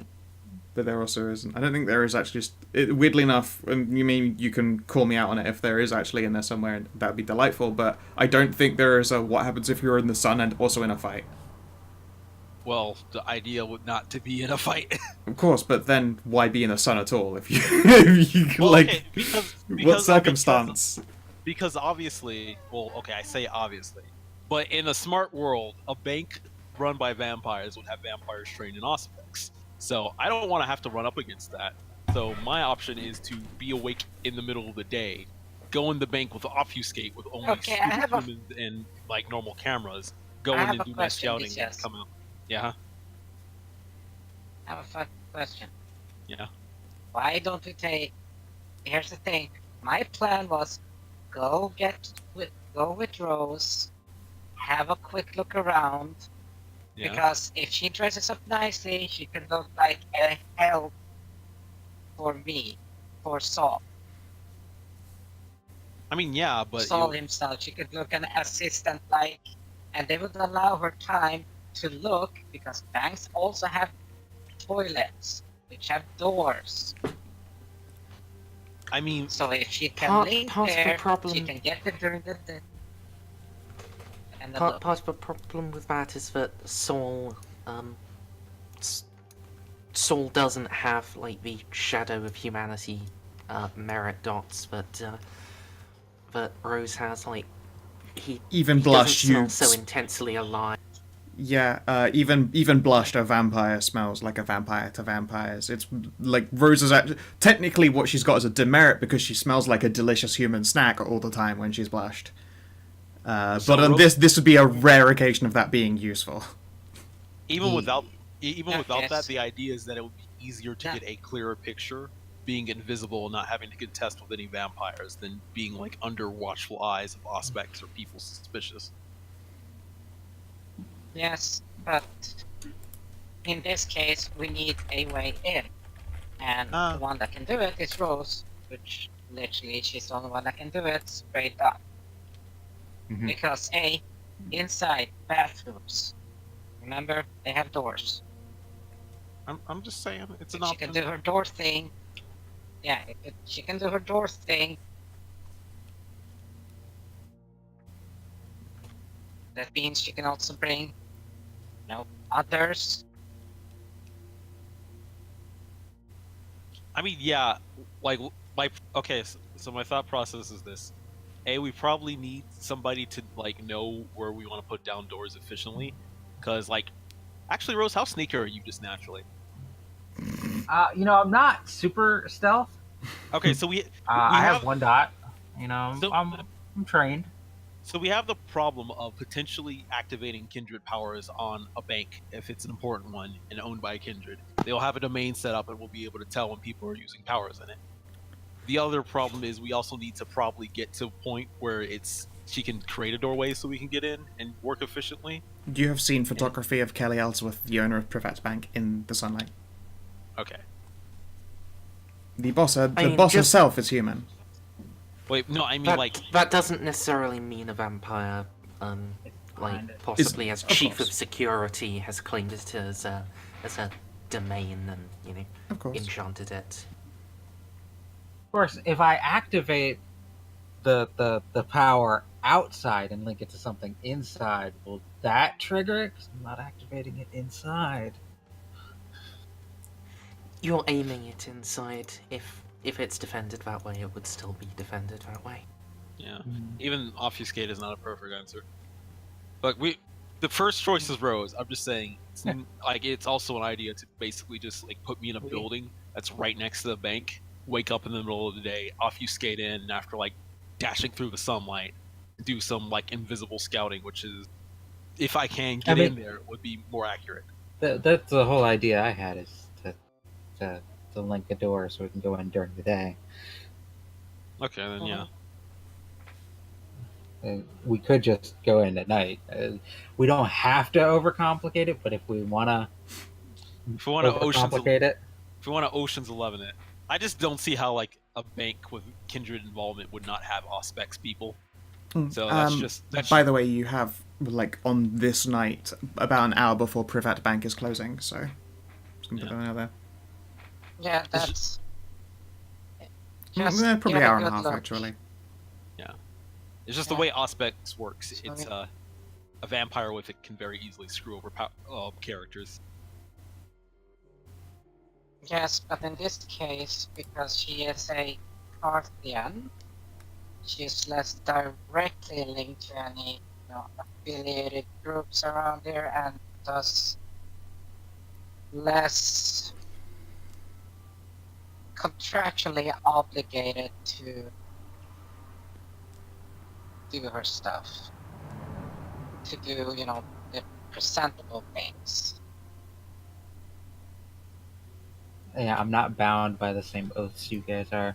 but there also isn't. I don't think there is actually. Weirdly enough, you can call me out on it if there is actually in there somewhere. That would be delightful. But I don't think there is a what happens if you're in the sun and also in a fight. Well, the idea would not to be in a fight. Of course, but then why be in the sun at all if you, if you Well, like okay, because what circumstance? Because obviously, well, okay, I say obviously, but in a smart world, a bank run by vampires would have vampires trained in Auspex. So I don't want to have to run up against that. So my option is to be awake in the middle of the day, go in the bank with obfuscate with only Okay, I have a- humans and like normal cameras, go I in have and a do my question, scouting and yes. come out. Yeah, I have a fun question. yeah. Why don't we take? Here's the thing. My plan was go with Rose, have a quick look around, Yeah. because if she dresses up nicely, she can look like a help for me, for Saul. I mean, yeah, but Saul himself, she could look an assistant like, and they would allow her time to look because banks also have toilets which have doors. I mean, So if she can Part- link part of the there, problem- she can get it during the day. And the Part of the problem with that is that Saul, S- Saul doesn't have like the shadow of humanity merit dots that Rose has. Like Even he blush, doesn't you smell so intensely alive. Yeah, even blushed, a vampire smells like a vampire to vampires. It's like Rose is technically what she's got is a demerit because she smells like a delicious human snack all the time when she's blushed. So But on Rose- this would be a rare occasion of that being useful. even Ye- without Yes. that, the idea is that it would be easier to Yeah. get a clearer picture, being invisible and not having to contest with any vampires, than being like under watchful eyes of Auspex or people suspicious. Yes, but in this case, we need a way in. And the one that can do it is Rose, which literally she's the only one that can do it straight up. Mhm. Because inside bathrooms, remember, they have doors. I'm just saying, it's an If she can option. do her door thing, yeah, if she can do her door thing, that means she can also bring, others. I mean, yeah, like okay. So my thought process is this: we probably need somebody to like know where we want to put down doors efficiently, because like, actually, Rose, how sneaky are you just naturally? I'm not super stealth. Okay, so we I have- have 1 dot. So- I'm trained. So we have the problem of potentially activating kindred powers on a bank if it's an important one and owned by a kindred. They'll have a domain set up and we'll be able to tell when people are using powers in it. The other problem is we also need to probably get to a point where she can create a doorway so we can get in and work efficiently. You have seen photography of Kelly Ellsworth, the owner of Privet Bank, in the sunlight. Okay. The boss mean, just- herself is human. Wait, no, I mean That, like that doesn't necessarily mean a vampire, like possibly as of chief course. of security has claimed it as a domain and Of course. enchanted it. Of course, if I activate the power outside and link it to something inside, will that trigger it? 'Cause I'm not activating it inside. You're aiming it inside. If it's defended that way, it would still be defended that way. yeah. Even obfuscate is not a perfect answer. But the first choice is Rose. I'm just saying, it's also an idea to basically just like put me in a building that's right next to the bank, wake up in the middle of the day, obfuscate in, and after like dashing through the sunlight, do some like invisible scouting, which is, if I can get in there, it would be more accurate. That's the whole idea I had, is to link a door so we can go in during the day. Okay, then yeah. We could just go in at night. We don't have to overcomplicate it, but if we want to If we want to overcomplicate it, if we want to Ocean's 11 it, I just don't see how like a bank with kindred involvement would not have Auspex people. So that's By the way, you have, like, on this night, about an hour before Privet Bank is closing, so just gonna put that out there. Yeah, that's. Probably get an hour and a good half, look. actually. It's just Yeah. the way Auspex works. So, It's a vampire with it can very easily screw over characters. Yes, but in this case, because she is a Carthian, she's less directly linked to any affiliated groups around here, and thus less contractually obligated to do her stuff, to do the presentable things. yeah, I'm not bound by the same oaths you guys are.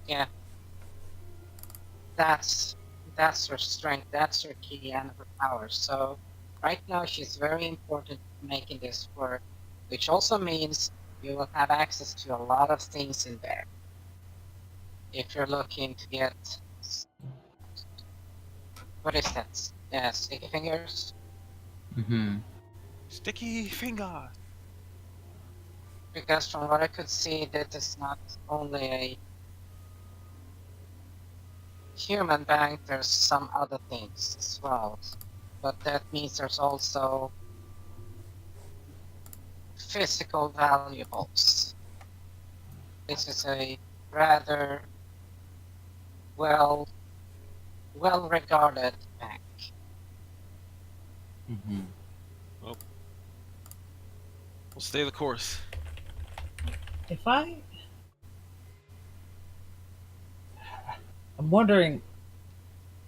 Yeah. That's her strength, that's her key and her power. So right now she's very important in making this work, which also means you will have access to a lot of things in there. If you're looking to get what is that? Sticky fingers? Mm-hmm. Sticky finger. Because from what I could see, that is not only a human bank, there's some other things as well. But that means there's also physical valuables. This is a rather well regarded bank. Mm-hmm. We'll stay the course. I'm wondering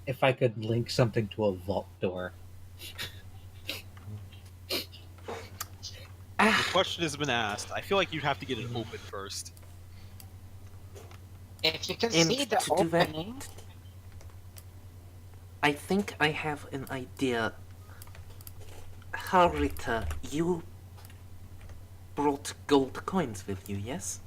if I could link something to a vault door. The question has been asked. I feel like you'd have to get it open first. If you can And see the to do that, opening, I think I have an idea. Harita, you brought gold coins with you, yes?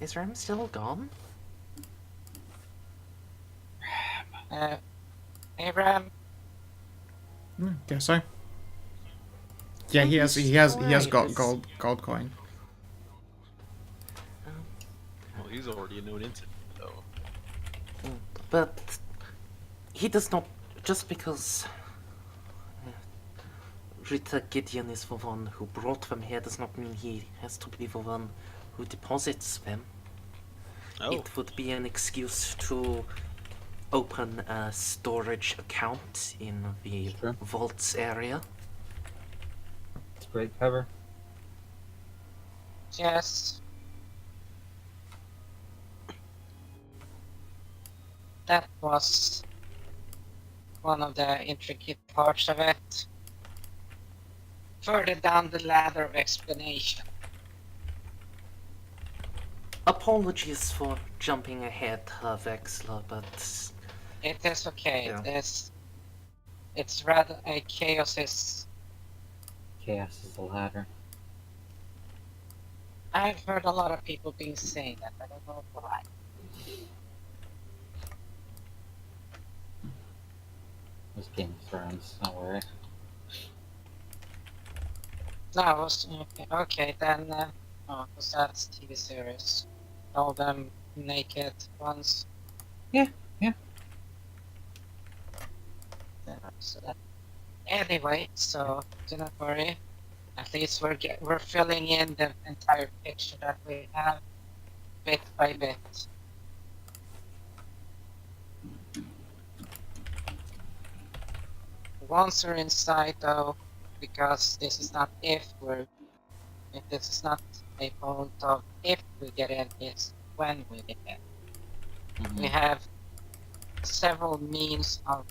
Is Ram still gone? Abraham, Guess so. Yeah, he has Alright, got it's- gold coin. Well, he's already a known incident, though. But he does not, just because Rita Gideon is the one who brought them here does not mean he has to be the one who deposits them. Oh, It would be an excuse to open a storage account in the Sure. vaults area. It's great cover. yes. That was one of the intricate parts of it. Further down the ladder of explanation. Apologies for jumping ahead, Vexler, but It is okay. Yeah. It's rather a chaos is. Chaos is the ladder. I've heard a lot of people being saying that. I don't know why. It was Game of Thrones, don't worry. No, it was okay. Okay, then. Oh, was that TV series? All them naked ones. Yeah, yeah. Yeah, so that. Anyway, so do not worry. At least we're filling in the entire picture that we have, bit by bit. Once we're inside, though, because this is not if this is not a point of if we get in, it's when we get in. Mhm. We have several means of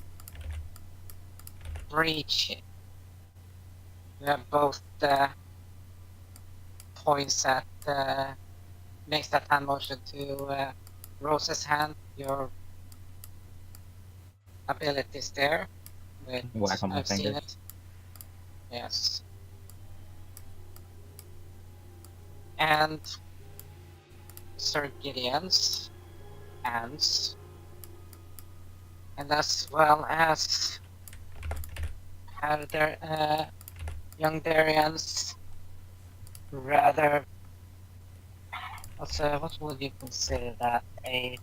breaching. We have both the points that makes that hand motion to Rose's hand, your abilities there. With, Whack on my I've seen fingers. it. Yes. And Sir Gideon's hands. And as well as young Darian's rather what would you consider that? A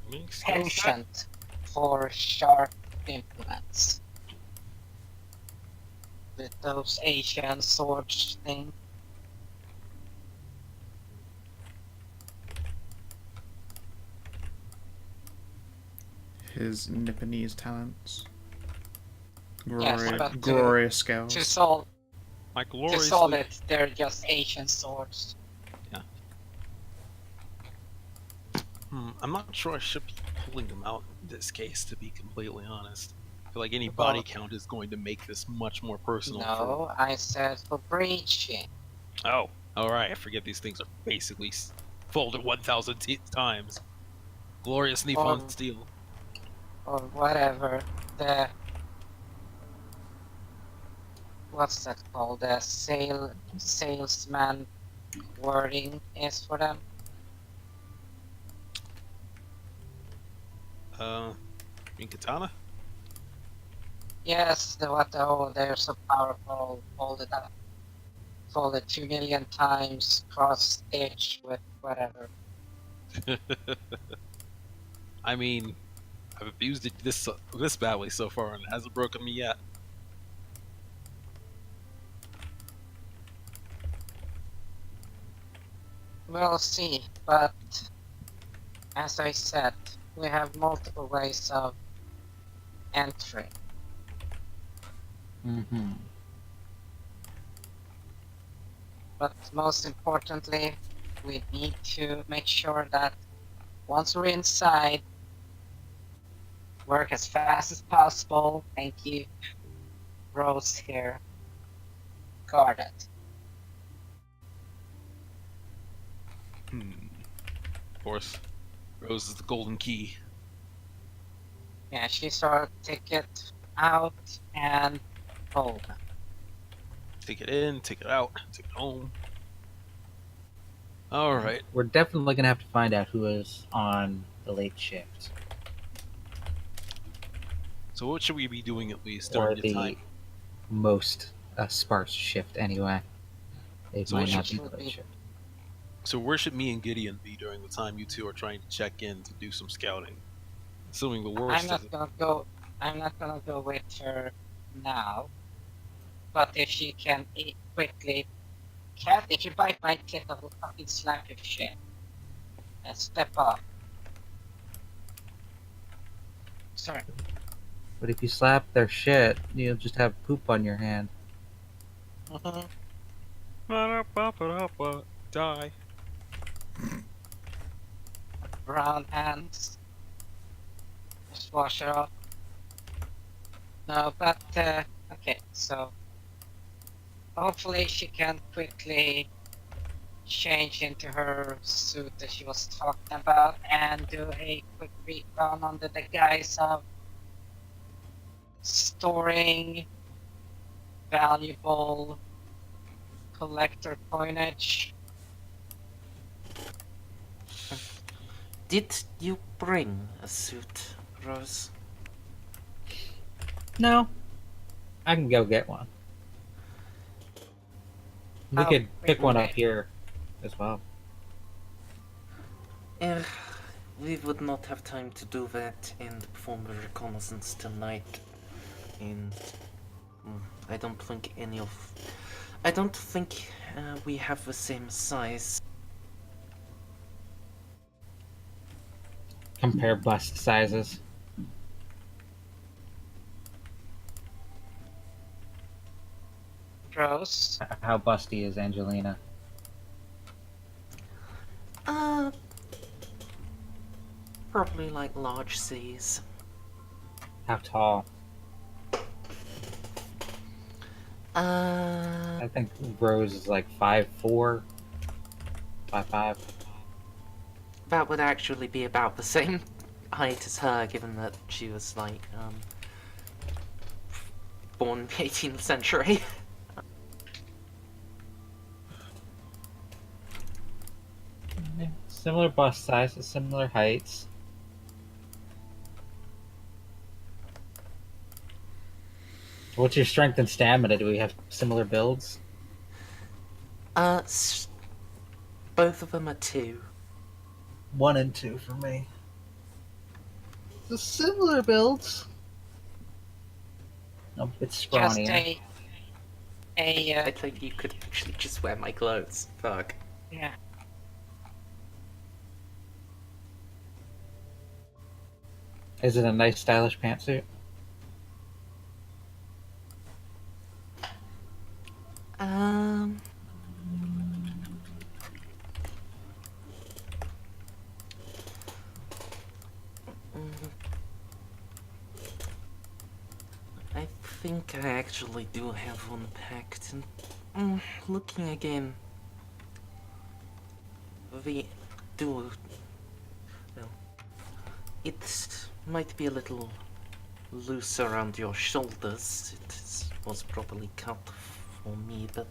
I mean, skill set? penchant for sharp implements. With those Asian swords thing. His Nipponese talents. Yes, but to- Glorious skills. To solve My to gloriously... solve it, they're just Asian swords. I'm not sure I should be pulling them out in this case, to be completely honest. I feel like any body Well- count is going to make this much more personal. No, I said for breaching. Oh, alright. I forget these things are basically folded 1,000 times. Glorious Nippon Oh. steel. Or whatever the what's that called? The salesman wording is for them. In katana? Yes, they're so powerful. Fold it up, fold it 2 million times, cross stitch with whatever. I mean, I've abused it this badly so far, and it hasn't broken me yet. We'll see, but as I said, we have multiple ways of entry. Mm-hmm. But most importantly, we need to make sure that once we're inside, work as fast as possible and keep Rose here guarded. Of course, Rose is the golden key. Yeah, she's our ticket out and hold. Take it in, take it out, take it home. All right. We're definitely gonna have to find out who is on the late shift So what should we be doing at least or during the the time? most sparse shift anyway. It So might what not should be the we- late shift. So where should me and Gideon be during the time you two are trying to check in to do some scouting? Assuming the worst. I'm not gonna go with her now. But if she can eat quickly, Cat, if you bite my tit, I will fucking slap your shit. And step up. Sorry. But if you slap their shit, you'll just have poop on your hand. Die. Brown hands. Just wash it off. No, but okay, so hopefully she can quickly change into her suit that she was talking about and do a quick recon under the guise of storing valuable collector coinage. Did you bring a suit, Rose? No, I can go get one. We Oh, could pick one up wait. here as well. We would not have time to do that and perform a reconnaissance tonight. And I don't think we have the same size. Compare bust sizes. Rose, How busty is Angelina? Probably like large C's. How tall? Uh, I think Rose is like 5'4", 5'5". that would actually be about the same height as her, given that she was like, born in the 18th century. Similar bust sizes, similar heights. What's your strength and stamina? Do we have similar builds? Both of them are 2. 1 and 2 for me. The similar builds. A bit just scrawnier. I think you could actually just wear my clothes. Fuck. yeah. Is it a nice stylish pantsuit? Um. I think I actually do have one packed. And looking again, we do. Well, it might be a little loose around your shoulders. Was properly cut for me, but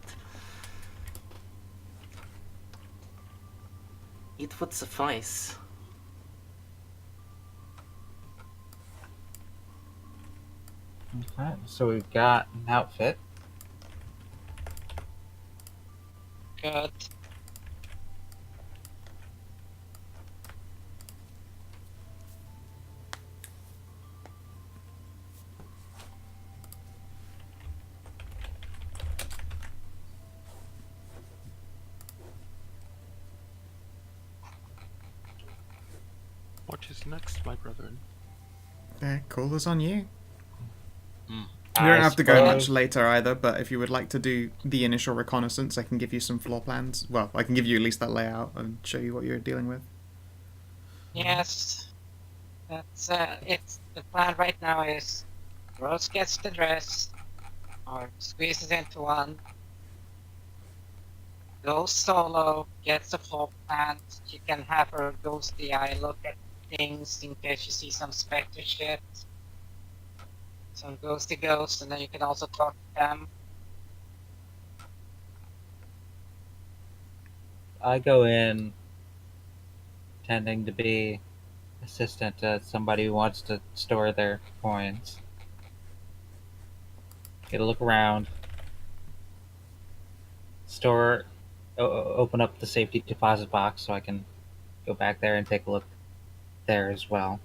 it would suffice. Okay, so we've got an outfit. Good. What is next, my brethren? Call us on you. Hmm. You don't I have to go much suppose- later either, but if you would like to do the initial reconnaissance, I can give you some floor plans. Well, I can give you at least that layout and show you what you're dealing with. Yes. That's it's the plan right now is Rose gets the dress or squeezes into one, goes solo, gets the floor plan. You can have her ghosty eye look at things in case you see some specter shit. Some ghosty ghosts, and then you can also talk to them. I go in tending to be assistant to somebody who wants to store their coins. Get a look around. Store, open up the safety deposit box so I can go back there and take a look there as well.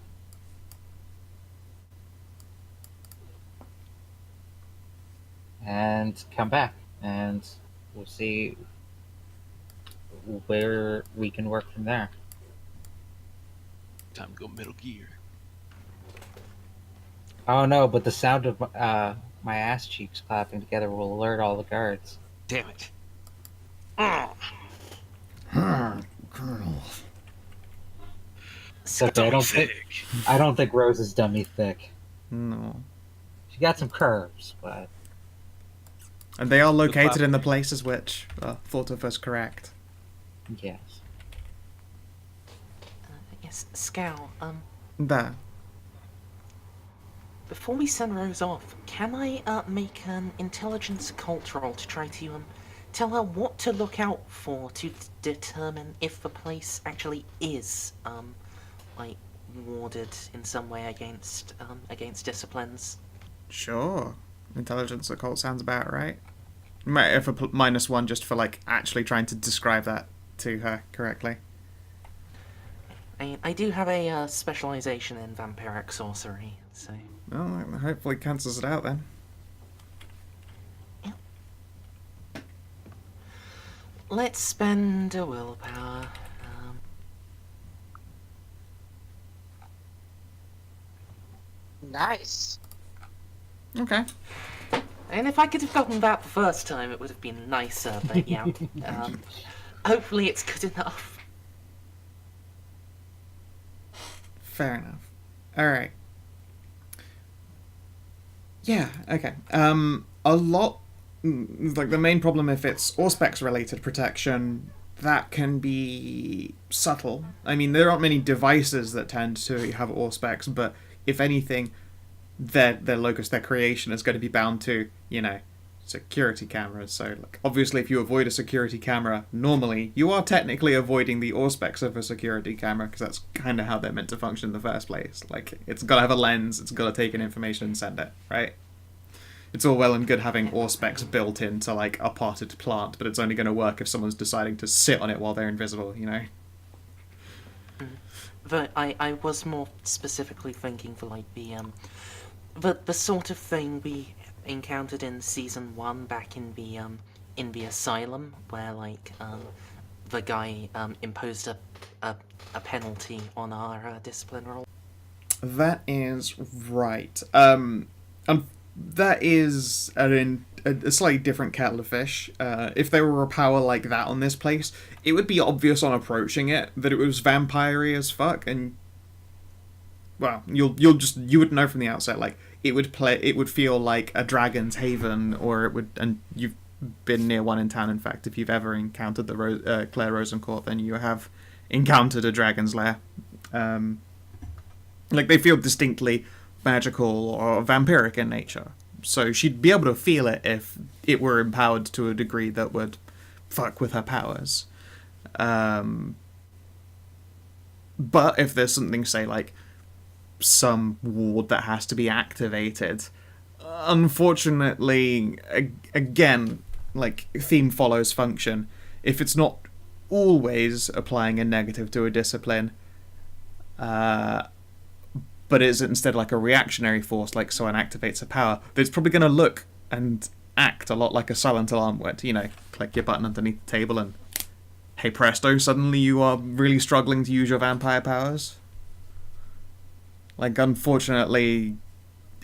And come back, and we'll see where we can work from there. Time to go Metal Gear. Oh no, but the sound of my ass cheeks clapping together will alert all the guards. Damn it. Colonel. It's okay, I don't think Rose is dummy thick. No. She got some curves, but And they are located flap- in the places which are thought of as correct. yes. Yes, Scow, There. before we send Rose off, can I make an intelligence occult roll to try to tell her what to look out for to determine if the place actually is like warded in some way against disciplines? Sure. Intelligence occult sounds about right. Might have a -1 just for like actually trying to describe that to her correctly. I do have a specialization in vampiric sorcery, so Well, that hopefully cancels it out then. let's spend a willpower. Nice. Okay. And if I could have gotten that the first time, it would have been nicer, but yeah. Hopefully it's good enough. Fair enough. Alright. Yeah, okay. A lot... Like, the main problem if it's Auspex-related protection, that can be subtle. I mean, there aren't many devices that tend to have Auspex, but if anything, their locus, their creation is going to be bound to, you know, security cameras. So, like, obviously, if you avoid a security camera, normally, you are technically avoiding the Auspex of a security camera, because that's kind of how they're meant to function in the first place. Like, it's got to have a lens, it's got to take in information and send it, right? It's all well and good having Auspex built into, like, a potted plant, but it's only going to work if someone's deciding to sit on it while they're invisible, you know? But I was more specifically thinking for, like, the sort of thing we encountered in season 1 back in the asylum, where, like, the guy imposed a penalty on our discipline roll. That is right. That is a slightly different kettle of fish. If there were a power like that on this place, it would be obvious on approaching it that it was vampire-y as fuck, and well, you would know from the outset. Like it would feel like a dragon's haven, or it would. And you've been near one in town. In fact, if you've ever encountered the Claire Rosencourt, then you have encountered a dragon's lair. Like they feel distinctly magical or vampiric in nature. So she'd be able to feel it if it were empowered to a degree that would fuck with her powers. But if there's something, say, like some ward that has to be activated, unfortunately, again, like, theme follows function. If it's not always applying a negative to a discipline, but is instead like a reactionary force, like someone activates a power, then it's probably going to look and act a lot like a silent alarm would. You know, click your button underneath the table and, hey presto, suddenly you are really struggling to use your vampire powers. Like, unfortunately,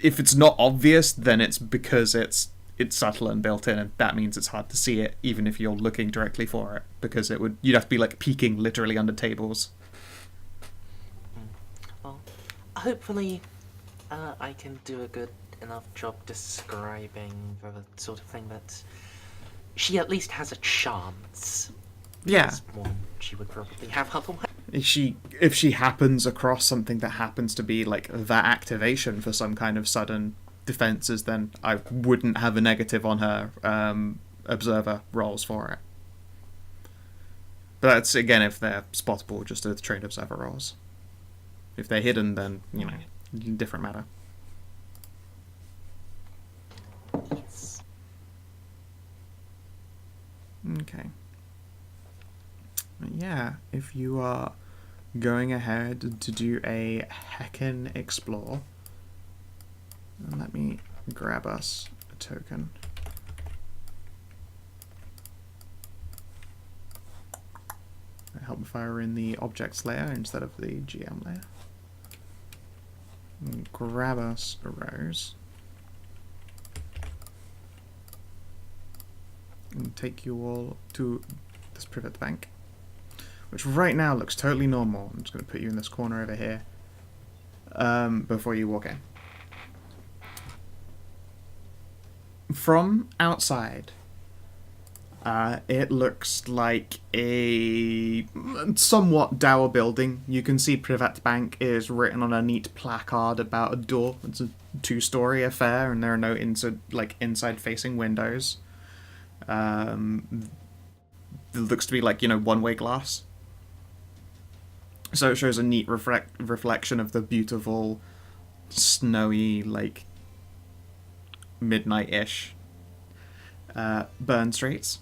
if it's not obvious, then it's because it's subtle and built in, and that means it's hard to see it, even if you're looking directly for it, because you'd have to be like peeking literally under tables. Well, hopefully, I can do a good enough job describing the sort of thing that she at least has a chance. Yeah. It's more than she would probably have otherwise. If she happens across something that happens to be like that activation for some kind of sudden defenses, then I wouldn't have a negative on her observer rolls for it. But that's, again, if they're spottable, just as trained observer rolls. If they're hidden, then, you know, different matter. Yes. Okay. Yeah, if you are going ahead to do a Heckin' Explore, and let me grab us a token. Help if I were in the objects layer instead of the GM layer. And grab us a rose. And take you all to this Privet Bank, which right now looks totally normal. I'm just going to put you in this corner over here before you walk in. From outside, it looks like a somewhat dour building. You can see Privet Bank is written on a neat placard about a door. It's a 2-story affair, and there are no inside-facing windows. It looks to be like, one-way glass. So it shows a neat reflection of the beautiful, snowy, like, midnight-ish Burn streets.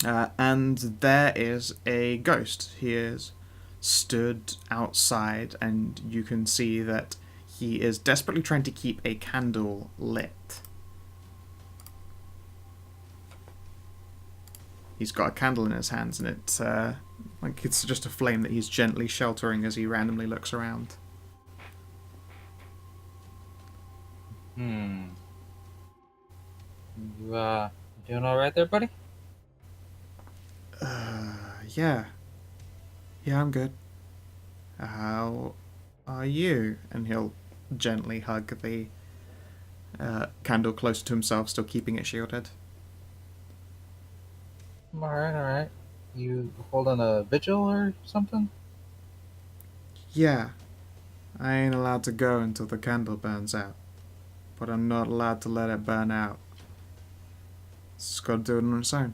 And there is a ghost. He is stood outside, and you can see that he is desperately trying to keep a candle lit. He's got a candle in his hands, and it's just a flame that he's gently sheltering as he randomly looks around. You doing all right there, buddy? Yeah. Yeah, I'm good. How are you? And he'll gently hug the candle closer to himself, still keeping it shielded. I'm all right. You holding a vigil or something? Yeah. I ain't allowed to go until the candle burns out. But I'm not allowed to let it burn out. It's got to do it on its own.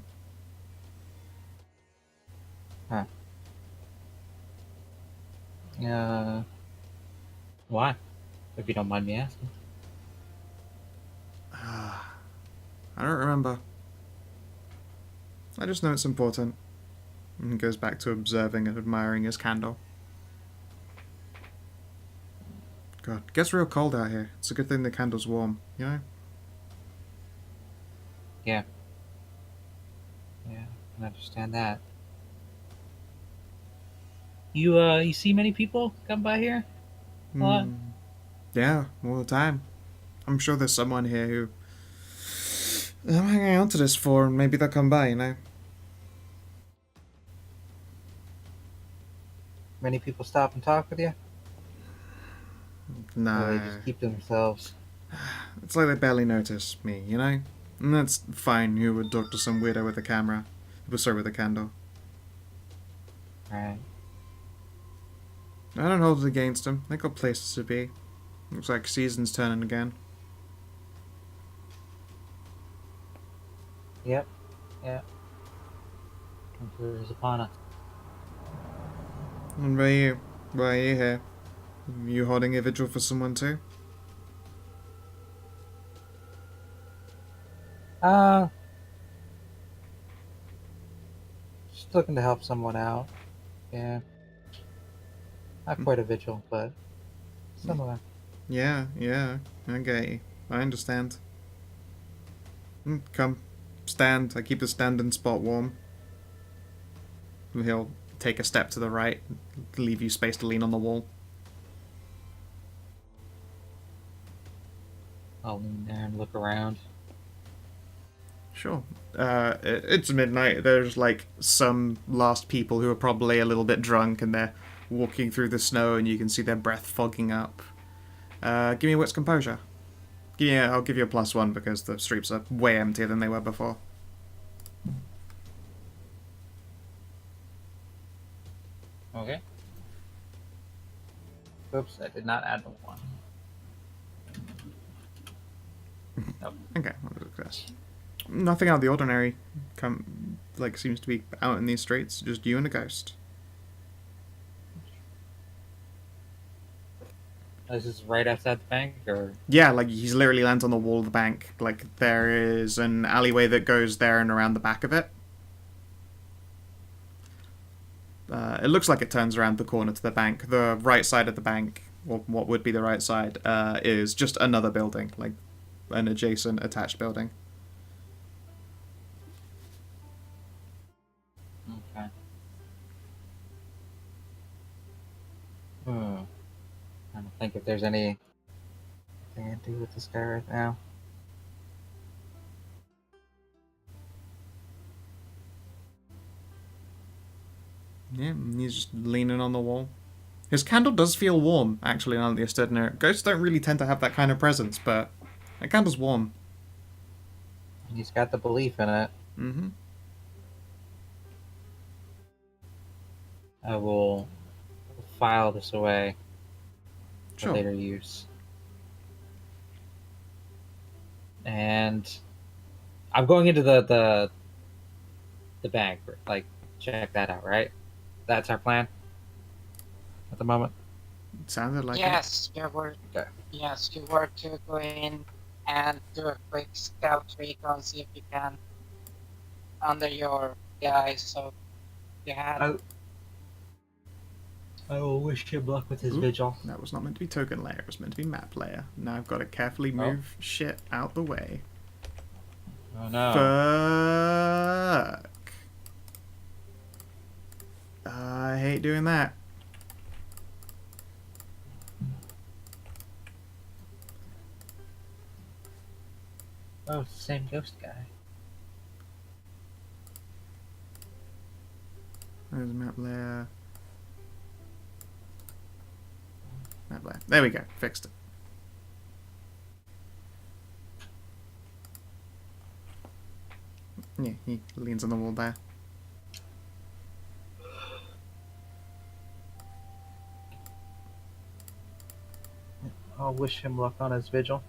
Huh. Why? If you don't mind me asking. I don't remember. I just know it's important. And he goes back to observing and admiring his candle. God, it gets real cold out here. It's a good thing the candle's warm, you know? Yeah, I can understand that. You see many people come by here? A lot? Yeah, all the time. I'm sure there's someone here who I'm hanging on to this for, and maybe they'll come by, you know? Many people stop and talk with you? Or Nah. they just keep to themselves? It's like they barely notice me, you know? And that's fine. Who would talk to some weirdo with a camera? Sorry, with a candle. Right. I don't hold it against them. They got places to be. Looks like season's turning again. Yep. Yeah. Winter is upon us. And why are you? Why are you here? You holding a vigil for someone too? Uh, just looking to help someone out. Yeah. Not quite a vigil, but similar. Yeah, yeah, I get you. I understand. Come, stand. I keep the standing spot warm. He'll take a step to the right, leave you space to lean on the wall. I'll lean there and look around. Sure. It's midnight. There's like some last people who are probably a little bit drunk and they're walking through the snow and you can see their breath fogging up. Give me a wits composure. Yeah, I'll give you a +1 because the streets are way emptier than they were before. Okay. Oops, I did not add the one. Okay, what was success? Nothing out of the ordinary. Seems to be out in these streets. Just you and a ghost. This is right outside the bank, or Yeah, like he's literally lands on the wall of the bank. Like there is an alleyway that goes there and around the back of it. It looks like it turns around the corner to the bank. The right side of the bank, or what would be the right side, is just another building, like an adjacent attached building. okay. Hmm. Trying to think if there's anything I do with this guy right now. Yeah, and he's just leaning on the wall. His candle does feel warm, actually, now that you're stood near it. Ghosts don't really tend to have that kind of presence, but that candle's warm. He's got the belief in it. Mm-hmm. I will file this away for Sure. later use. And I'm going into the bank, like check that out, right? That's our plan at the moment. It sounded like it. Yes, you were. Okay. Yes, you were to go in and do a quick scout recon, see if you can under your guys. So you had. I will wish him luck with his Ooh. vigil. That was not meant to be token layer, it was meant to be map layer. Now I've got to carefully move shit out the way. Oh no. Fuck. I hate doing that. Oh, it's the same ghost guy. There's map layer. Map layer. There we go. Fixed it. Yeah, he leans on the wall there. I'll wish him luck on his vigil.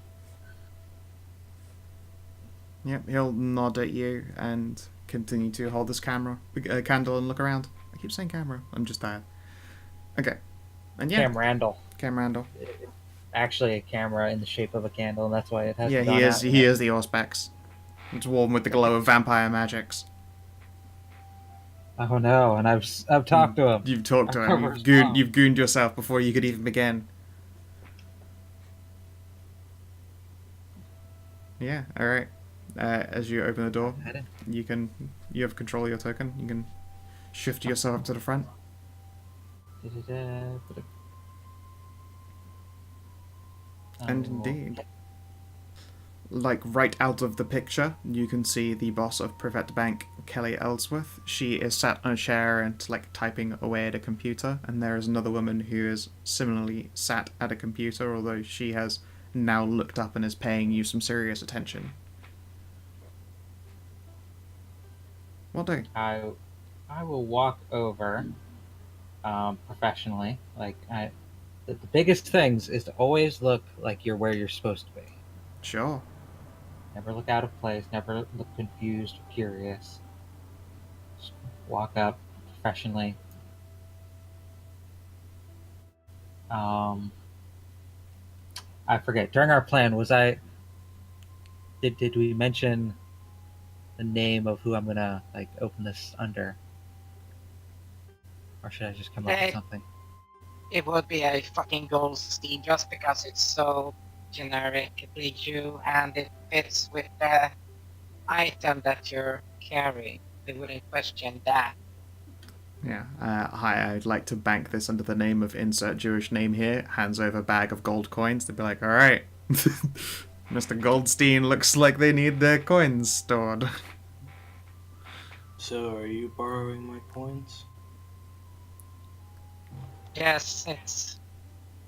Yep, he'll nod at you and continue to hold this candle and look around. I keep saying camera. I'm just tired. Okay. And yeah, Cam Randall. Cam Randall. Actually, a camera in the shape of a candle, and that's why it hasn't Yeah, gone he is. out He yet. is the Auspex. It's warm with the glow of vampire magics. Oh no! And I've talked to him. You've talked to I him. covered You've his mouth. you've gooned yourself before you could even begin. Yeah. All right. As you open the door, you have control of your token. You can shift yourself up to the front. And indeed, like right out of the picture, you can see the boss of Privet Bank, Kelly Ellsworth. She is sat on a chair and like typing away at a computer, and there is another woman who is similarly sat at a computer, although she has now looked up and is paying you some serious attention. What do? I will walk over professionally. The biggest things is to always look like you're where you're supposed to be. Sure. Never look out of place. Never look confused or curious. Just walk up professionally. I forget. During our plan, did we mention the name of who I'm gonna like open this under, or should I just come up with Hey. something? It would be a fucking Goldstein just because it's so generically Jew and it fits with the item that you're carrying. They wouldn't question that. Yeah. Hi, I'd like to bank this under the name of insert Jewish name here. Hands over bag of gold coins. They'd be like, all right, Mr. Goldstein looks like they need their coins stored. So, are you borrowing my coins? Yes, it's.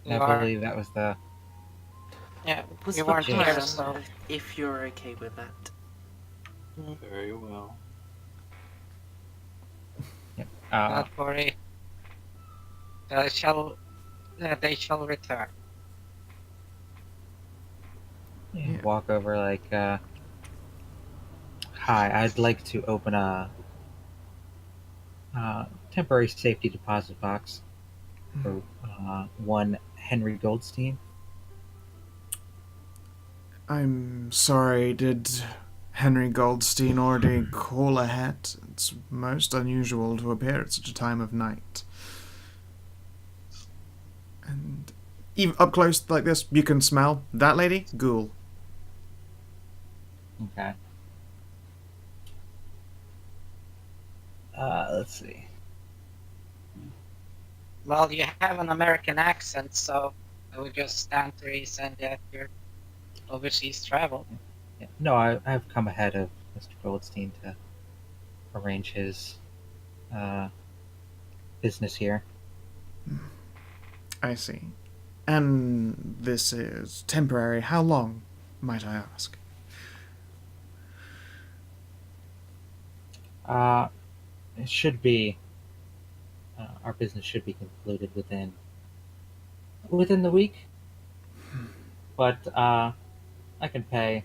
You I are. believe that was the. Yeah, Was you the weren't here, plan, so. if you're okay with that. Very well. Not worry. They shall return. Yeah. Walk over like, hi, I'd like to open a temporary safety deposit box for one Henry Goldstein. I'm sorry, did Henry Goldstein already call ahead? It's most unusual to appear at such a time of night. And even up close like this, you can smell that lady? Ghoul. Okay. Let's see. Well, you have an American accent, so I would just stand to reason that you're overseas travel. Yeah. No, I've come ahead of Mr. Goldstein to arrange his business here. I see. And this is temporary. How long, might I ask? It should be. Our business should be concluded within the week. But I can pay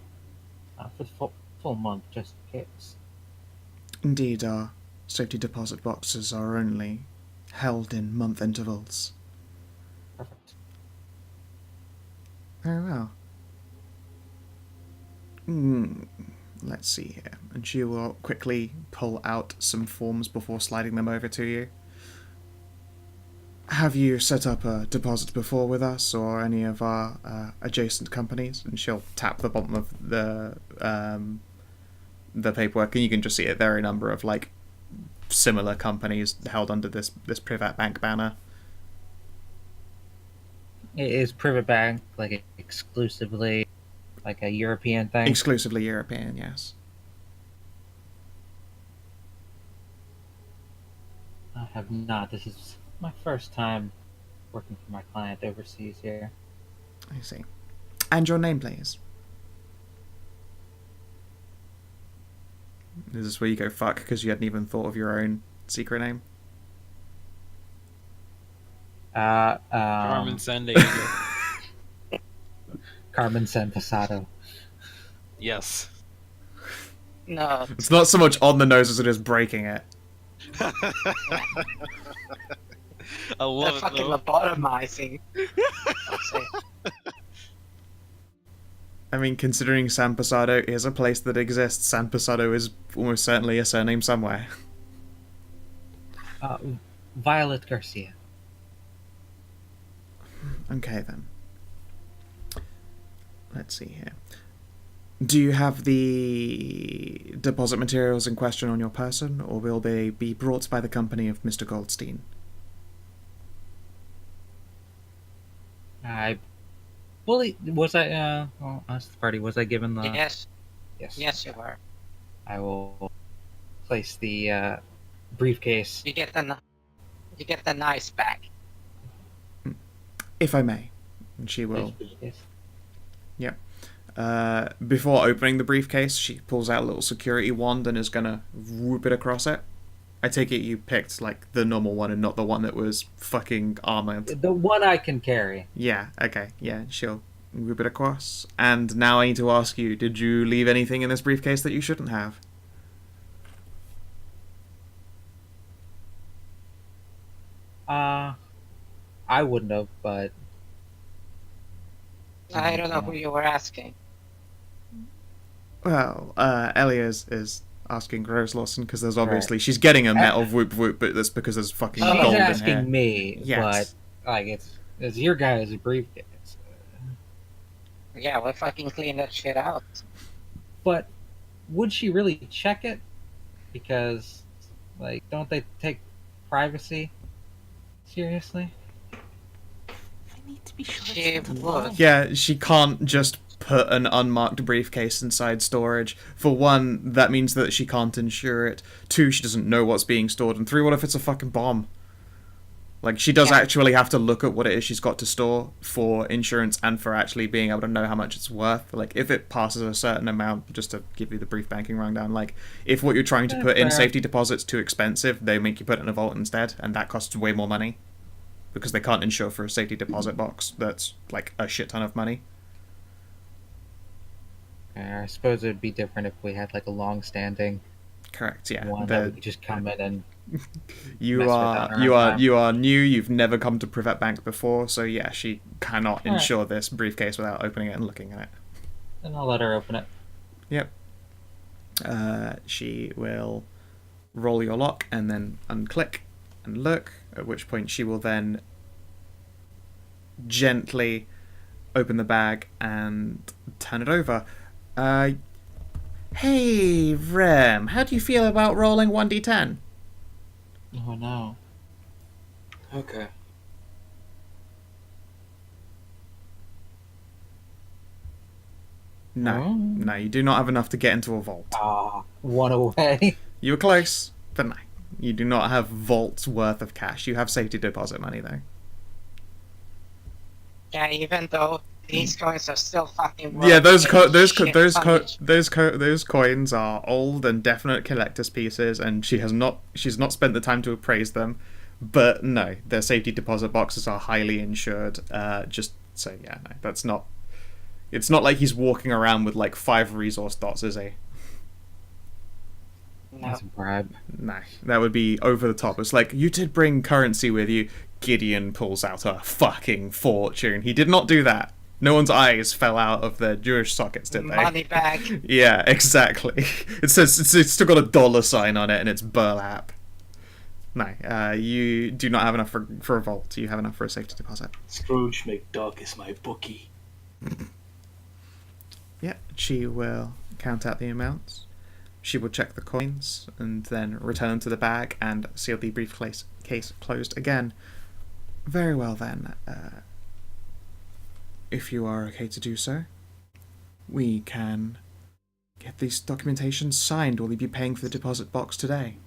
for the full month just in case. Indeed, our safety deposit boxes are only held in month intervals. Perfect. Very well. Let's see here. And she will quickly pull out some forms before sliding them over to you. Have you set up a deposit before with us or any of our adjacent companies? And she'll tap the bottom of the paperwork, and you can just see it. There are a number of like similar companies held under this Privat Bank banner. Is Privet Bank like exclusively like a European thing? Exclusively European, yes. I have not. This is my first time working for my client overseas here. I see. And your name, please. Is this where you go fuck because you hadn't even thought of your own secret name? Carmen Sandiego. Carmen San Pasado. Yes. No, It's not so much on the nose as it is breaking it. I they're love it fucking though. lobotomizing. I'll say. I mean, considering San Pasado is a place that exists, San Pasado is almost certainly a surname somewhere. Violet Garcia. Okay, then. Let's see here. Do you have the deposit materials in question on your person, or will they be brought by the company of Mr. Goldstein? I fully was I well, ask the party, was I given the Yes, yes. yes, you were. I will place the briefcase. You get the nice bag. If I may. And she will. Briefcase. Before opening the briefcase, she pulls out a little security wand and is gonna whoop it across it. I take it you picked, like, the normal one and not the one that was fucking armored. The one I can carry. Yeah, okay, yeah, she'll whoop it across. And now I need to ask you, did you leave anything in this briefcase that you shouldn't have? I wouldn't have, but I don't know who you were asking. Well, Elias is asking Rose Lawson, because there's obviously she's getting a metal whoop whoop, but that's because there's fucking She's He's gold in asking here. me, Yes. but like it's your guys' briefcase. Yeah, we'll fucking clean that shit out. But would she really check it? Because like, don't they take privacy seriously? I need to be sure She it's not would. alone. Yeah, she can't just put an unmarked briefcase inside storage. For one, that means that she can't insure it. Two, she doesn't know what's being stored. And three, what if it's a fucking bomb? Like, she does Yeah. actually have to look at what it is she's got to store for insurance and for actually being able to know how much it's worth. Like, if it passes a certain amount, just to give you the brief banking rundown, like, if what you're trying to put in Fair. safety deposit's too expensive, they make you put it in a vault instead, and that costs way more money. Because they can't insure for a safety deposit box that's, like, a shit ton of money. I suppose it would be different if we had like a long-standing Correct, yeah. one The- that we could just come in and You mess with are that you around are time. you are new. You've never come to Privet Bank before, so yeah, she cannot Alright. insure this briefcase without opening it and looking at it. then I'll let her open it. Yep. She will roll your lock and then unclick and look. At which point she will then gently open the bag and turn it over. Hey Rem, how do you feel about rolling 1d10? Oh no. Okay. No, Oh. no, you do not have enough to get into a vault. Ah, one away. You were close, but no. You do not have vaults worth of cash. You have safety deposit money, though. Yeah, even though these coins are still fucking worth Yeah, those shit tonnage. those coins are old and definite collector's pieces, and she's not spent the time to appraise them. But no, their safety deposit boxes are highly insured. Just so yeah, no, that's not. It's not like he's walking around with like 5 resource dots, is he? No. That's a bribe. No, that would be over the top. It's like, you did bring currency with you. Gideon pulls out a fucking fortune. He did not do that. No one's eyes fell out of their Jewish sockets, did they? Money bag. Yeah, exactly. It says it's still got a dollar sign on it, and it's burlap. No, you do not have enough for a vault. You have enough for a safety deposit. Scrooge McDuck is my bookie. Yeah, she will count out the amounts. She will check the coins and then return to the bag and seal the briefcase case closed again. Very well then. If you are okay to do so, we can get these documentations signed. Will you be paying for the deposit box today?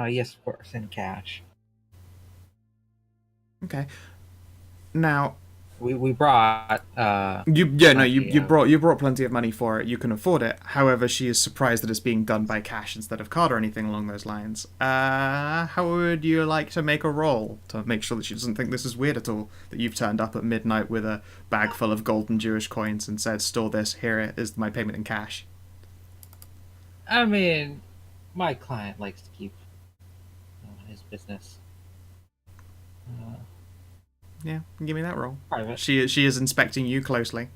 Yes, of course, in cash. Okay. Now, We brought you Plenty of- you brought plenty of money for it. You can afford it. However, she is surprised that it's being done by cash instead of card or anything along those lines. How would you like to make a roll to make sure that she doesn't think this is weird at all? That you've turned up at midnight with a bag full of golden Jewish coins and said, "Store this. Here it is, my payment in cash." I mean, my client likes to keep his business Yeah, give me that roll. private. She is inspecting you closely.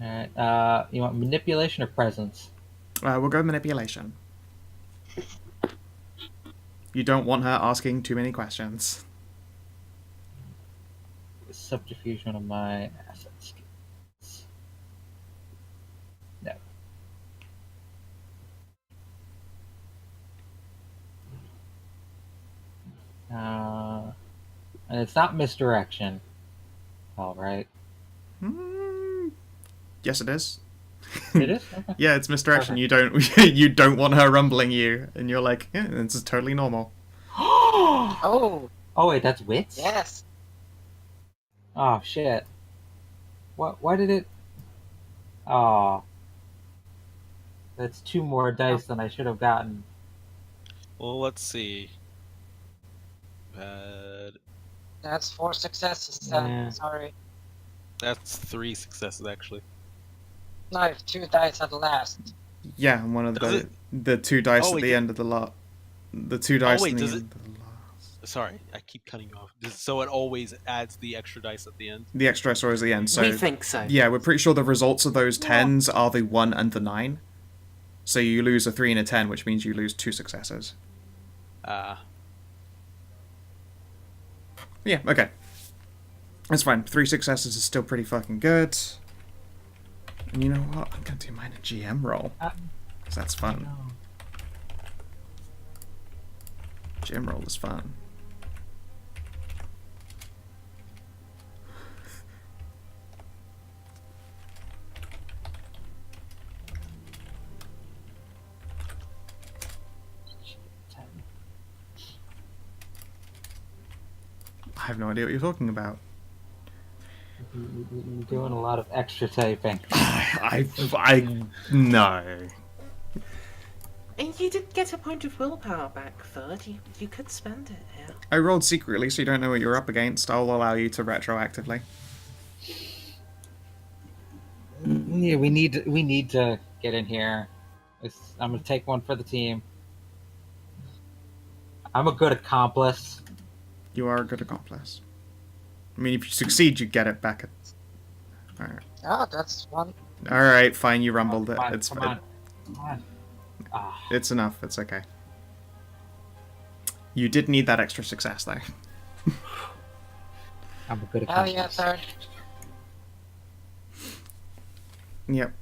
Alright, you want manipulation or presence? We'll go manipulation. You don't want her asking too many questions. Subterfuge one of my assets. No. And it's not misdirection. Alright. Yes, it is. It is? Okay. Yeah, it's misdirection. Perfect. You don't you don't want her rumbling you, and you're like, yeah, this is totally normal. Oh, Oh wait, that's wits? yes. Oh shit. What? Why did it? Oh. That's 2 more dice than I should have gotten. Well, let's see. That's 4 successes then. Yeah. Sorry. That's 3 successes actually. No, I have 2 dice at last. Yeah, and one of Does the 2 dice Oh, at wait, the does- end of the lot. The 2 dice wait, at the does end of the last. Sorry, I keep cutting you off. So it always adds the extra dice at the end. The extra dice are always at the end. So we think so. yeah, we're pretty sure the results of those 10s are the 1 and the 9. So you lose a 3 and a 10, which means you lose 2 successes. Yeah, okay. That's fine. 3 successes is still pretty fucking good. And you know what? I'm gonna do mine a GM roll. Because that's fun. GM roll is fun. I have no idea what you're talking about. You're doing a lot of extra typing. No. And you did get a point of willpower back, Third. You could spend it here. I rolled secretly, so you don't know what you're up against. I'll allow you to retroactively. Yeah, we need to get in here. I'm gonna take one for the team. I'm a good accomplice. You are a good accomplice. I mean, if you succeed, you get it back. Alright. Oh, that's one. Alright, fine, you rumbled it. Come on, It's come on. Come on. Ah, It's enough, it's okay. You did need that extra success, though. I'm a good Hell accomplice. yeah, Third. Yep.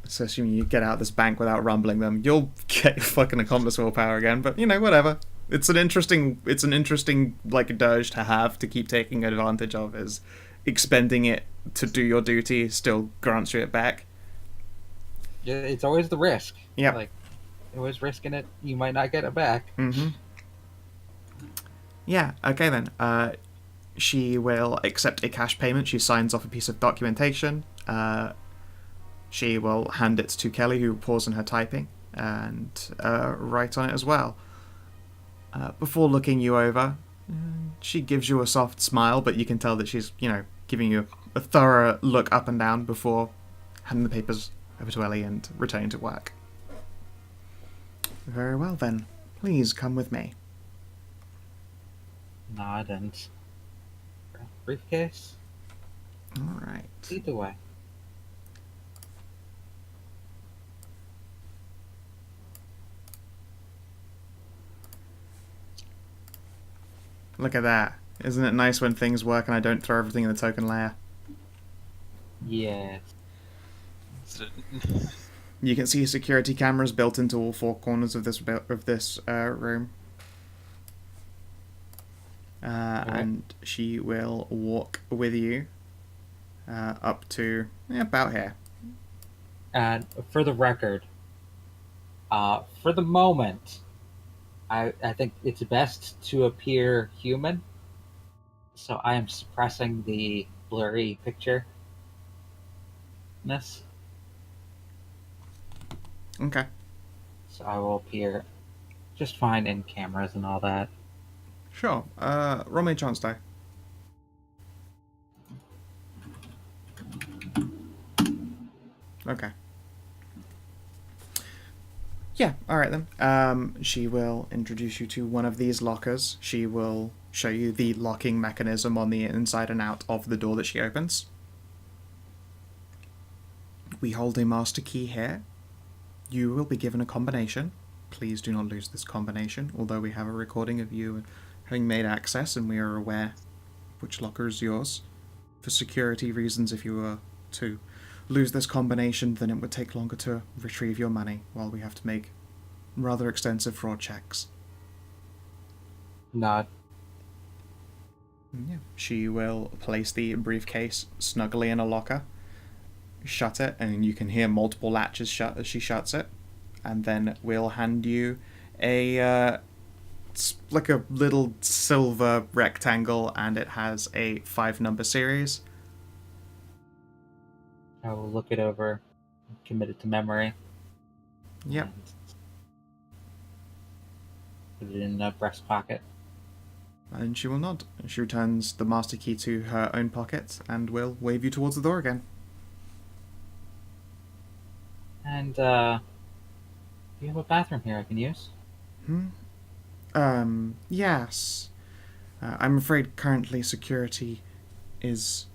So assuming you get out this bank without rumbling them, you'll get your fucking accomplice willpower again, but, you know, whatever. It's an interesting, like, dirge to have, to keep taking advantage of, is expending it to do your duty still grants you it back. Yeah, it's always the risk. Yep. Like, always risking it. You might not get it back. Mm-hmm. Yeah, okay then. She will accept a cash payment. She signs off a piece of documentation. She will hand it to Kelly, who will pause in her typing, and write on it as well. Before looking you over, she gives you a soft smile, but you can tell that she's, giving you a thorough look up and down before handing the papers over to Ellie and returning to work. Very well then. Please come with me. Nod and briefcase. Alright. Either way. Look at that. Isn't it nice when things work and I don't throw everything in the token layer? Yes. You can see security cameras built into all 4 corners of this room. And she will walk with you up to about here. And for the record, for the moment, I think it's best to appear human. So I am suppressing the blurry picture-ness. Okay. So I will appear just fine in cameras and all that. Sure. Roll me a chance die. Okay. Yeah, alright then. She will introduce you to one of these lockers. She will show you the locking mechanism on the inside and out of the door that she opens. We hold a master key here. You will be given a combination. Please do not lose this combination, although we have a recording of you having made access and we are aware which locker is yours. For security reasons, if you were to lose this combination, then it would take longer to retrieve your money, while we have to make rather extensive fraud checks. Nod. Yeah. She will place the briefcase snugly in a locker, shut it, and you can hear multiple latches shut as she shuts it, and then we'll hand you it's like a little silver rectangle, and it has a 5-number series. I will look it over, commit it to memory. Yep. and Put it in the breast pocket. And she will nod. She returns the master key to her own pocket and will wave you towards the door again. And, do you have a bathroom here I can use? Yes. I'm afraid currently security is...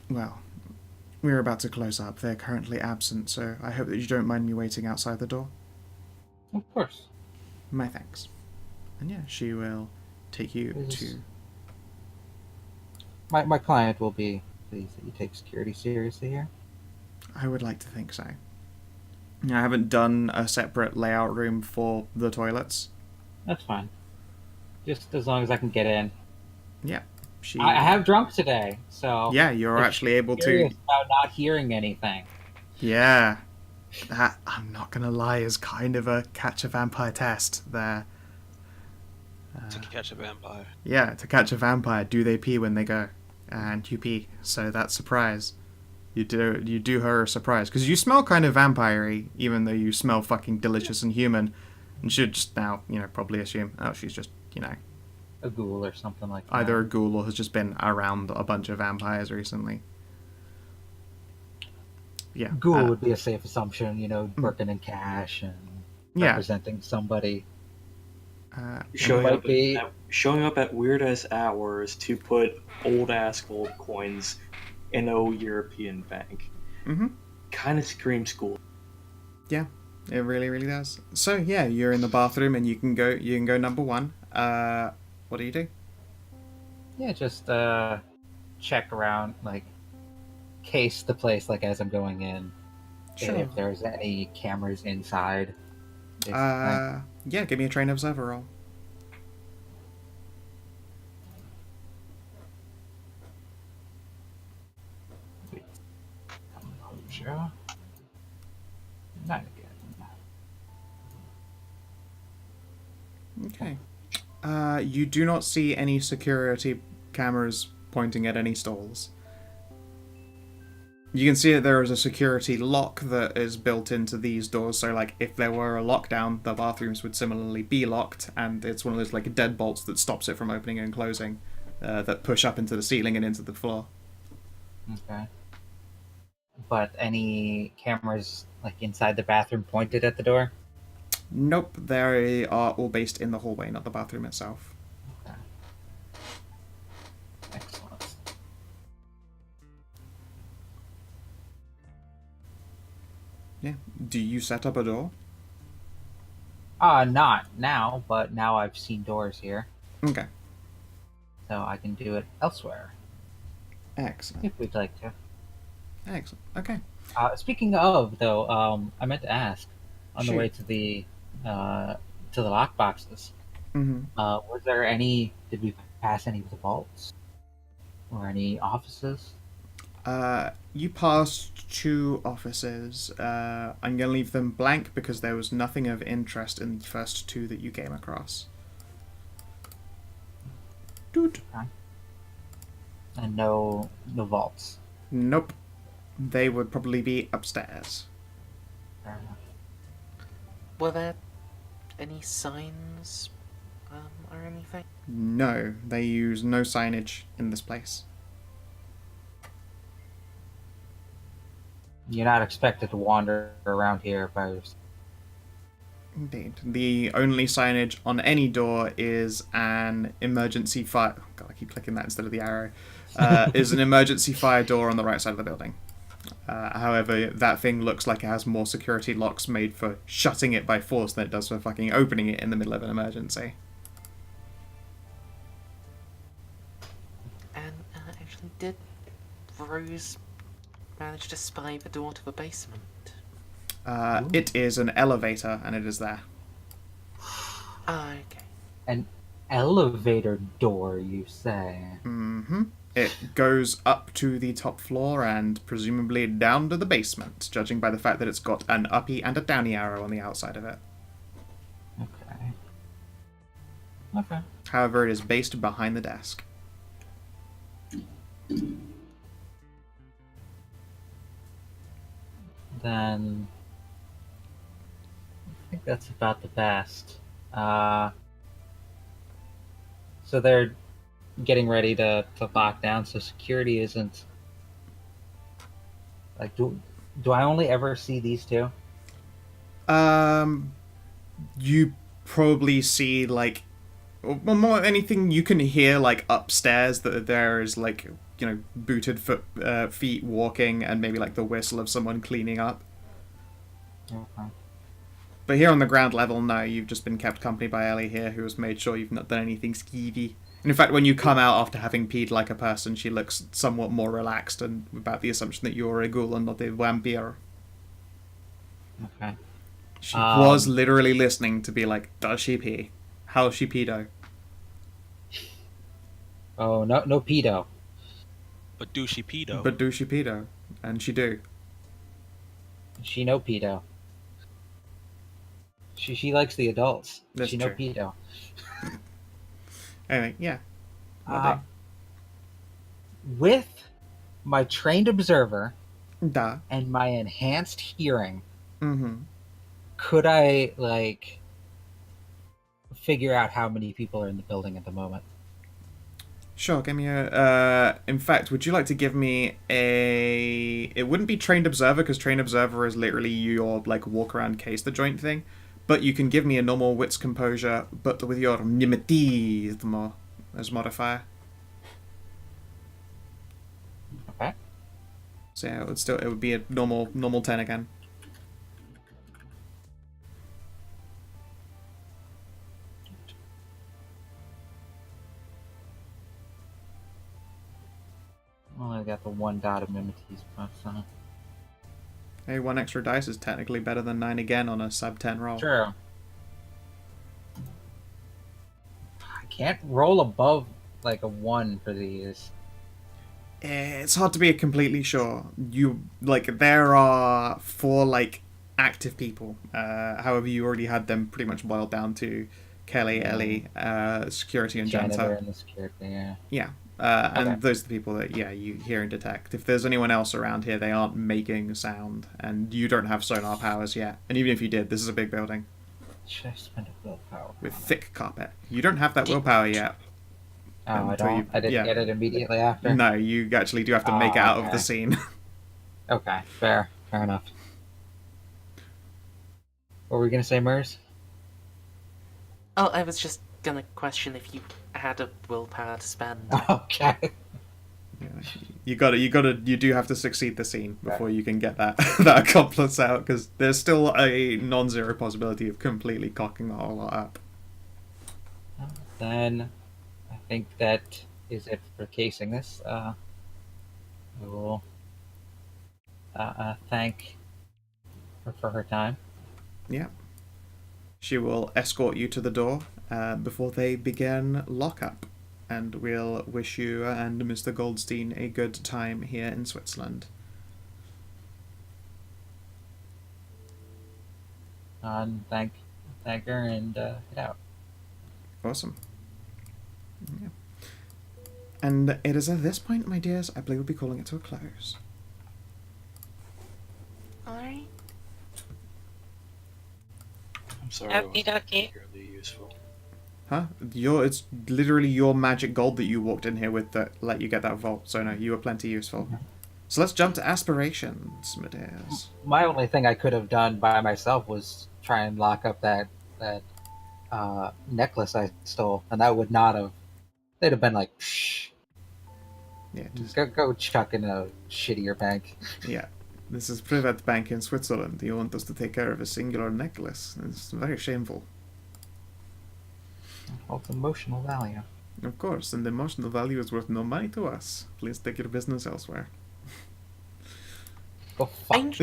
Well, we're about to close up. They're currently absent, so I hope that you don't mind me waiting outside the door. Of course. My thanks. And yeah, she will take you Is- to... My client will be pleased that you take security seriously here. I would like to think so. I haven't done a separate layout room for the toilets. That's fine. Just as long as I can get in. Yeah, she... I have drunk today, so Yeah, you're if actually able to... curious about not hearing anything. Yeah. That, I'm not gonna lie, is kind of a catch a vampire test there. To catch a vampire. Yeah, to catch a vampire, do they pee when they go? And you pee, so that's surprise. You do her a surprise. Because you smell kind of vampire-y, even though you smell fucking delicious and human. And should just now, probably assume, oh, she's just, A ghoul or something like that. either a ghoul or has just been around a bunch of vampires recently. Yeah. Ghoul would be a safe assumption, working in cash and Yeah. representing somebody. Showing might up, be- showing up at weird ass hours to put old ass gold coins in a European bank. Mm-hmm. Kind of screams school. Yeah, it really, really does. So yeah, you're in the bathroom and you can go number one. What do you do? Yeah, just check around, case the place, as I'm going in. Sure. If there's any cameras inside. basically. Yeah, give me a train observer roll. Composure. Not again. Okay. You do not see any security cameras pointing at any stalls. You can see that there is a security lock that is built into these doors, so if there were a lockdown, the bathrooms would similarly be locked, and it's one of those deadbolts that stops it from opening and closing, that push up into the ceiling and into the floor. Okay. But any cameras inside the bathroom pointed at the door? Nope, they are all based in the hallway, not the bathroom itself. Excellent. Yeah. Do you set up a door? Not now, but now I've seen doors here, Okay. so I can do it elsewhere Excellent. if we'd like to. Excellent. Okay. Speaking of, though, I meant to ask on the Shoot. way to the lock boxes. Mm-hmm. Was there any? Did we pass any of the vaults or any offices? You passed 2 offices. I'm gonna leave them blank because there was nothing of interest in the first 2 that you came across. Dude. And no vaults. Nope. They would probably be upstairs. Fair enough. Were there any signs or anything? No, they use no signage in this place. You're not expected to wander around here by yourself. Indeed. The only signage on any door is an emergency fire... Oh, God, I keep clicking that instead of the arrow. Is an emergency fire door on the right side of the building. However, that thing looks like it has more security locks made for shutting it by force than it does for fucking opening it in the middle of an emergency. And actually, did Rose manage to spy the door to the basement? It is an elevator, and it is there. Ah, okay. An elevator door, you say? Mm-hmm. It goes up to the top floor and presumably down to the basement, judging by the fact that it's got an uppy and a downy arrow on the outside of it. Okay. Okay. However, it is based behind the desk. Then I think that's about the best. So they're getting ready to lock down, so security isn't do I only ever see these two? You probably see like, well, more than anything, you can hear like upstairs that there is like, you know, booted feet walking, and maybe like the whistle of someone cleaning up. Okay. But here on the ground level, no, you've just been kept company by Ellie here, who has made sure you've not done anything skeevy. And in fact, when you come out after having peed like a person, she looks somewhat more relaxed and about the assumption that you're a ghoul and not a vampire. Okay. She was literally listening to be like, does she pee? How's she pedo? Oh, no pedo. But douchey pedo. But do she pedo? And she do. She no pedo. She likes the adults. That's she no true. pedo. Anyway, yeah. With my trained observer Da. and my enhanced hearing, Mm-hmm. could I like figure out how many people are in the building at the moment? Sure, give me a... in fact, would you like to give me a... It wouldn't be Trained Observer, because Trained Observer is literally your, like, walk-around case the joint thing. But you can give me a normal Wits Composure, but with your mimetism as modifier. Okay. So yeah, it would be a normal 10 again. Well, I got the 1 dot of mimetism. So. Hey, 1 extra dice is technically better than 9 again on a sub 10 roll. True. I can't roll above like a 1 for these. It's hard to be completely sure. There are 4 like active people. However, you already had them pretty much boiled down to Kelly, Ellie, security, and Janitor janitor. and the security, yeah. Yeah. Okay. And those are the people that, you hear and detect. If there's anyone else around here, they aren't making sound, and you don't have sonar powers yet. And even if you did, this is a big building Should I spend a willpower? with thick carpet. You don't have that willpower yet. Oh, I until don't. I didn't get it immediately after. No, you actually do have to make it out of okay. the scene. Okay, fair enough. What were we gonna say, Mers? Oh, I was just gonna question if you had a willpower to spend. Okay. You do have to succeed the scene before you can get that that accomplice out, because there's still a non-zero possibility of completely cocking the whole lot up. Then I think that is it for casing this. I will thank her for her time. Yeah. She will escort you to the door before they begin lockup, and we'll wish you and Mr. Goldstein a good time here in Switzerland. And thank her and head out. Awesome. Yeah. And it is at this point, my dears, I believe we'll be calling it to a close. Alright. I'm sorry, I wasn't Okey-dokey. particularly useful. Huh? It's literally your magic gold that you walked in here with that let you get that vault, so no, you were plenty useful. So let's jump to aspirations, my dears. My only thing I could have done by myself was try and lock up that necklace I stole, and that would not have. They'd have been like, psh, Yeah, just, go chuck in a shittier bank. yeah. This is private bank in Switzerland. You want us to take care of a singular necklace. It's very shameful. Holds emotional value. Of course, and the emotional value is worth no money to us. Please take your business elsewhere. Go fuck.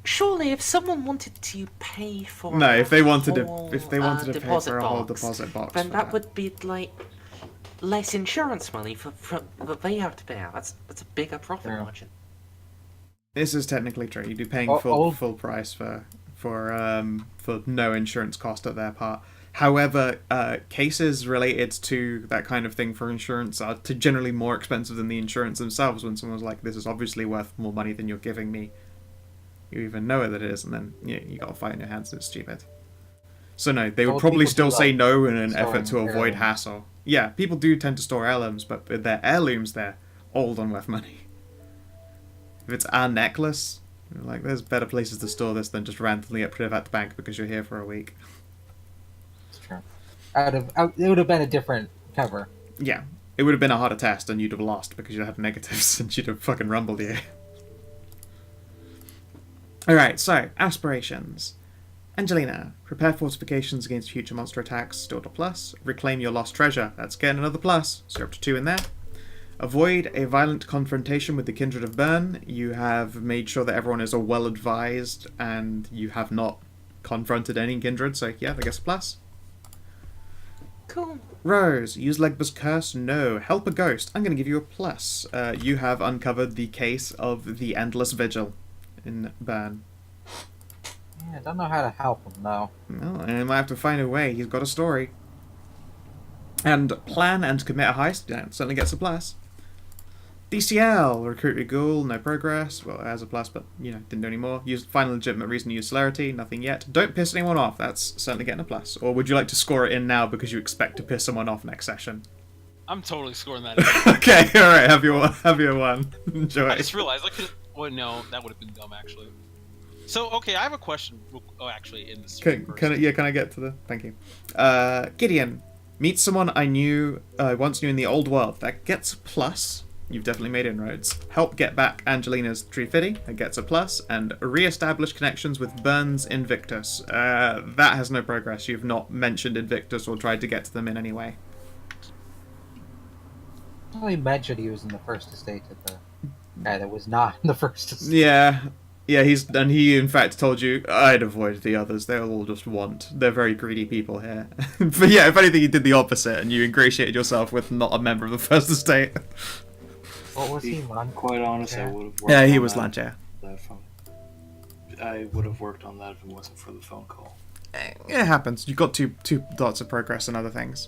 Surely, if someone wanted to pay for No, if they wanted whole, to pay deposit for a whole box, deposit box, then for that would be like less insurance money for that they have to pay out. That's a bigger profit Yeah. margin. This is technically true. You'd be paying full price for no insurance cost at their part. However, cases related to that kind of thing for insurance are generally more expensive than the insurance themselves. When someone's like, "This is obviously worth more money than you're giving me," you even know that it is, and then you got to fight in your hands. It's stupid. So no, they would Well, probably people still do say like no in an effort to storing avoid heirlooms. hassle. Yeah, people do tend to store heirlooms, but with their heirlooms, they're old and worth money. If it's a necklace, Like, there's better places to store this than just randomly at Privat Bank because you're here for a week. It's true. It would have been a different cover. Yeah, it would have been a harder test and you'd have lost because you'd have negatives and she'd have fucking rumbled you. Alright, so, aspirations. Angelina, prepare fortifications against future monster attacks, still to plus. Reclaim your lost treasure, that's getting another plus, so you're up to 2 in there. Avoid a violent confrontation with the Kindred of Bern. You have made sure that everyone is well advised and you have not confronted any Kindred, so yeah, that gets a plus. Cool. Rose, use Legba's curse? No. Help a ghost? I'm going to give you a plus. You have uncovered the case of the Endless Vigil in Bern. Yeah, I don't know how to help him though. Well, and I might have to find a way. He's got a story. And plan and commit a heist? Yeah, certainly gets a plus. DCL, recruit a ghoul, no progress. Well, it has a plus, but, you know, didn't do any more. Use final legitimate reason to use celerity, nothing yet. Don't piss anyone off, that's certainly getting a plus. Or would you like to score it in now because you expect to piss someone off next session? I'm totally scoring that. In. Okay, alright, have your one. Enjoy. I just realized I could. Well, no, that would have been dumb actually. So okay, I have a question. Oh, actually, in this. Can I get to the? Thank you. Gideon, meet someone I once knew in the old world. That gets a plus. You've definitely made inroads. Help get back Angelina's Trifidi. That gets a plus. And re-establish connections with Burns Invictus. That has no progress. You've not mentioned Invictus or tried to get to them in any way. Well, he mentioned he was in the first estate of the guy that was not in the first estate. Yeah, he in fact told you, I'd avoid the others, they'll all just want. They're very greedy people here. But yeah, if anything, you did the opposite, and you ingratiated yourself with not a member of the First Estate. What was he, I'm quite honest, I would have worked Yeah, he on was that, Lancher. that phone. I would have worked on that if it wasn't for the phone call. It happens. You've got two dots of progress and other things.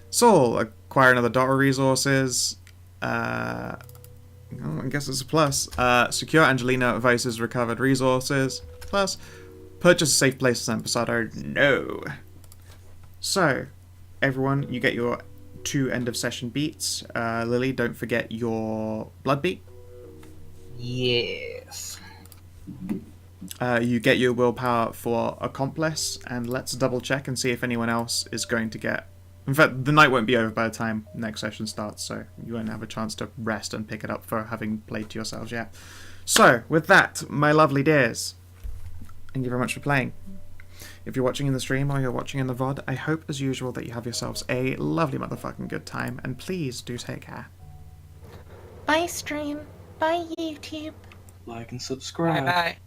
Saul, acquire another dot of resources. I guess it's a plus. Secure Angelina Vice's recovered resources. Plus. Purchase a safe place in San Pasado. No. So, everyone, you get your 2 end of session beats. Lily, don't forget your blood beat. Yes. You get your willpower for Accomplice, and let's double check and see if anyone else is going to get... In fact, the night won't be over by the time next session starts, so you won't have a chance to rest and pick it up for having played to yourselves yet. So, with that, my lovely dears, thank you very much for playing. If you're watching in the stream or you're watching in the VOD, I hope as usual that you have yourselves a lovely motherfucking good time, and please do take care. Bye stream. Bye YouTube. Like and subscribe. Bye bye.